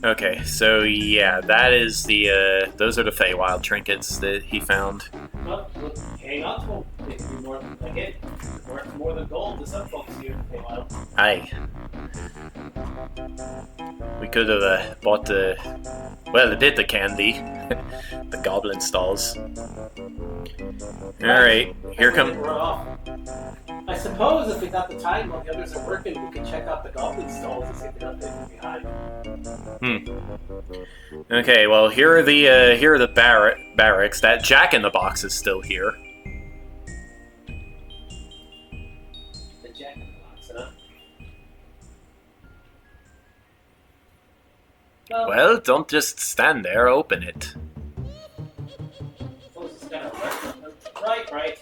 B: Okay, so yeah, that is the those are the Feywild trinkets that he found.
C: Well, hang on to them. They can be more than, again, worth more than gold to some folks here in Feywild.
B: Aye. We could have bought the, well, a bit the candy, the goblin stalls. Alright, here come.
C: Run off. I suppose if we got the time while the others are working, we could check out the goblin stalls and see if there's nothing behind.
B: Okay, well, here are the barracks. That Jack in the Box is still here.
C: The Jack in the Box, huh?
B: Well, don't just stand there, open it.
C: Suppose it's gonna work. Right.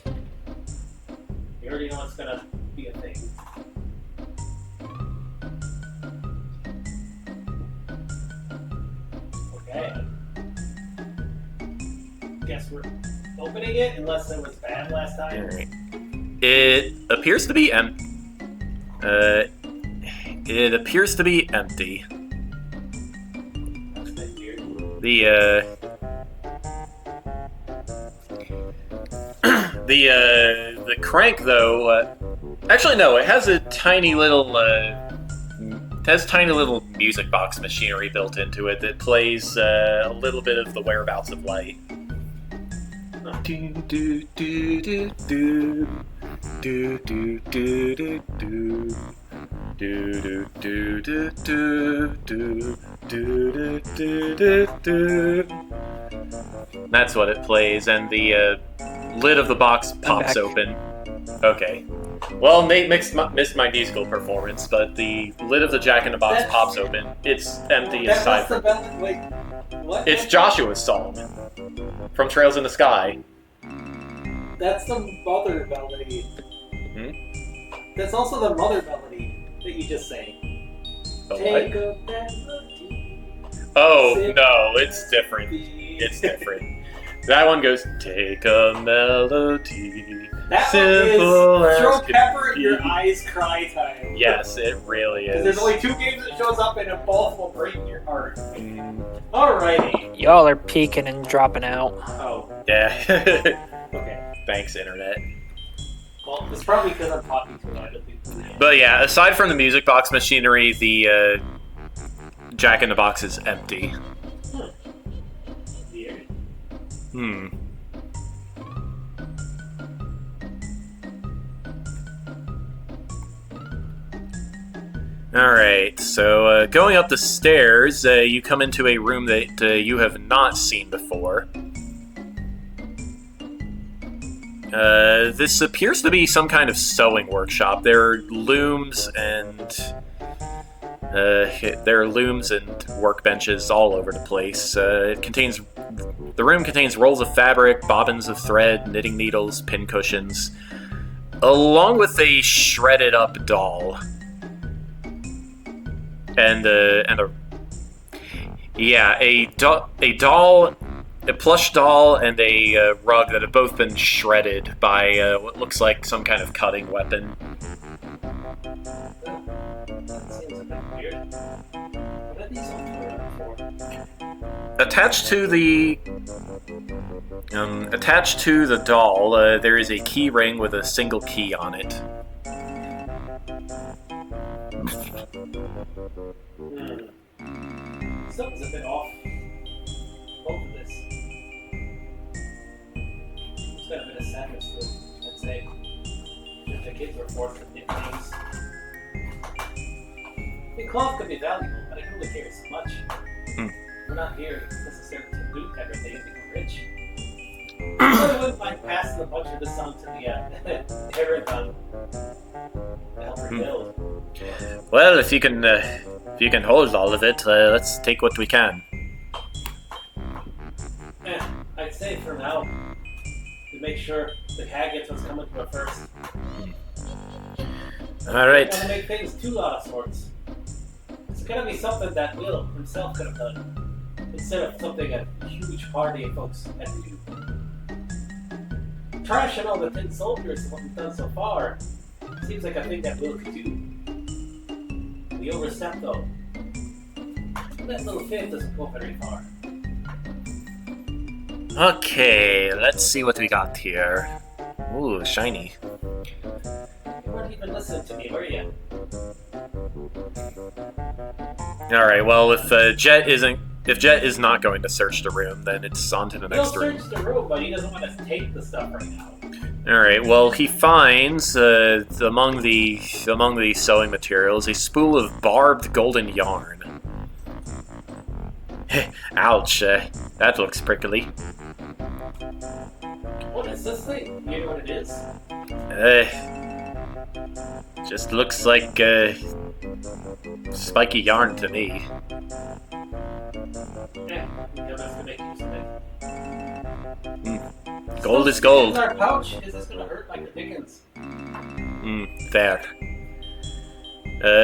C: You already know it's gonna be a thing. Okay. Guess we're opening it, unless it was bad last time.
B: Alright. It appears to be empty. It appears to be empty.
C: That's a bit weird.
B: The crank though. Actually, no. It has a tiny little. It has tiny little music box machinery built into it that plays a little bit of the Whereabouts of Light. Do do do do do do do do do do. Do do do do do do do do do do. That's what it plays, and the lid of the box pops open. Okay. Well, Nate missed my musical performance, but the lid of the Jack in the Box pops open. It's empty aside from.
C: Wait, what?
B: It's Joshua's song from Trails in the Sky.
C: That's the mother melody. That's also the mother melody that you just sang.
B: The
C: Take
B: what?
C: a melody.
B: Oh
C: Sip
B: no, it's different. It's different. That one goes, take a melody.
C: That
B: simple
C: one is
B: as
C: throw
B: can
C: pepper in
B: be.
C: your eyes cry time.
B: Yes, it really
C: Because
B: is.
C: there's only 2 games that shows up and both will break your heart.
B: Mm,
C: Alrighty.
A: Y'all are peeking and dropping out.
C: Oh,
B: yeah.
C: okay.
B: Thanks, internet.
C: Well, it's probably because I'm talking too loud.
B: But yeah, aside from the music box machinery, the Jack in the Box is empty.
C: Weird.
B: Alright, so going up the stairs, you come into a room that you have not seen before. This appears to be some kind of sewing workshop. There are looms and workbenches all over the place. The room contains rolls of fabric, bobbins of thread, knitting needles, pin cushions, along with a shredded up doll. A plush doll, and a rug that have both been shredded by what looks like some kind of cutting weapon.
C: That seems a bit weird. What are these all for?
B: Attached to the doll, there is a key ring with a single key on it.
C: Something's a bit off. Both of this. It's got a bit of sadness to it, I'd say. If the kids were forced to knit things. The cloth could be valuable, but I can only carry so much. We're not here necessarily to loot everything and become rich. I wouldn't mind passing a bunch of this on to the Aragon to help rebuild.
B: Well, if you can hold all of it, let's take what we can.
C: I'd say for now, to make sure the hag gets what's coming to her first.
B: All right.
C: Gotta make things two lot of sorts. It's gonna be something that Will himself could have done, instead of something a huge party of folks had to do. Trashing all the tin soldiers and what we've done so far seems like a thing that Will could do. We overstepped though. That little fifth doesn't go very far.
B: Okay, let's see what we got here. Ooh, shiny.
C: You weren't even listening to me, were you?
B: Alright, well, if Jet is not going to search the room, then it's on to the next room.
C: He'll search the room, but he doesn't want to take the stuff right now.
B: Alright, well, he finds, among the sewing materials, a spool of barbed golden yarn. Ouch, that looks prickly.
C: What is this thing? You know what it is?
B: Just looks like, spiky yarn to me.
C: Yeah, that's gonna make use of it.
B: Gold is gold.
C: In our pouch, is this gonna hurt like the Dickens?
B: There.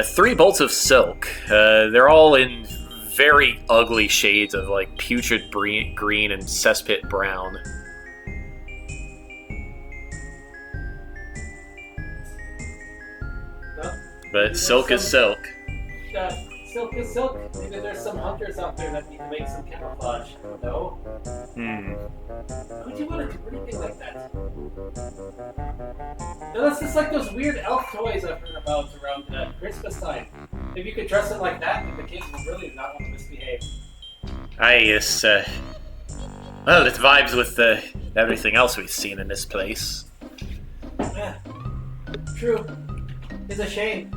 B: 3 bolts of silk. They're all in very ugly shades of like putrid green and cesspit brown. But silk is silk.
C: Silk is silk. Maybe there's some hunters out there that need to make some camouflage. No? Would you want to do anything like that? No, that's just like those weird elf toys I've heard about around Christmas time. If you could dress it like that, then the kids would really not want to misbehave.
B: Yes, well, it vibes with everything else we've seen in this place.
C: Yeah, true. It's a shame.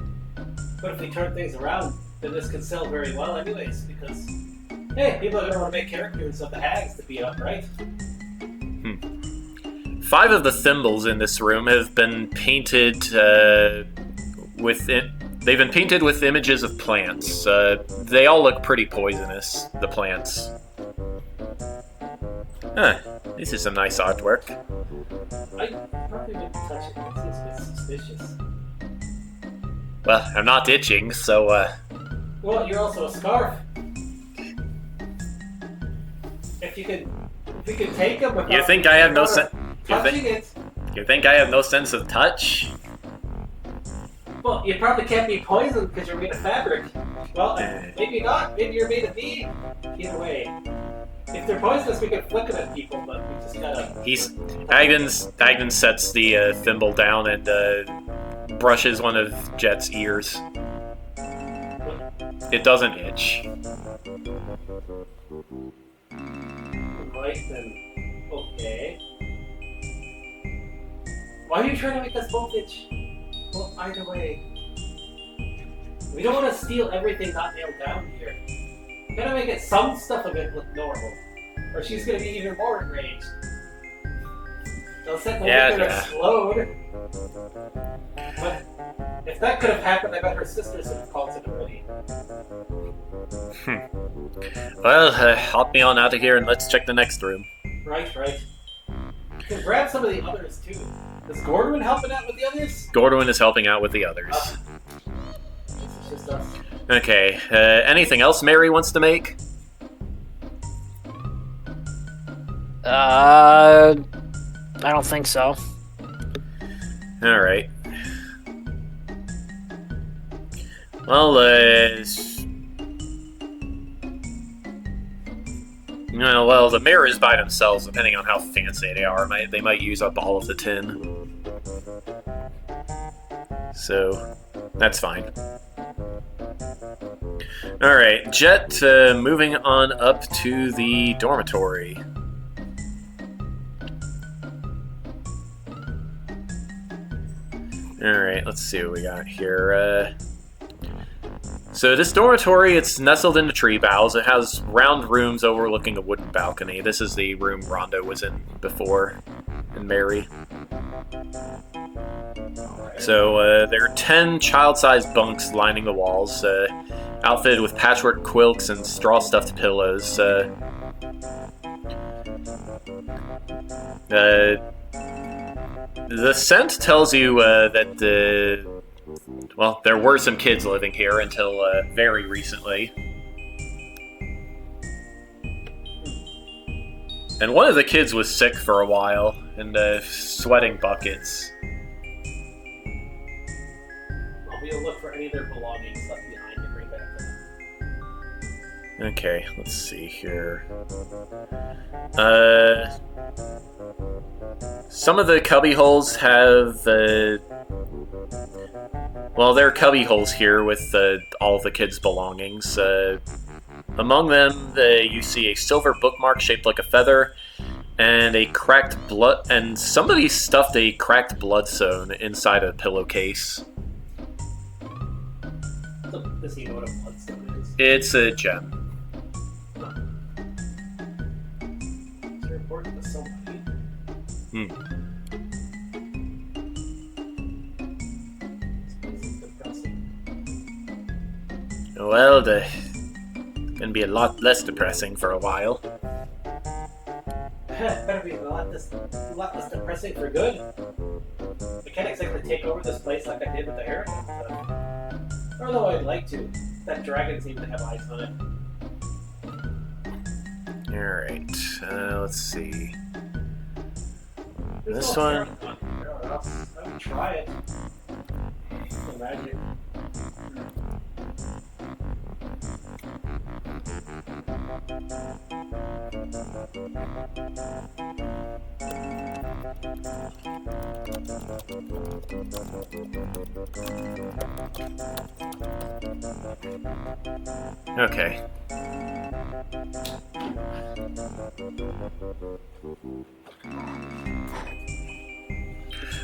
C: But if we turn things around, then this could sell very well anyways, because, hey, people are going to want to make characters of the hags to beat up, right?
B: 5 of the thimbles in this room have been painted They've been painted with images of plants. They all look pretty poisonous, the plants. Huh, this is some nice artwork.
C: I probably wouldn't touch it. It seems a bit suspicious.
B: Well, I'm not itching, so,
C: Well, you're also a scarf. If we could take them without...
B: You think I have no sense...
C: touching it.
B: You think I have no sense of touch?
C: Well, you probably can't be poisoned because you're made of fabric. Well, maybe not. Maybe you're made of bead. Either way. If they're poisonous, we can flick them at people, but we just gotta...
B: Agnes sets the thimble down and brushes one of Jet's ears. It doesn't itch.
C: Right then. Okay. Why are you trying to make us both itch? Well, either way. We don't want to steal everything not nailed down here. We gotta make it some stuff of it look normal. Or she's gonna be even more enraged. They'll set the
B: Yeah,
C: nuclear
B: yeah.
C: explode. But if that could have happened, I bet her sisters would have called security.
B: Well, hop me on out of here and let's check the next room.
C: Right. You can grab some of the others too. Is Gordon helping out with the others?
B: Gordwin is helping out with the others.
C: It's just us.
B: Okay, anything else Mary wants to make?
A: I don't think so.
B: Alright. Well, well, the mirrors by themselves, depending on how fancy they are, they might use up all of the tin. So, that's fine. Alright, Jet, moving on up to the dormitory. Alright, let's see what we got here. So this dormitory, it's nestled in the tree boughs. It has round rooms overlooking a wooden balcony. This is the room Rhonda was in before, and Mary. So there are 10 child-sized bunks lining the walls, outfitted with patchwork quilts and straw-stuffed pillows. The scent tells you that well, there were some kids living here until very recently. And one of the kids was sick for a while and sweating buckets.
C: I'll be able to look for any of their belongings left behind and bring back to them.
B: Okay, let's see here. Some of the cubby holes have well, there are cubby holes here with all of the kids' belongings. Among them, you see a silver bookmark shaped like a feather, and a cracked blood. And somebody stuffed a cracked bloodstone inside a pillowcase.
C: Does he know what a bloodstone is?
B: It's a gem.
C: It's very important to somebody.
B: Well, gonna be a lot less depressing for a while.
C: Better be a lot less depressing for good. I can't exactly take over this place like I did with the Aragon stuff. Although I'd like to. That dragon seemed to have eyes on it.
B: Alright, let's see.
C: There's
B: This
C: no
B: one.
C: Aragon here, or else I would try it. Imagine.
B: Okay.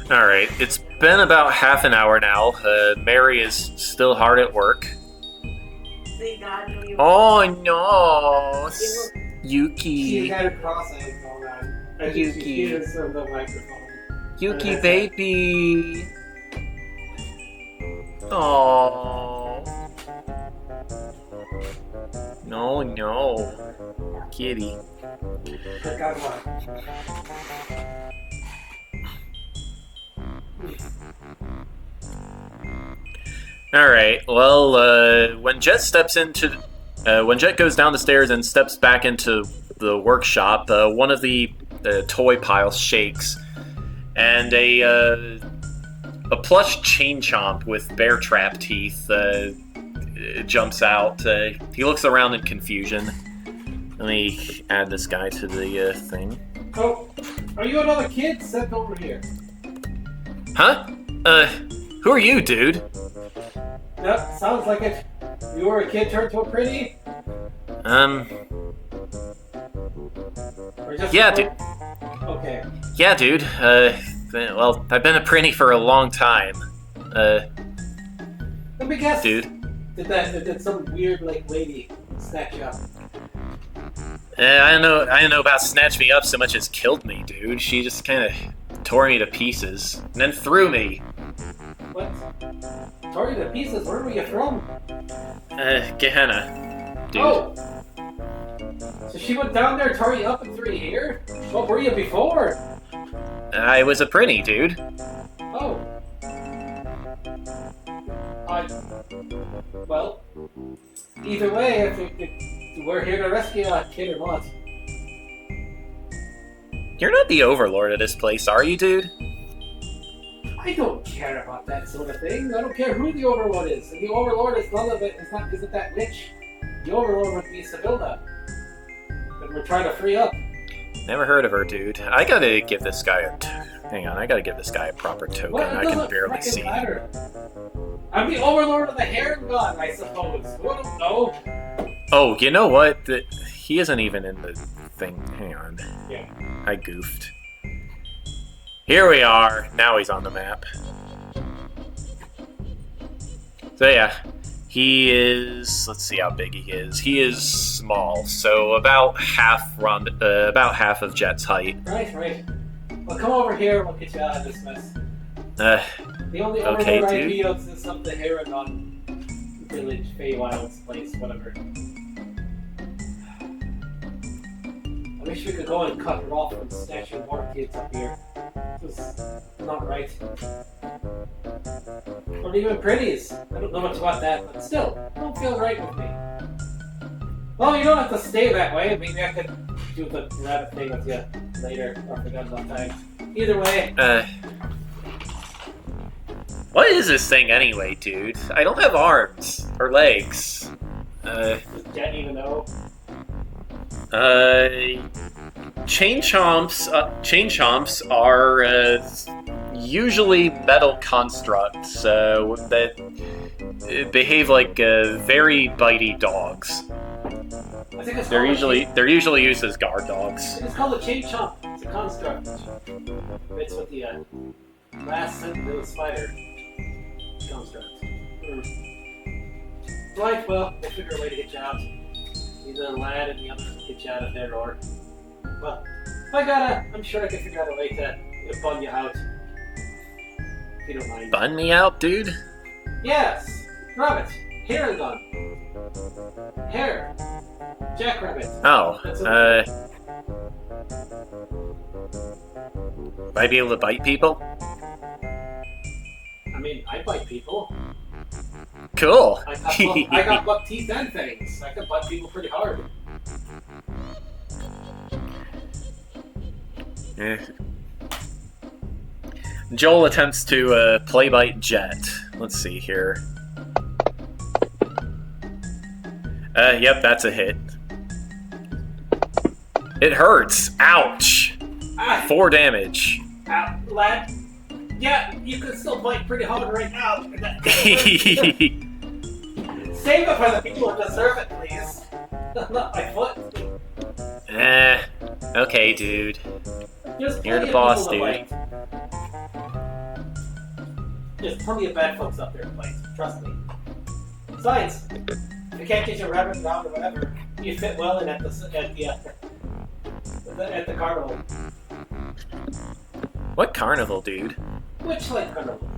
B: Alright, it's been about half an hour now. Mary is still hard at work. Oh no! Yuki.
C: She had a cross-eyed going on. I think
B: Yuki.
C: she hears from the microphone.
B: Yuki baby. Oh. No. Kitty.
C: I got one.
B: Alright, well, when Jet goes down the stairs and steps back into the workshop, one of the toy piles shakes, and a plush chain chomp with bear trap teeth jumps out. He looks around in confusion. Let me add this guy to the thing.
C: Oh, are you another kid? Step over here.
B: Huh? Who are you, dude?
C: Yep, sounds like it. You were a kid turned to a pretty? Or just
B: Yeah, dude.
C: Okay.
B: Yeah, dude. Well, I've been a prinny for a long time.
C: Let me guess.
B: Dude.
C: Did some weird lady snatch you up?
B: I don't know about snatch me up so much as killed me, dude. She just kind of tore me to pieces, and then threw me.
C: What? Tore you to pieces? Where were you from?
B: Gehenna, dude.
C: Oh! So she went down there, tore you up, and threw you here? What were you before?
B: I was a prinny, dude.
C: Oh. Well, either way, if we're here to rescue that kid or not.
B: You're not the overlord of this place, are you, dude?
C: I don't care about that sort of thing. I don't care who the overlord is. If the overlord is none of it, isn't that rich. The overlord would be Sevilla. But we're trying to free up.
B: Never heard of her, dude. I gotta give this guy hang on, I gotta give this guy a proper token.
C: Well,
B: I can barely see him.
C: matter. I'm the overlord of the Heron God, I suppose. I don't know.
B: Oh, you know what? He isn't even in the thing. Hang on.
C: Yeah.
B: I goofed. Here we are. Now he's on the map. So yeah, he is. Let's see how big he is. He is small, so about half of Jet's height.
C: Right. Well, come over here. We'll get you out of this mess. The only
B: Okay,
C: overlord I
B: dude.
C: feel is some of the Heron God village, Feywild's place, whatever. I wish we could go and cut her off from snatching more kids up here. This is not right. Or even pretties. I don't know much about that, but still, it don't feel right with me. Well, you don't have to stay that way. Maybe I could do the rabbit thing with you later. I forgot about time. Either way.
B: What is this thing anyway, dude? I don't have arms or legs.
C: Does Jet even know?
B: Chain chomps are usually metal constructs that behave like very bitey dogs.
C: I think it's
B: They're
C: called
B: usually used as guard dogs.
C: It's called a chain chomp. It's a construct. It's with the last sentence of the spider construct. Right, well, we'll figure a way to get you out. Either the lad and the other get you out of there, or... Well, if I'm sure I can figure out a way to bun you out. If you don't mind.
B: Bun me out, dude?
C: Yes! Rabbit! Heron gun! Hare! Jackrabbit!
B: Oh,
C: That's a-
B: Might I be able to bite people?
C: I mean, I bite people.
B: Cool.
C: I got buck teeth and fangs. I can bite people pretty hard.
B: Joel attempts to play bite Jet. Let's see here. Yep, that's a hit. It hurts. Ouch. 4 damage.
C: Lad. Yeah, you can still bite pretty hard right now. Save it for the people who deserve it, please. Not my foot.
B: Okay, dude.
C: There's
B: You're
C: plenty
B: the
C: of
B: boss,
C: people to
B: dude.
C: bite. There's plenty of bad folks out there to bite. Trust me. Besides, if you can't get your rabbit around or whatever, you fit well in at the carnival.
B: What carnival, dude?
C: Which like carnival?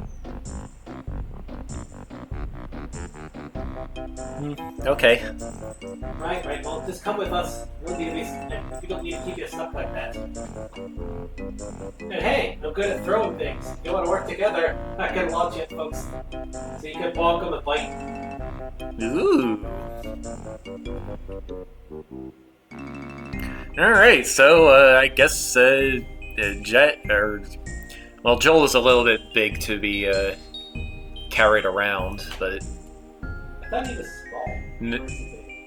B: Okay.
C: Right. Well, just come with us. We don't need to keep you stuck like that. And hey, I'm good at throwing things. If you want to work together, I can launch it, folks. So you can bonk them and bite.
B: Ooh. Alright, so I guess Jet, well, Joel is a little bit big to be carried around, but
C: I thought he was small.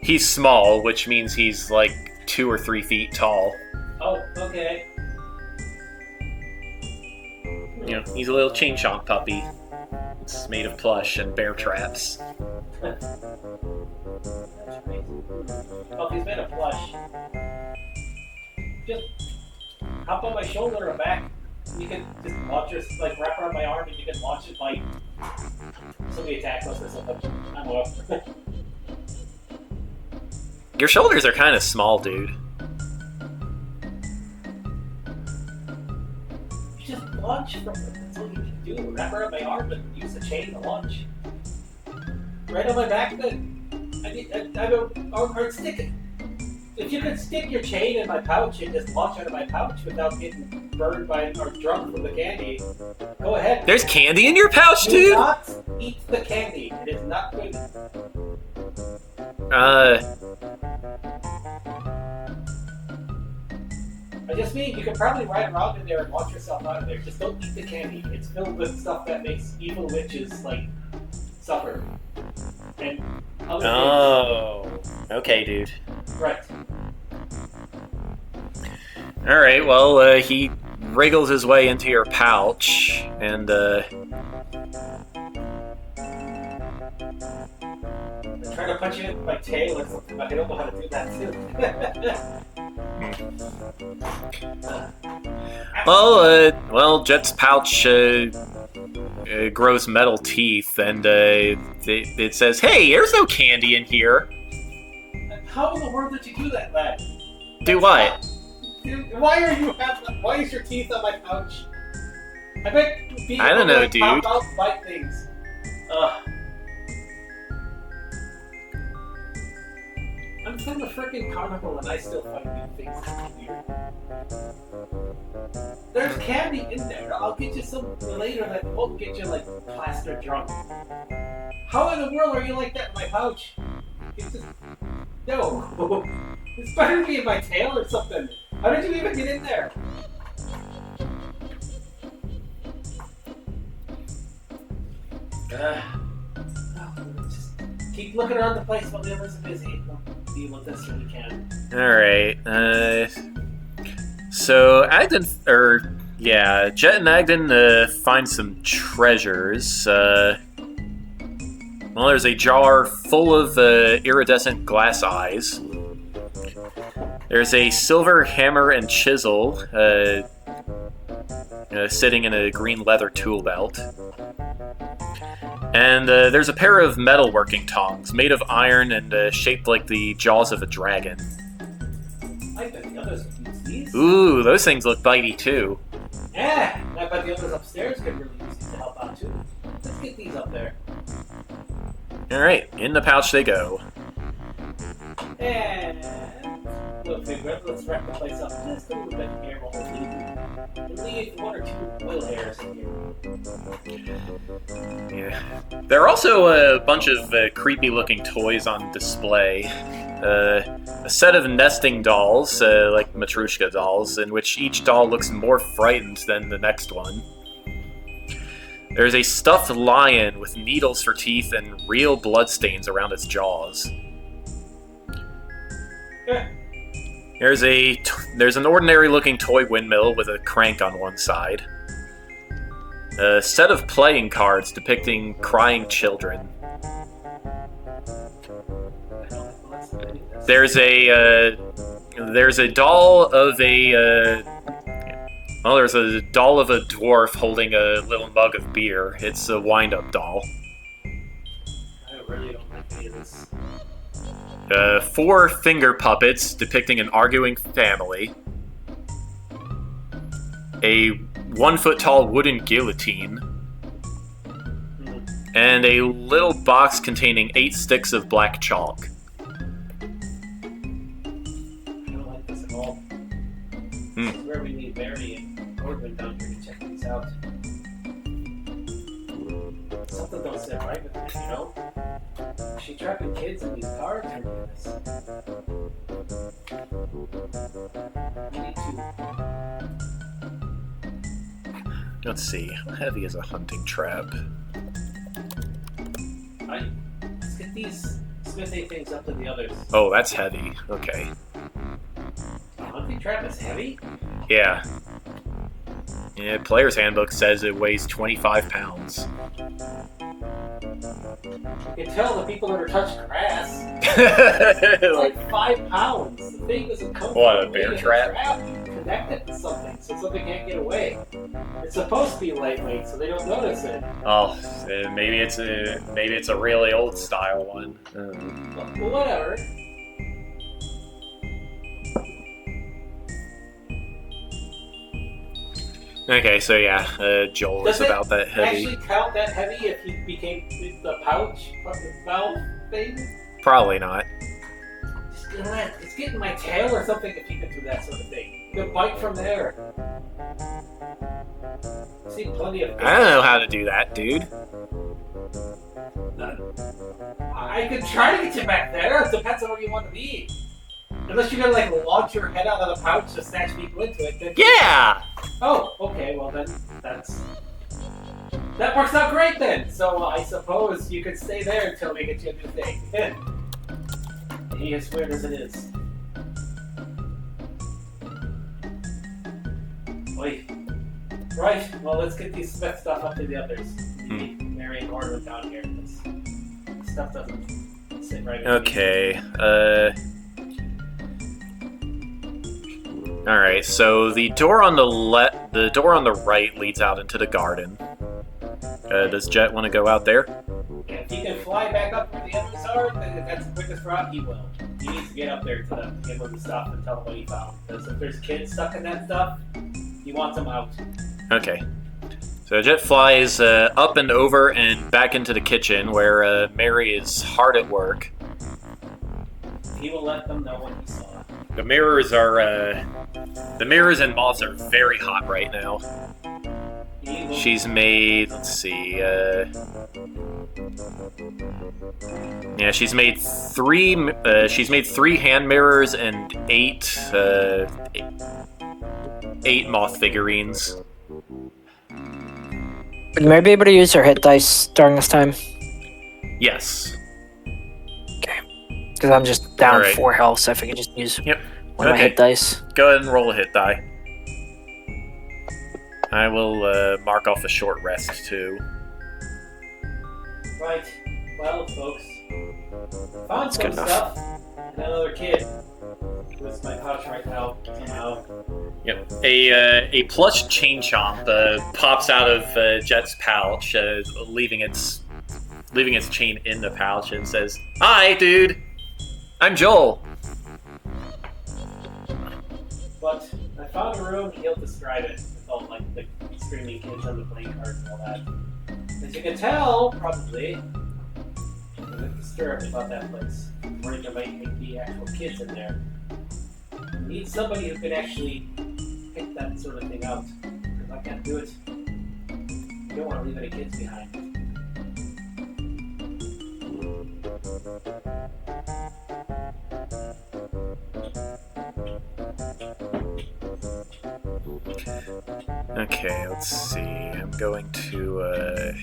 B: He's small, which means he's like 2 or 3 feet tall.
C: Oh, okay.
B: You know, he's a little chain chomp puppy. It's made of plush and bear traps.
C: That's great. Oh, if he's made of plush. Just hop on my shoulder or back. You can just launch your, wrap around my arm and you can launch it like somebody attacks us or something. I'm up.
B: Your shoulders are kind of small, dude.
C: You just lunch from her. That's all you can do. Wrap her up my arm and use the chain to launch. Right on my back then. Or stick it. If you could stick your chain in my pouch and just launch out of my pouch without getting burned by or drunk from the candy, go ahead.
B: There's candy in your pouch,
C: Do
B: dude?
C: not eat the candy. It is not good. I just mean you can probably ride around in there and launch yourself out of there. Just don't eat the candy. It's filled with stuff that makes evil witches like suffer. And other
B: okay, dude.
C: things. Right.
B: Alright, well, he wriggles his way into your pouch, and,
C: I try to punch it in my tail or something, but I don't know how to do that too.
B: well, Jet's pouch, grows metal teeth, and, it says, "Hey, there's no candy in here."
C: How in the world did you do that, lad?
B: Do what?
C: Dude, why is your teeth on my pouch? I bet people
B: I don't know,
C: like,
B: dude.
C: pop out and bite things. Ugh. I'm from the freaking carnival and I still find new things that are weird. There's candy in there. I'll get you some later that won't get you like plastered drunk. How in the world are you like that in my pouch? It's just... No. It's better to be in my tail or something. How did you even get in there? Just keep looking around the place while the others are busy. We'll deal with this when we can.
B: Alright, so Jet and Agden find some treasures. Well, there's a jar full of iridescent glass eyes. There's a silver hammer and chisel sitting in a green leather tool belt. And there's a pair of metalworking tongs made of iron and shaped like the jaws of a dragon.
C: I bet the others could use these.
B: Ooh, those things look bitey too.
C: Yeah, I bet the others upstairs could really use these to help out too. Let's get these up there.
B: Alright, in the pouch they go.
C: And let's wrap the place up just a little bit here while we'll leave one or two wheel hairs in here.
B: Yeah. There are also a bunch of creepy-looking toys on display. A set of nesting dolls, like Matryoshka dolls, in which each doll looks more frightened than the next one. There's a stuffed lion with needles for teeth and real bloodstains around its jaws.
C: Yeah.
B: There's an ordinary-looking toy windmill with a crank on one side. A set of playing cards depicting crying children. There's a doll of there's a doll of a dwarf holding a little mug of beer. It's a wind-up doll.
C: I really don't like any of this.
B: 4 finger puppets depicting an arguing family. A 1-foot-tall wooden guillotine. And a little box containing 8 sticks of black chalk.
C: I don't like this at all. This is where we need Barry and Gordon down here to check these out. Something don't sit right with this, you know? Is she trapping kids in these cards or this? We need to.
B: Let's see. Heavy as a hunting trap.
C: Let's get these smithy things up to the others.
B: Oh, that's heavy. Okay.
C: A hunting trap is heavy?
B: Yeah. Yeah, Player's Handbook says it weighs 25 pounds.
C: You can tell the people that are touching grass. It's like 5 pounds. The thing doesn't come
B: What,
C: from
B: a bear
C: weight in
B: trap?
C: You connect it to something so something can't get away. It's supposed to be lightweight so they don't notice it.
B: Oh, maybe it's a really old style one.
C: Well, whatever.
B: Okay, so yeah, Joel
C: Does
B: is
C: it
B: about that heavy.
C: actually count that heavy if he became the pouch from the valve thing?
B: Probably not.
C: Just get in my tail or something if you can do that sort of thing. You can bite from there. I've seen plenty of.
B: I don't know how to do that, dude.
C: I could try to get you back there. It depends on where you want to be. Unless you're gonna like launch your head out of the pouch to snatch people into it. Then
B: Yeah!
C: Oh, okay. Well then, that works out great then. So I suppose you could stay there until we get you a new thing. He as weird as it is. Wait. Right. Well, let's get these Smith stuff up to the others. Mary and Gordon down here. This stuff doesn't sit right.
B: Okay, Alright, so the door on the door on the right leads out into the garden. Does Jet want to go out there?
C: If he can fly back up where the others are, then if that's the quickest route, he will. He needs to get up there to them, give them the stuff, and tell them what he found. Because if there's kids stuck in that stuff, he wants them out.
B: Okay. So Jet flies up and over and back into the kitchen where Mary is hard at work.
C: He will let them know what he saw.
B: The mirrors and moths are very hot right now. She's made, let's see, yeah, she's made three hand mirrors and eight moth figurines.
A: Would Mary be able to use her hit dice during this time?
B: Yes.
A: Okay. Because I'm just down
B: Alright.
A: 4 health, so if I could just use
B: Yep.
A: one of my
B: Okay.
A: hit dice.
B: Go ahead and roll a hit die. I will mark off a short rest too.
C: Right. Well, folks. Found
A: That's
C: some
A: good enough.
C: stuff. And another kid. With my pouch right now, somehow.
B: Yep. A plush chain chomp pops out of Jet's pouch, leaving its chain in the pouch, and says, "Hi, dude. I'm Joel."
C: But I found a room, he'll describe it. With all like the screaming kids on the playing cards and all that. As you can tell, probably, I'm a bit disturbed about that place. I'm worried there might be actual kids in there. We need somebody who can actually pick that sort of thing out. Because I can't do it. You don't want to leave any kids behind.
B: Okay, let's see. I'm going to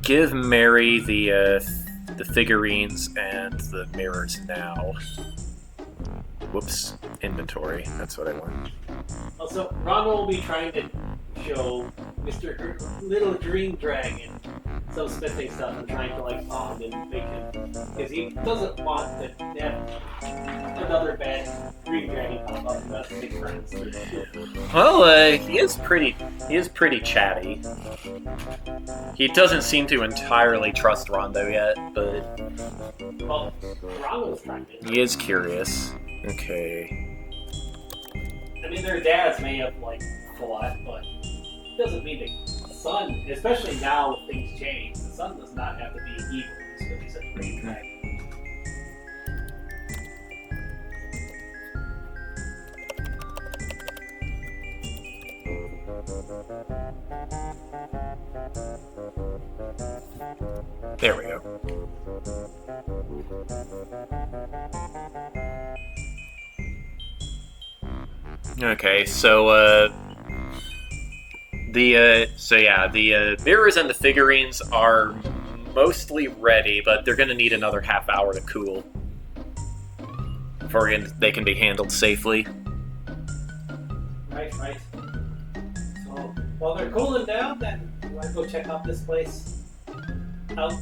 B: give Mary the figurines and the mirrors now. Whoops, inventory. That's what I want.
C: Also, Ronald will be trying to show Mr. Little Dream Dragon some smithing stuff and trying to like bond and make him, because he doesn't want to have another bad Dream Dragon pop up and us make friends.
B: Well, he is pretty chatty. He doesn't seem to entirely trust Rondo yet, but
C: Well, Ronald's trying to.
B: he is curious. Okay.
C: I mean, their dads may have like fought, but it doesn't mean the son, especially now if things change, the son does not have to be evil. He's a great dragon.
B: There we go. Okay, so the mirrors and the figurines are mostly ready, but they're gonna need another half hour to cool before they can be handled safely.
C: Right. So, while they're cooling down, then you want to go check out this place? I'll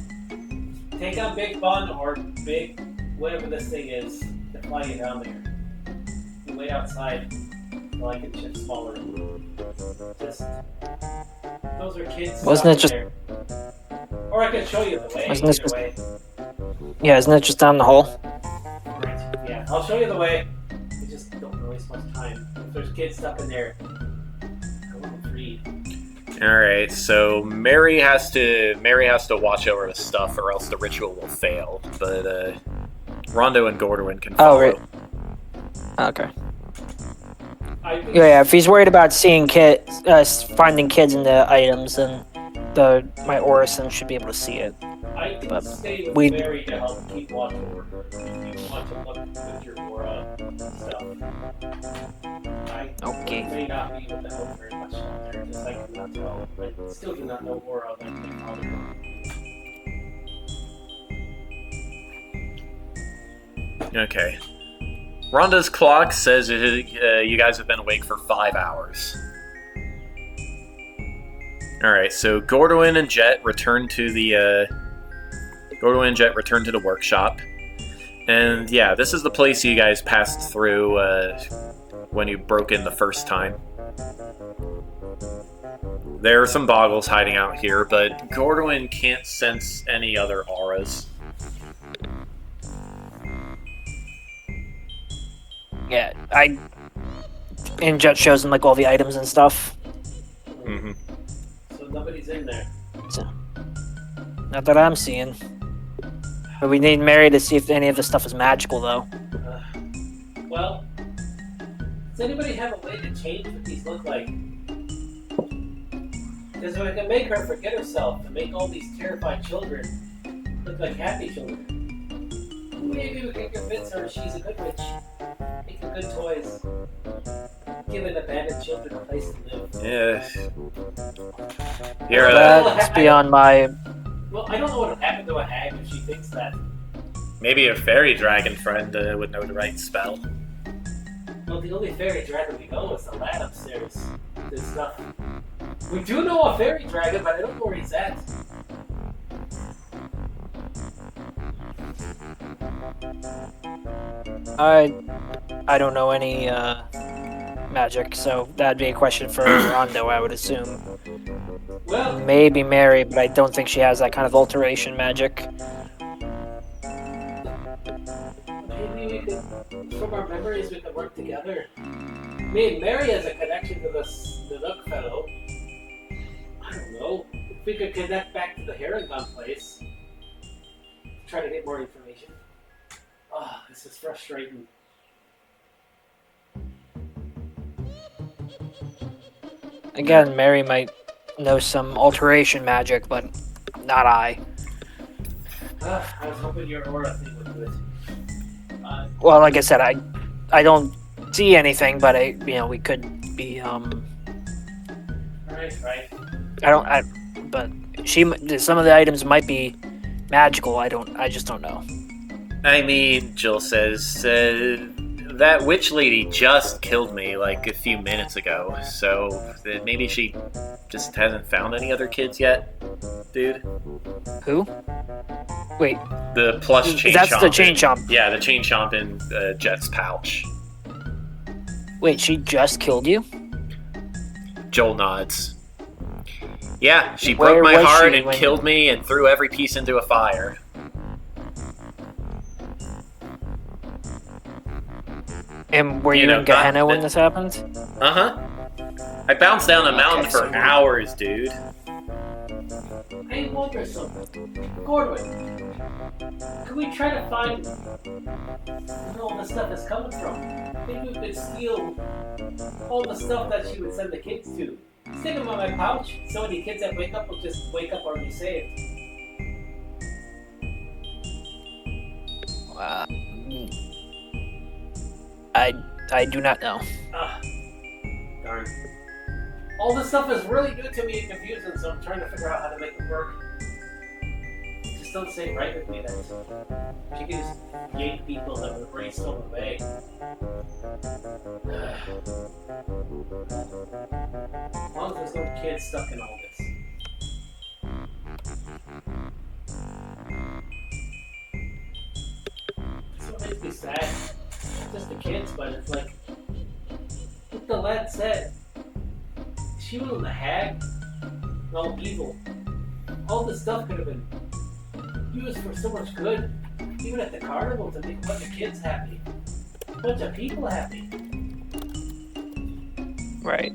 C: take out Big Bun or Big, whatever this thing is, to fly you down there. You wait outside while I can ship smaller. Just, those are kids.
A: Wasn't it
C: stuck
A: just-
C: in there. Or I could show you the way.
A: Wasn't it
C: Either
A: just-
C: way.
A: Yeah, isn't it just down the hole?
C: Right. Yeah, I'll show you the way. We just don't waste much time. If there's kids stuck in there,
B: All right, so Mary has to watch over the stuff, or else the ritual will fail. But Rondo and Gordwin can follow.
A: Oh, right. Okay. Yeah, if he's worried about seeing finding kids in the items, then my Orison should be able to see it.
C: I can
A: But
C: stay with
A: we-
C: Mary to help keep watch over her. If you want to look with your aura stuff. I
A: Okay.
C: may not be able to help very much longer, because I cannot tell. I still do not know aura like my father.
B: Okay. Rhonda's clock says you guys have been awake for 5 hours. All right, so Gordwin and Jet return to the workshop, and yeah, this is the place you guys passed through when you broke in the first time. There are some boggles hiding out here, but Gordwin can't sense any other auras.
A: Yeah, and Jet shows him like all the items and stuff.
B: Mm-hmm.
C: So nobody's in there.
A: So, not that I'm seeing. But we need Mary to see if any of the stuff is magical, though.
C: Well, does anybody have a way to change what these look like? Because if I can make her forget herself to make all these terrified children look like happy children, maybe we can convince her she's a good witch, making good toys, giving abandoned children a place to live.
B: Yeah.
A: That's beyond my...
C: Well, I don't know what would happen to a hag if she thinks that.
B: Maybe a fairy dragon friend would know the right spell.
C: Well, the only fairy dragon we know is the lad upstairs. This stuff. We do know a fairy dragon, but I don't know where he's at.
A: I don't know any magic, so that'd be a question for Rondo, I would assume.
C: Well,
A: Maybe Mary, but I don't think she has that kind of alteration magic.
C: maybe we could, from our memories, we could work together. Me and Mary has a connection to the Nook fellow. I don't know. If we could connect back to the Herringbone place, try to get more information. Ah, this is frustrating.
A: Again, Mary might know some alteration magic, but not I.
C: I was hoping your aura thing would do it.
A: Well, like I said, I don't see anything, but we could be
C: Right.
A: but some of the items might be magical. I just don't know.
B: I mean, Jill says, that witch lady just killed me like a few minutes ago, so maybe she just hasn't found any other kids yet, dude.
A: Who? Wait,
B: The plush chain
A: that's
B: chomp.
A: the chain chomp.
B: Yeah, the chain chomp in Jet's pouch.
A: Wait, she just killed you?
B: Joel nods. Yeah, she
A: Where
B: broke my
A: was
B: heart
A: she
B: and
A: when-
B: killed me and threw every piece into a fire.
A: And were you in Gehenna when this happened?
B: Uh-huh. I bounced down a mountain
A: Okay,
B: for
A: so-
B: hours, dude.
C: I wonder something. Gordwin, could we try to find where all this stuff is coming from? Maybe we could steal all the stuff that she would send the kids to. Stick them in my pouch, so any kids that wake up will just wake up already saved.
A: I do not know.
C: Ah, darn. All this stuff is really new to me and confusing, so I'm trying to figure out how to make it work. It just don't seem right with me that she can just yank people that were pretty stolen away. As long as there's no kids stuck in all this. That's what makes me sad. Not just the kids, but it's like what the lad said. She wasn't a hag, and all evil. All this stuff could have been used for so much good, even at the carnival, to make a bunch of kids happy, a bunch of people happy.
A: Right.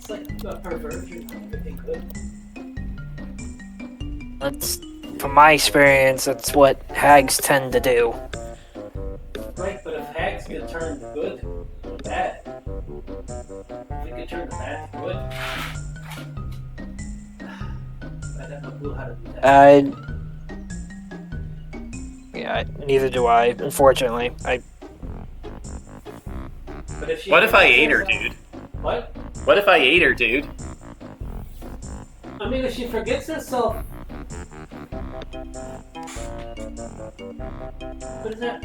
C: It's like a perversion of everything good.
A: That's, from my experience, that's what hags tend to do.
C: Right, but if hags could turn the good to bad, if we could turn the bad to good, I have no clue how to do that.
A: Yeah, neither do I, unfortunately.
C: But if she
B: What if I
C: forgets
B: ate her,
C: herself-
B: dude?
C: What?
B: What if I ate her, dude?
C: I mean, if she forgets herself. What is that?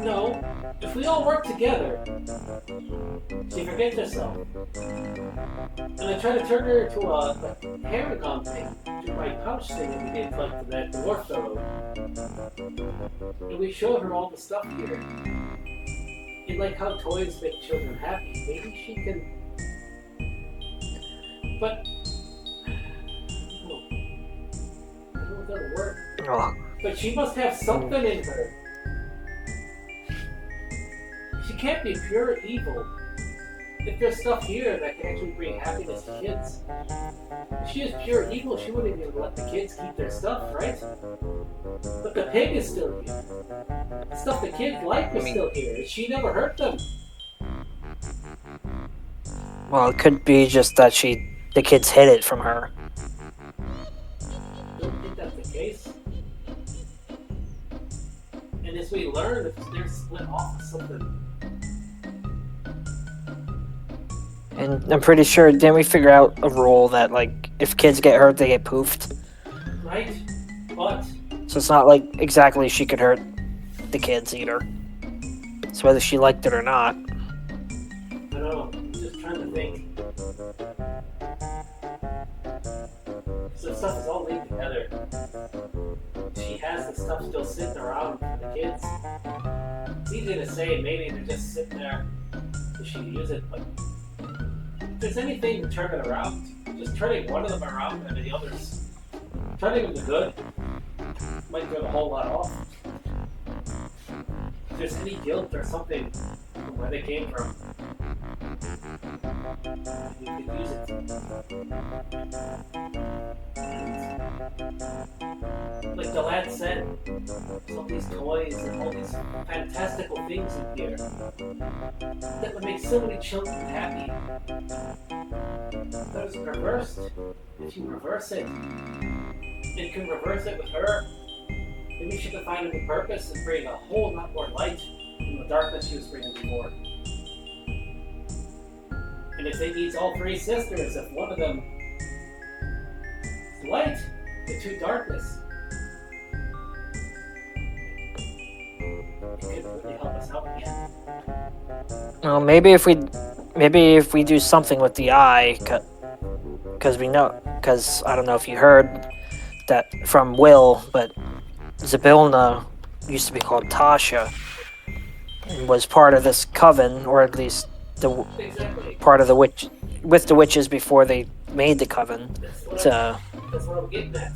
C: No. If we all work together, she forgets herself. And I try to turn her into a paragon thing, to my pouch thing that we did like to that dwarf fellow. And we showed her all the stuff here. And like how toys make children happy. Maybe she can. But I don't know if that'll work.
A: Oh,
C: But she must have something in her. She can't be pure evil. If there's stuff here that can actually bring happiness to kids. If she is pure evil, she wouldn't even let the kids keep their stuff, right? But the pig is still here. The stuff the kids like is still here. She never hurt them.
A: well, it could be just that the kids hid it from her.
C: I don't think that's the case. And as we learn, if they're split off of something.
A: And I'm pretty sure, didn't we figure out a rule that, like, if kids get hurt, they get poofed?
C: Right? But
A: So it's not like exactly she could hurt the kids either. It's whether she liked it or not.
C: I don't know. I'm just trying to think. So stuff is all linked together. She has the stuff still sitting around for the kids. It's easy to say maybe they're just sitting there so she can use it, but if there's anything to turn it around, just turning one of them around and the others, turning them to good, might get a whole lot off. If there's any guilt or something from where they came from, we could use it. Like the lad said, all these toys and all these fantastical things in here that would make so many children happy. That is reversed. If you reverse it, and can reverse it with her, maybe she can find a new purpose and bring a whole lot more light from the darkness she was bringing before. And if it needs all three sisters, if one of them is light, the two darkness, it could really help us out again.
A: Well, maybe if we do something with the eye, because I don't know if you heard that from Will, but Zybilna used to be called Tasha, and was part of this coven, or at least
C: Exactly.
A: part of the witch with the witches before they made the coven.
C: That's what I'm getting at.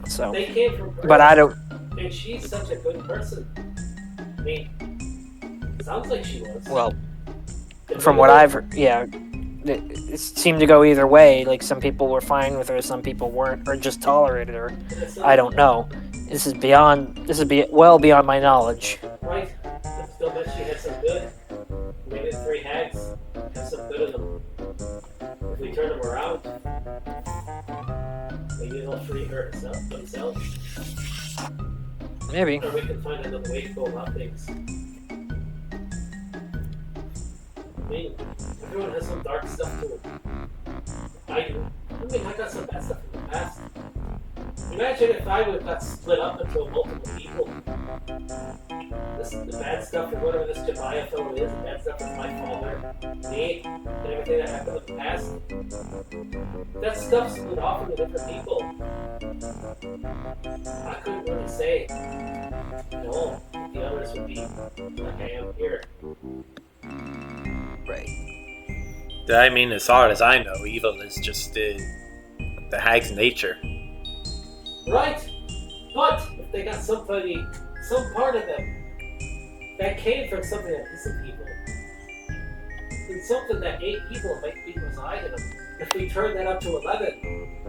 A: So,
C: They came from her,
A: but I don't.
C: and she's such a good person. I mean, sounds like she was.
A: Well, from what I've heard, yeah, it seemed to go either way. Like some people were fine with her, some people weren't, or just tolerated her. I don't know. This is well beyond my knowledge.
C: Right? I still bet she had some good. Maybe the three hags have some good in them. If we turn them around, maybe they'll free her themselves.
A: Maybe.
C: Or we can find another way to go about things. I mean, everyone has some dark stuff to them. I do. I mean, I got some bad stuff in the past. Imagine if I would have got split up into multiple people. The bad stuff with whatever this Jebaiah fellow is, the bad stuff with my father, me, and everything that happened in the past. That stuff split off into different people. I couldn't really say, no, the others would be like I am here.
A: Right.
B: I mean, as far as I know, evil is just the hag's nature.
C: Right? But if they got somebody, some part of them that came from something that isn't evil, then then something that ain't evil might be reside in them. If we turn that up to 11,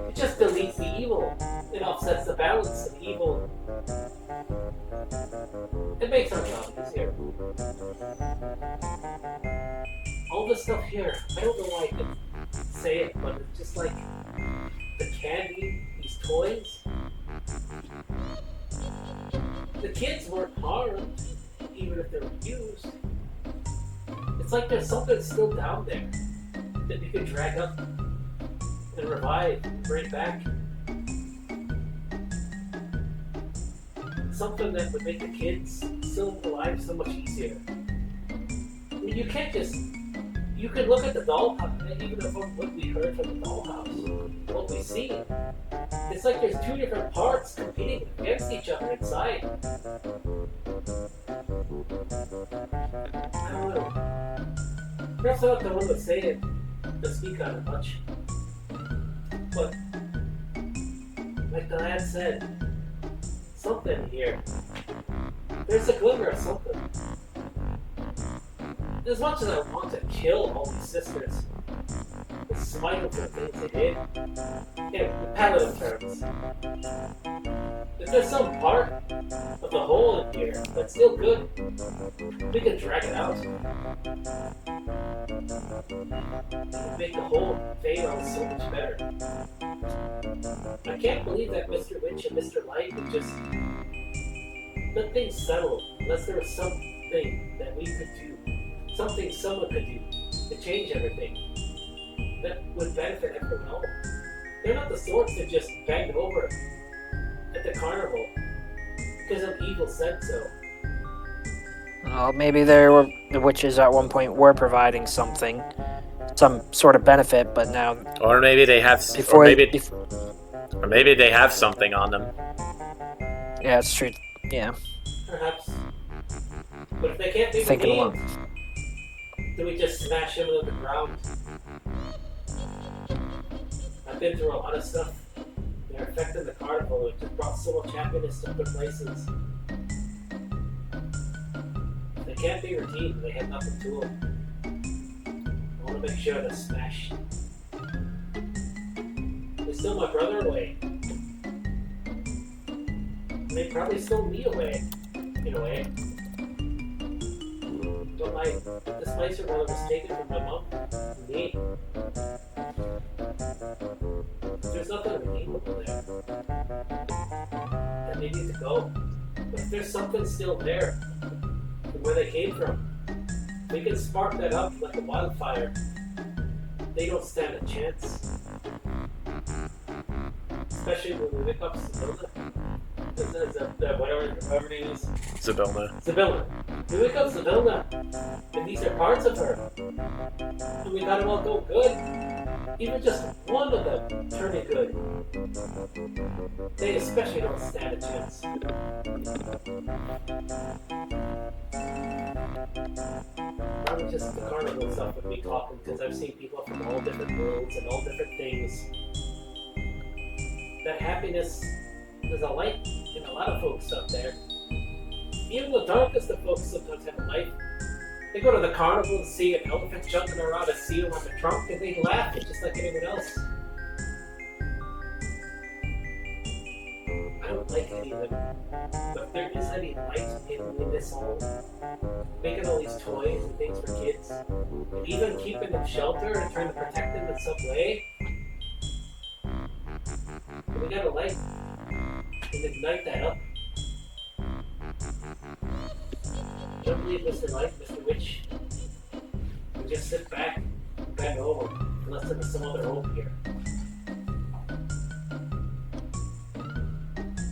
C: it just deletes the evil. It offsets the balance of evil. It makes our job easier. All this stuff here, I don't know why I can say it, but it's just like the candy, these toys. The kids weren't harmed, even if they were used. It's like there's something still down there that we could drag up and revive and bring back. Something that would make the kids still alive so much easier. I mean, you can't just... You can look at the dollhouse, and even from what we heard from the dollhouse, what we see, it's like there's two different parts competing against each other inside. I don't know. Perhaps I'm not the one to say it, to speak on it much. But, like the lad said, something here. There's a glimmer of something. As much as I want to kill all these sisters, and smite them for the things they did, in paladin terms, if there's some part of the whole in here that's still good, we can drag it out. It would make the whole fade out so much better. I can't believe that Mr. Witch and Mr. Light would just let things settle unless there was something that we could do. Something someone could do to change everything that would benefit everyone else. They're not the sorts that just bend over at the carnival because of evil said so.
A: Well, maybe the witches at one point were providing something, some sort of benefit, but now...
B: Or maybe they have...
A: Before,
B: or maybe they have something on them.
A: Yeah, it's true. Yeah.
C: Perhaps. But if they can't be
A: Thinking
C: redeemed,
A: along.
C: do we just smash them into the ground? I've been through a lot of stuff. They're affecting the carnival. It just brought so much happiness to other places. If they can't be redeemed, they have nothing to them. I want to make sure they're smashed. They stole my brother away. And they probably stole me away, in a way. But my displacer brother was taken from my mom and me. There's nothing redeemable there. And they need to go. But if there's something still there, from where they came from, we can spark that up like a wildfire. They don't stand a chance. Especially when we pick up Sibylla. Whatever her name is.
B: Sibylla.
C: We wake up Sibylla, and these are parts of her. And we got them all go good. Even just one of them turning good. They especially don't stand a chance. Probably just the carnival stuff with me talking, because I've seen people from all different worlds and all different things. That happiness, there's a light in a lot of folks up there. Even the darkest of folks sometimes have a light. They go to the carnival and see an elephant jumping around a seal on the trunk and they laugh just like anyone else. I don't like any of them. But if there is any light in this home, making all these toys and things for kids, and even keeping them sheltered and trying to protect them in some way, we gotta light and ignite that up. Don't believe Mr. Light, Mr. Witch. We just sit back and bend over unless there's some other hope here.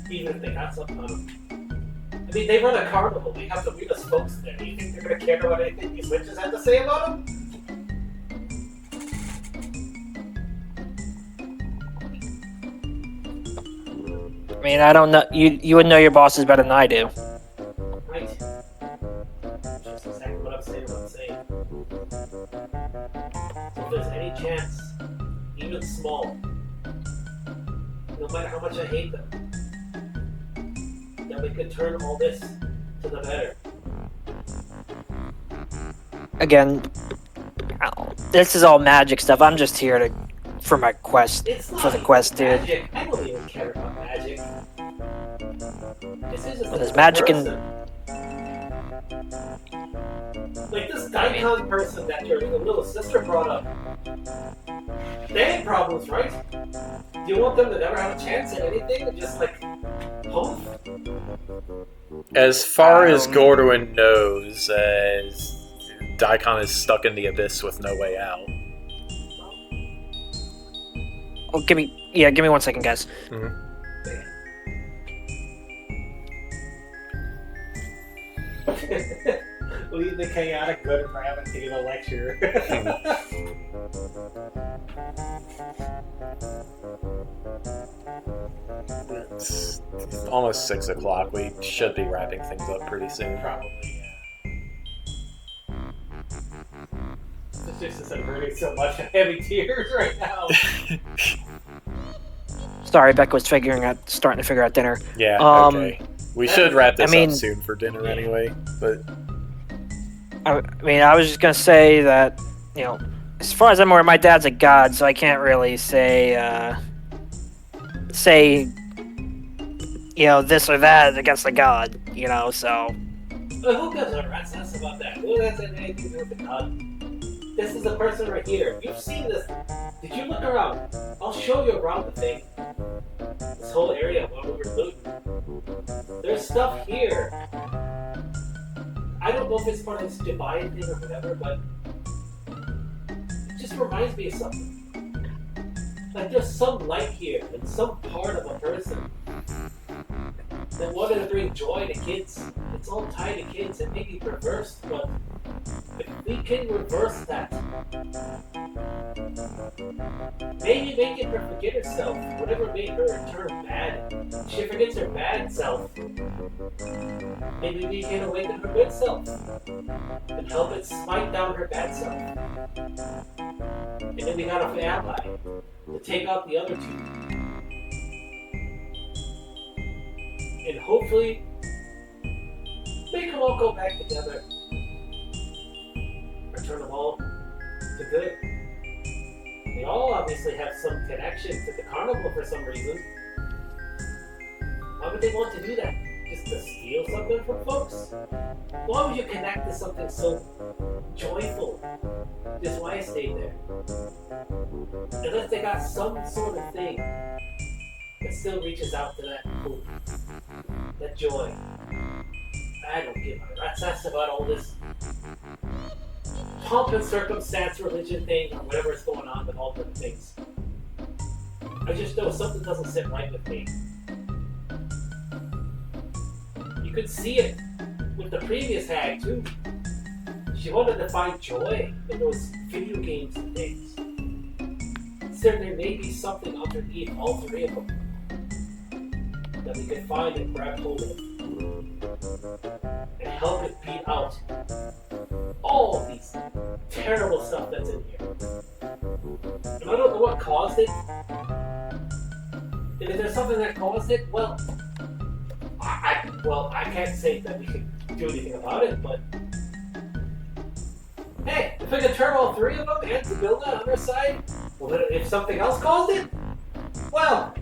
C: Even if they got something on them. I mean, they run a carnival. They have the weirdest folks there. Do you think they're gonna care about anything these witches have to say about them?
A: I mean, I don't know. You would know your bosses better than I do.
C: Right. That's exactly what I'm saying. So if there's any chance, even small, no matter how much I hate them, that we could turn all this to the better.
A: Again, this is all magic stuff. I'm just here for my quest.
C: It's not
A: For the quest, dude.
C: magic. I don't even care about magic. This is just
A: Well, there's
C: a
A: magic in-
C: person. Like this Daikon person that your little sister brought up. They had problems, right? Do you want them to never have a chance at anything and just like poof?
B: As far as Gordon knows, Daikon is stuck in the abyss with no way out.
A: Oh, give me 1 second, guys.
B: Mhm.
C: Leave the chaotic good for having to give a lecture.
B: It's almost 6 o'clock. We should be wrapping things up pretty soon.
C: Probably, yeah. It's just as I'm hurting so much and having tears right now.
A: Sorry, Becca was starting to figure out dinner.
B: Yeah, okay. We should wrap this up soon for dinner anyway, but...
A: I mean, I was just gonna say that, as far as I'm aware, my dad's a god, so I can't really say, this or that against the god, so...
C: Who gives a rat's ass about that? Who has anything to do with the god? This is the person right here. You've seen this. Did you look around? I'll show you around the thing. This whole area while we were looting. There's stuff here. I don't know if it's part of this divine thing or whatever, but it just reminds me of something. Like there's some light here and some part of a person that wanted to bring joy to kids. It's all tied to kids. It may be reversed, but if we can reverse that, maybe make it her forget herself. Whatever made her turn bad, she forgets her bad self. Maybe we can awaken her good self and help it smite down her bad self. And then we got an ally to take out the other two. And hopefully make them all go back together. Or turn them all to good. They all obviously have some connection to the carnival for some reason. Why would they want to do that? Just to steal something from folks? Why would you connect to something so joyful? Just why I stayed there. Unless they got some sort of thing that still reaches out to that hope, that joy. I don't give a rat's ass about all this pomp and circumstance religion thing or whatever is going on with all the things. I just know something doesn't sit right with me. You could see it with the previous hag too. She wanted to find joy in those video games and things. So there may be something underneath all three of them that we could find and grab hold of and help it beat out all of these terrible stuff that's in here. And I don't know what caused it. And if there's something that caused it, well, I can't say that we can do anything about it, but hey, if we can turn all three of them and Sibylla on their side, well, if something else caused it, well,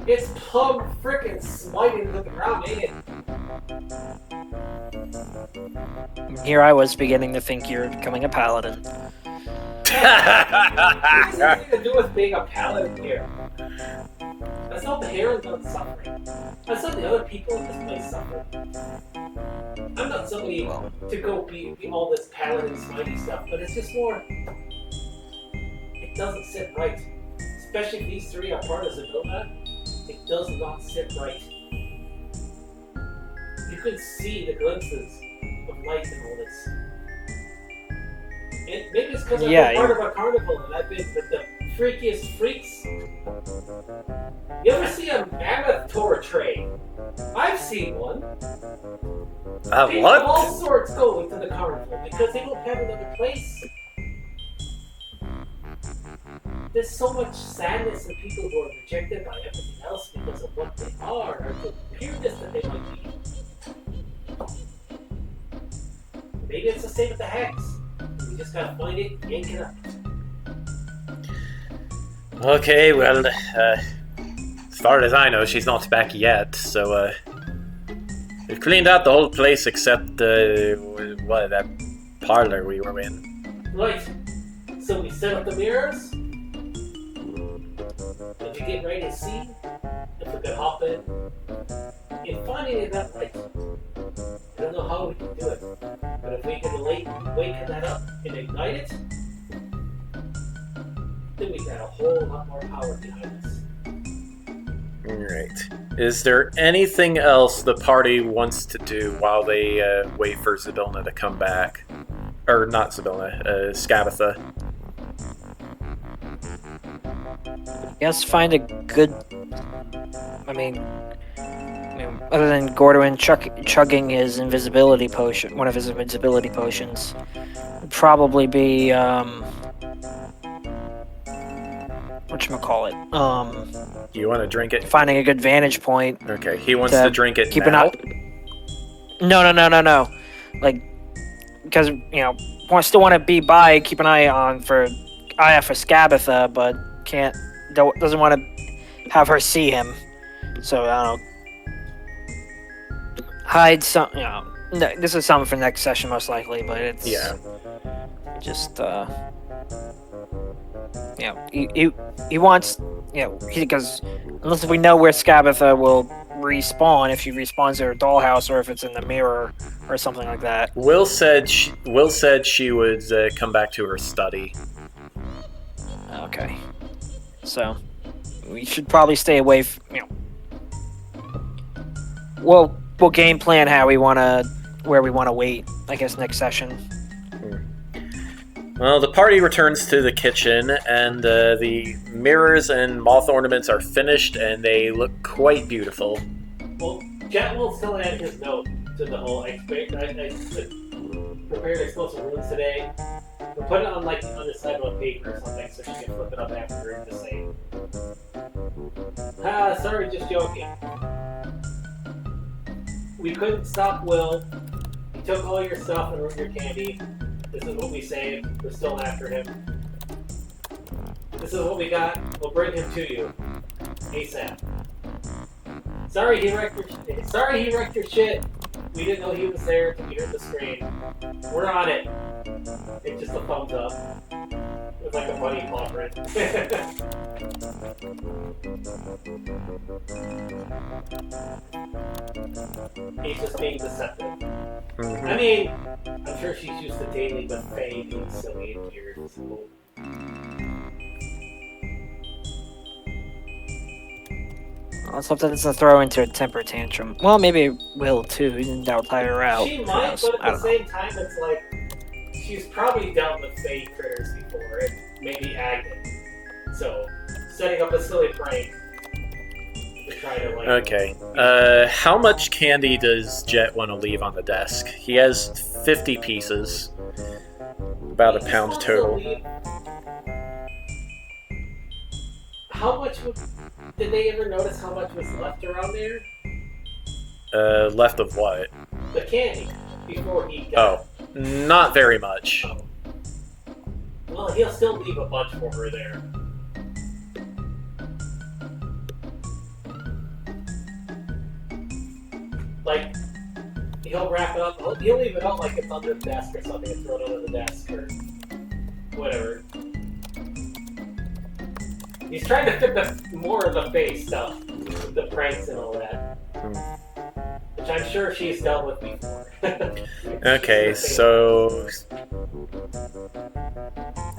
C: it's plumb frickin' smiting to the ground, ain't it?
A: Here I was beginning to think you're becoming a paladin.
C: What has anything to do with being a paladin here? That's not the Heron that's suffering. That's not the other people in this place suffering. I'm not somebody to go be all this paladin smiley stuff, but it's just more... It doesn't sit right. Especially if these three are part of Sibylla, it does not sit right. You can see the glimpses of light in all this. And maybe it's because I've been part of a carnival and I've been with the freakiest freaks. You ever see a mammoth tour train? I've seen one. People
B: what?
C: of all sorts go into the carnival because they don't have another place. There's so much sadness in people who are rejected by everything else because of what they are or the weirdness that they might be. Maybe it's the same with the hex. We just gotta find it, yank it up.
B: Okay, well, as far as I know, she's not back yet, so, we've cleaned out the whole place except, that parlor we were in.
C: Right. So we set up the mirrors. And we get ready to see if we can hop in. And finding it that light. I don't know how we can do it. But if we can wake that up and ignite it, then we got a whole lot more power behind us.
B: Alright. Is there anything else the party wants to do while they wait for Zybilna to come back? Or not Zybilna, Scabatha.
A: Yes, find a good. I mean, other than Gordoin chugging his invisibility potion, one of his invisibility potions, would probably be whatchamacallit?
B: You want to drink it?
A: Finding a good vantage point.
B: Okay, he wants to drink it
A: keep
B: now?
A: an eye. No. Like, because still want to be by, keep an eye for Scabatha, but doesn't want to have her see him. So I don't know. Hide some. This is something for next session most likely, but it's just he wants because unless we know where Scabatha will respawn, if she respawns at her dollhouse or if it's in the mirror or something like that.
B: Will said she would come back to her study.
A: Okay, so we should probably stay away. We'll game plan where we want to wait. I guess next session.
B: Well, the party returns to the kitchen, and the mirrors and moth ornaments are finished, and they look quite beautiful.
C: Well, Jet will still add his note to the whole. I prepared explosive runes today. We'll put it on the underside of a paper or something, so she can flip it up after and just say, sorry, just joking. We couldn't stop Will. He took all your stuff and ruined your candy. This is what we saved. We're still after him. This is what we got. We'll bring him to you. ASAP. Sorry he wrecked your shit. We didn't know he was there until we heard the scream. We're on it. It's just a thumbs up. It's like a bunny paw print. He's just being deceptive.
B: Mm-hmm.
C: I mean, I'm sure she's used to dating the Fae being silly and weird in school.
A: Well, something to throw into a temper tantrum. Well, maybe it will too. That would tire her out.
C: She might, but at the same time, it's like she's probably dealt with Fae critters before, and maybe Agnes. So, setting up a silly prank to try to
B: Okay. How much candy does Jet want to leave on the desk? He has 50 pieces. About a pound total.
C: How much did they ever notice how much was left around there?
B: Left of what?
C: The candy before he got.
B: Oh, not very much.
C: Oh. Well, he'll still leave a bunch for her there. He'll wrap it up. He'll leave it up like it's under the desk or something and throw it under the desk or whatever. He's trying to fit more of the face stuff, the pranks and all that. Which I'm sure she's dealt with before.
B: Okay, so...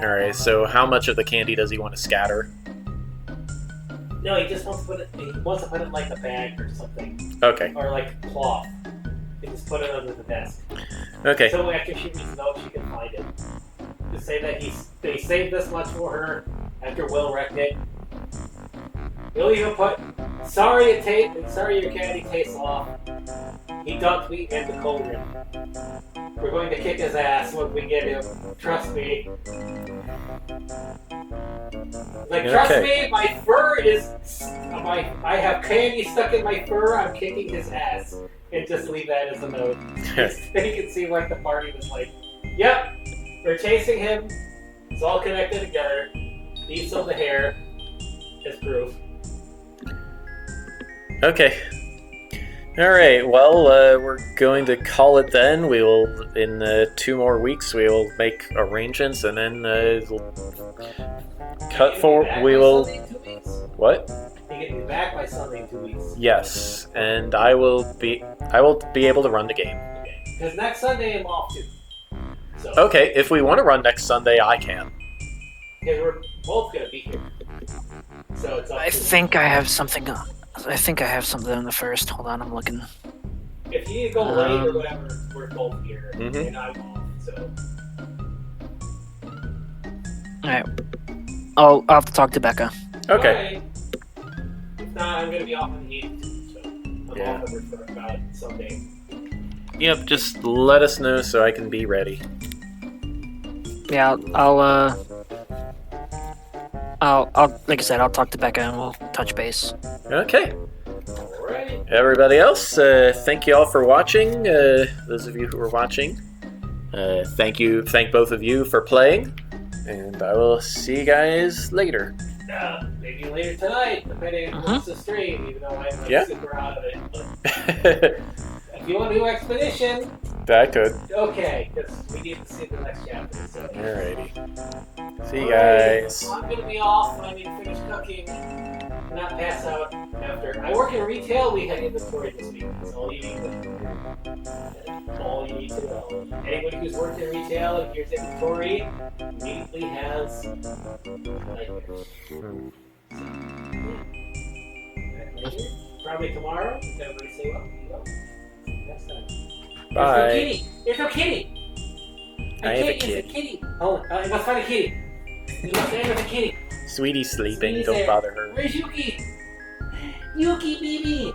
B: Alright, so how much of the candy does he want to scatter?
C: No, he just wants to put it in like a bag or something.
B: Okay.
C: Or like cloth. He just put it under the desk.
B: Okay.
C: So after she reads the note, she can find it. To say that they saved this much for her after Will wrecked it. He'll even put, sorry your candy tastes off. He dunked me in the cauldron. We're going to kick his ass when we get him. Trust me. Trust me, my fur is... I have candy stuck in my fur, I'm kicking his ass. And just leave that as a note. Make it seem like the party was like, yep, we're chasing him. It's all connected together. Needs some of the hair. as proof.
B: Okay. All right. Well, we're going to call it then. We will, in 2 more weeks, we will make arrangements, and then we'll cut for. We will. What?
C: You get me back by Sunday in 2 weeks.
B: Yes, and I will be able to run the game.
C: Okay. Because next Sunday I'm off too. So.
B: Okay. If we want to run next Sunday, I can.
C: Because we're both gonna be here. So it's up
A: I
C: to
A: think I have something. I think I have something on the first. Hold on, I'm looking.
C: If you need to go late or whatever, we're both here,
B: Mhm.
C: and I'm off. So.
A: All right. I'll have to talk to Becca.
B: Okay.
C: Alright. If not, I'm gonna be off on the 8th too. So I'm
B: Yeah.
C: off over for about Sunday.
B: Yep. Just let us know so I can be ready.
A: Yeah, I'll like I said, I'll talk to Becca and we'll touch base.
B: Okay.
C: Alright.
B: Everybody else, thank you all for watching. Those of you who are watching, thank both of you for playing, and I will see you guys later.
C: Maybe later tonight, depending on what's the stream, even though I might
B: Yeah.
C: super out of it. But if you want to do Expedition,
B: I could.
C: okay, because we need to see the next chapter. So.
B: Alrighty. See you
C: Alright,
B: guys.
C: I'm going to be off when I need to finish cooking. Not pass out after. I work in retail, we had inventory this week. That's all you need to know. All you need to know. Anybody who's worked in retail and hears inventory immediately has nightmares. Probably tomorrow. If everybody say well, you know. Next time.
B: Bye.
C: There's no kitty.
B: I have a
C: It's a
B: kid.
C: kitty. Oh, I must find a kitty. You must find a kitty.
B: Sweetie's sleeping.
C: Sweetie's
B: Don't
C: there.
B: bother her.
C: Where's Yuki? Yuki, baby.